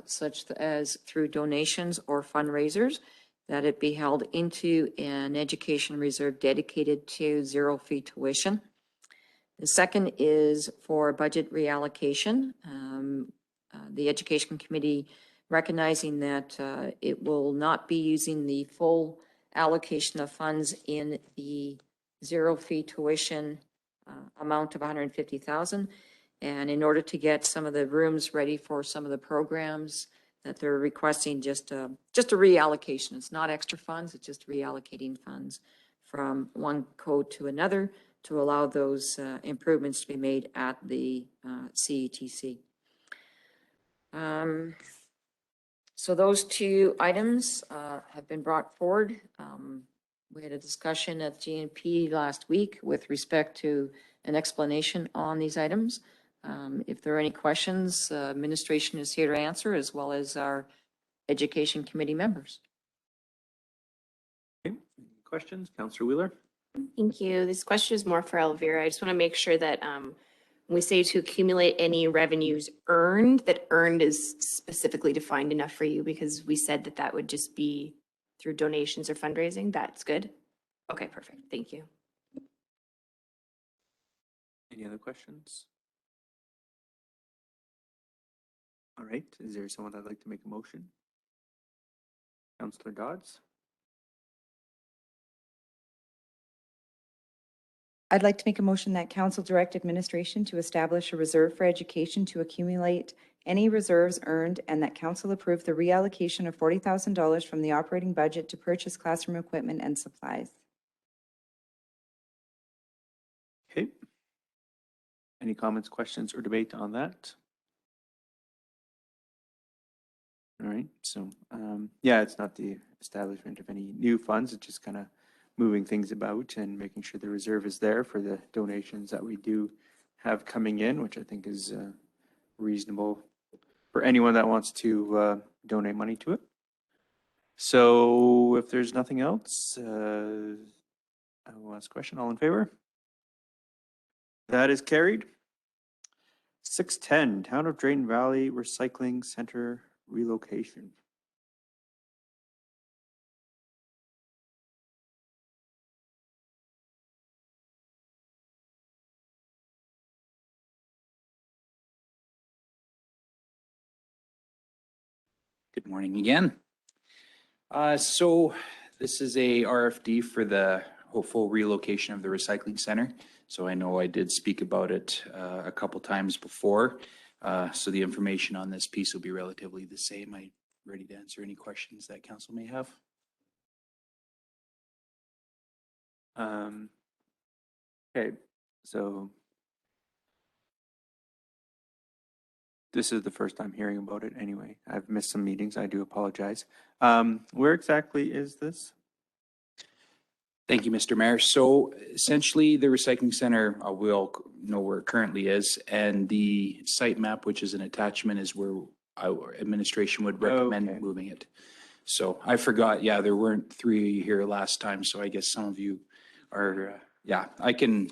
Speaker 8: such as through donations or fundraisers, that it be held into an education reserve dedicated to zero-fee tuition. The second is for budget reallocation. The Education Committee recognizing that it will not be using the full allocation of funds in the zero-fee tuition amount of 150,000. And in order to get some of the rooms ready for some of the programs that they're requesting, just a reallocation. It's not extra funds, it's just reallocating funds from one code to another to allow those improvements to be made at the CETC. So those two items have been brought forward. We had a discussion at GNP last week with respect to an explanation on these items. If there are any questions, administration is here to answer, as well as our education committee members.
Speaker 2: Okay. Questions? Councillor Wheeler?
Speaker 14: Thank you. This question is more for Elvira. I just want to make sure that when we say to accumulate any revenues earned, that earned is specifically defined enough for you, because we said that that would just be through donations or fundraising. That's good. Okay, perfect. Thank you.
Speaker 2: Any other questions? All right, is there someone that'd like to make a motion? Councillor Dodds?
Speaker 4: I'd like to make a motion that council direct administration to establish a reserve for education to accumulate any reserves earned, and that council approve the reallocation of $40,000 from the operating budget to purchase classroom equipment and supplies.
Speaker 2: Okay. Any comments, questions, or debate on that? All right, so, yeah, it's not the establishment of any new funds, it's just kind of moving things about and making sure the reserve is there for the donations that we do have coming in, which I think is reasonable for anyone that wants to donate money to it. So if there's nothing else, I will ask a question. All in favor? That is carried. 610, Town of Drayton Valley Recycling Center relocation.
Speaker 7: Good morning again. So this is a RFD for the hopeful relocation of the recycling center. So I know I did speak about it a couple times before. So the information on this piece will be relatively the same. I'm ready to answer any questions that council may have.
Speaker 2: Okay, so this is the first time hearing about it anyway. I've missed some meetings. I do apologize. Where exactly is this?
Speaker 7: Thank you, Mr. Mayor. So essentially, the recycling center, will know where it currently is, and the site map, which is an attachment, is where our administration would recommend
Speaker 2: Okay.
Speaker 7: moving it. So I forgot, yeah, there weren't three here last time, so I guess some of you are, yeah, I can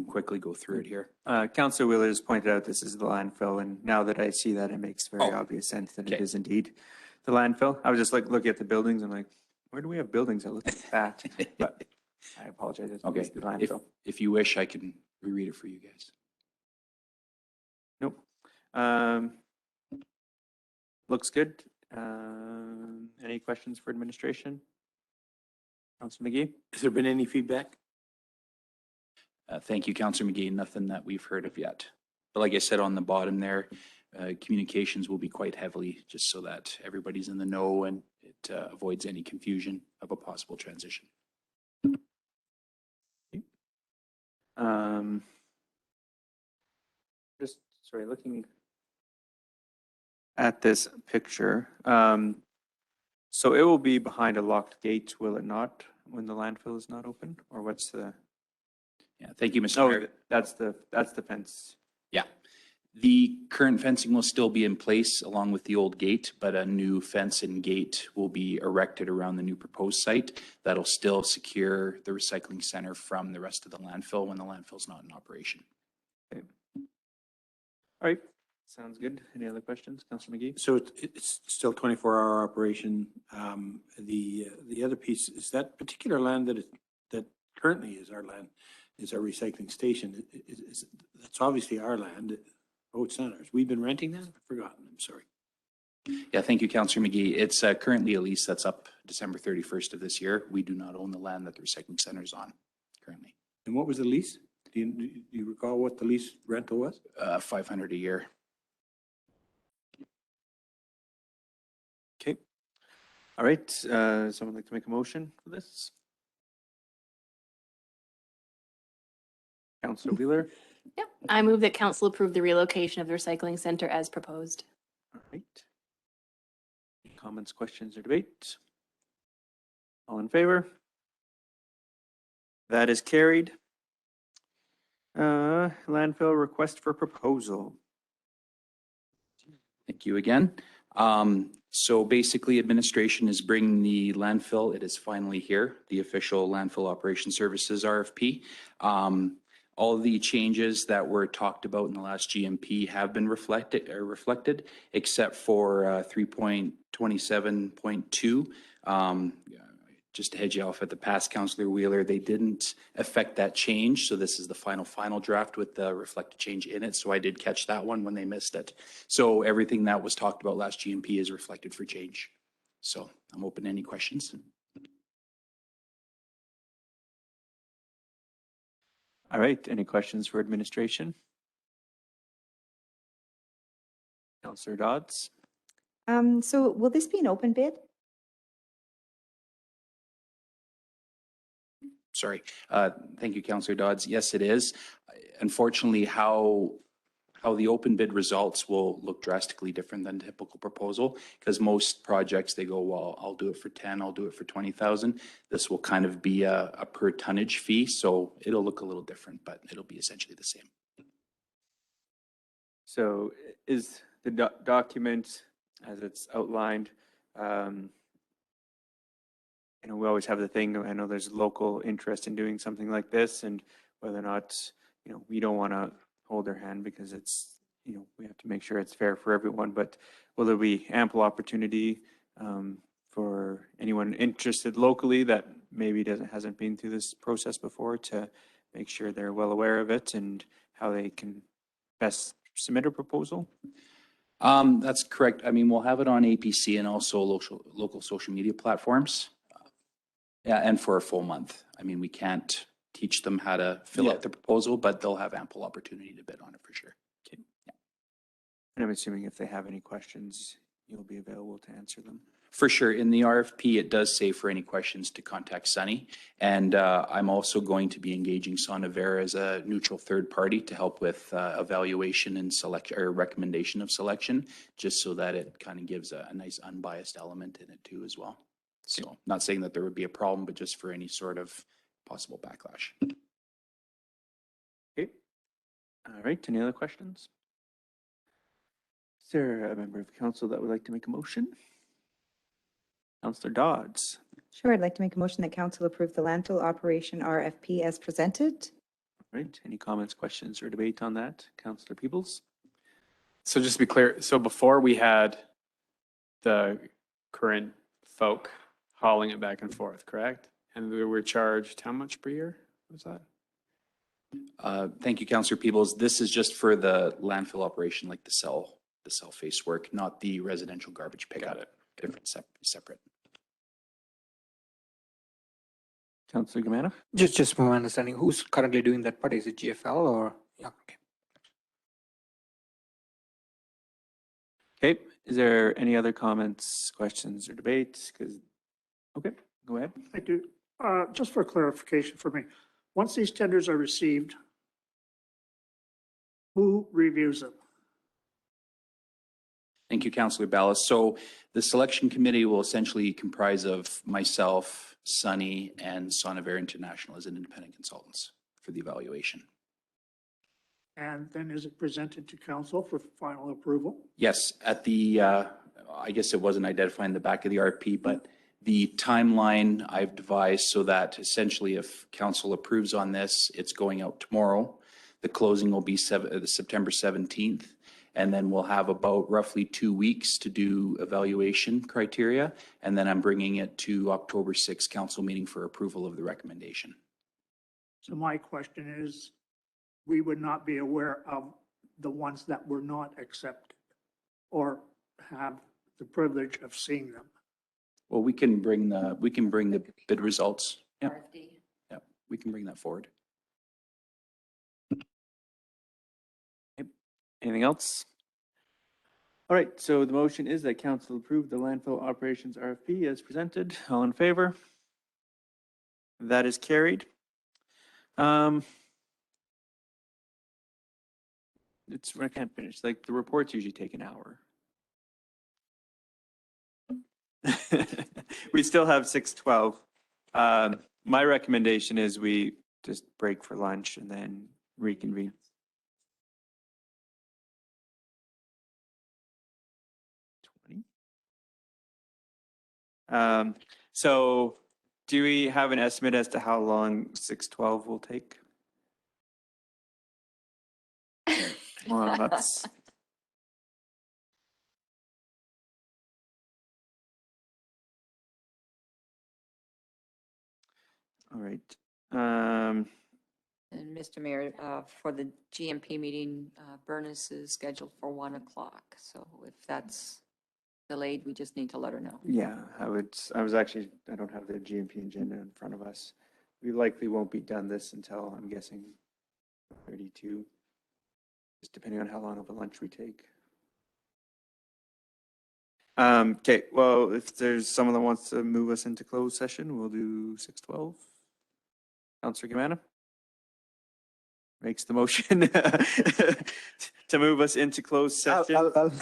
Speaker 7: quickly go through it here.
Speaker 2: Councillor Wheeler has pointed out this is the landfill, and now that I see that, it makes very obvious sense that it
Speaker 7: okay.
Speaker 2: is indeed the landfill. I was just like looking at the buildings, I'm like, where do we have buildings that look like that? But I apologize. It's
Speaker 7: Okay,
Speaker 2: the landfill.
Speaker 7: if you wish, I can reread it for you guys.
Speaker 2: Nope. Looks good. Any questions for administration? Councillor McGee?
Speaker 3: Has there been any feedback?
Speaker 7: Thank you, Councillor McGee. Nothing that we've heard of yet. But like I said on the bottom there, communications will be quite heavily, just so that everybody's in the know and it avoids any confusion of a possible transition.
Speaker 2: Just, sorry, looking at this picture. So it will be behind a locked gate, will it not, when the landfill is not open? Or what's the?
Speaker 7: Yeah, thank you, Mr.
Speaker 2: Oh,
Speaker 7: Mayor.
Speaker 2: that's the fence.
Speaker 7: Yeah. The current fencing will still be in place along with the old gate, but a new fence and gate will be erected around the new proposed site. That'll still secure the recycling center from the rest of the landfill when the landfill's not in operation.
Speaker 2: Okay. All right, sounds good. Any other questions, Councillor McGee?
Speaker 3: So it's still 24-hour operation. The other piece is that particular land that currently is our land, is our recycling station. That's obviously our land. Oh, it's not ours. We've been renting that? I've forgotten. I'm sorry.
Speaker 7: Yeah, thank you, Councillor McGee. It's currently a lease that's up December 31st of this year. We do not own the land that the recycling center is on currently.
Speaker 3: And what was the lease? Do you recall what the lease rental was?
Speaker 7: 500 a year.
Speaker 2: Okay. All right, someone like to make a motion for this? Councillor Wheeler?
Speaker 9: Yep. I move that council approve the relocation of the recycling center as proposed.
Speaker 2: All right. Any comments, questions, or debate? All in favor? That is carried. Landfill request for proposal.
Speaker 7: Thank you again. So basically, administration is bringing the landfill. It is finally here, the official landfill operation services RFP. All the changes that were talked about in the last GMP have been reflected, except for 3.27.2. Just to hedge you off at the past, Councillor Wheeler, they didn't affect that change. So this is the final draft with the reflected change in it. So I did catch that one when they missed it. So everything that was talked about last GMP is reflected for change. So I'm open to any questions.
Speaker 2: All right, any questions for administration? Councillor Dodds?
Speaker 4: So will this be an open bid?
Speaker 7: Sorry. Thank you, Councillor Dodds. Yes, it is. Unfortunately, how the open bid results will look drastically different than typical proposal, because most projects, they go, well, I'll do it for 10, I'll do it for 20,000. This will kind of be a per tonnage fee, so it'll look a little different, but it'll be essentially the same.
Speaker 2: So is the document, as it's outlined, we always have the thing, I know there's local interest in doing something like this, and whether or not, we don't want to hold their hand because it's, we have to make sure it's fair for everyone, but will there be ample opportunity for anyone interested locally that maybe hasn't been through this process before to make sure they're well aware of it and how they can best submit a proposal?
Speaker 7: That's correct. I mean, we'll have it on APC and also local social media platforms. Yeah, and for a full month. I mean, we can't teach them how to fill out the proposal, but they'll have ample opportunity to bid on it for sure.
Speaker 2: Okay. Yeah. And I'm assuming if they have any questions, you'll be available to answer them.
Speaker 7: For sure. In the RFP, it does say for any questions to contact Sunny. And I'm also going to be engaging Sonavera as a neutral third party to help with evaluation and selection or recommendation of selection, just so that it kind of gives a nice unbiased element in it too as well. So not saying that there would be a problem, but just for any sort of possible backlash.
Speaker 2: Okay. All right. Any other questions? Is there a member of council that would like to make a motion? Councillor Dodds.
Speaker 4: Sure, I'd like to make a motion that council approve the landfill operation RFP as presented.
Speaker 2: All right. Any comments, questions, or debate on that? Councillor Peebles?
Speaker 5: So just to be clear, so before we had the current folk hauling it back and forth, correct? And we were charged how much per year was that?
Speaker 7: Thank you, Councillor Peebles. This is just for the landfill operation, like the cell face work, not the residential garbage pickup.
Speaker 5: Got it.
Speaker 7: Different, separate.
Speaker 2: Councillor Gamana?
Speaker 10: Just from my understanding, who's currently doing that part? Is it GFL or? Yeah, okay.
Speaker 2: Okay. Is there any other comments, questions, or debates? Okay, go ahead.
Speaker 11: Thank you. Just for clarification for me, once these tenders are received, who reviews them?
Speaker 7: Thank you, Councillor Ballas. So the selection committee will essentially comprise of myself, Sunny, and Sonavera International as independent consultants for the evaluation.
Speaker 11: And then is it presented to council for final approval?
Speaker 7: Yes, at the, I guess it wasn't identified in the back of the RFP, but the timeline I've devised so that essentially if council approves on this, it's going out tomorrow. The closing will be September 17th. And then we'll have about roughly 2 weeks to do evaluation criteria. And then I'm bringing it to October 6th council meeting for approval of the recommendation.
Speaker 11: So my question is, we would not be aware of the ones that were not accepted or have the privilege of seeing them.
Speaker 7: Well, we can bring the bid results. Yeah. Yeah, we can bring that forward.
Speaker 2: Anything else? All right, so the motion is that council approve the landfill operations RFP as presented. All in favor? That is carried. I can't finish, like, the reports usually take an hour. We still have 6:12. My recommendation is we just break for lunch and then reconvene. So do we have an estimate as to how long 6:12 will take? Well, that's. All right.
Speaker 8: And Mr. Mayor, for the GMP meeting, Bernice is scheduled for 1 o'clock. So if that's delayed, we just need to let her know.
Speaker 2: Yeah, I don't have the GMP agenda in front of us. We likely won't be done this until, I'm guessing, 32, just depending on how long of a lunch we take. Okay, well, if there's someone that wants to move us into closed session, we'll do 6:12. Counselor Gamana makes the motion to move us into closed session.
Speaker 10: I'll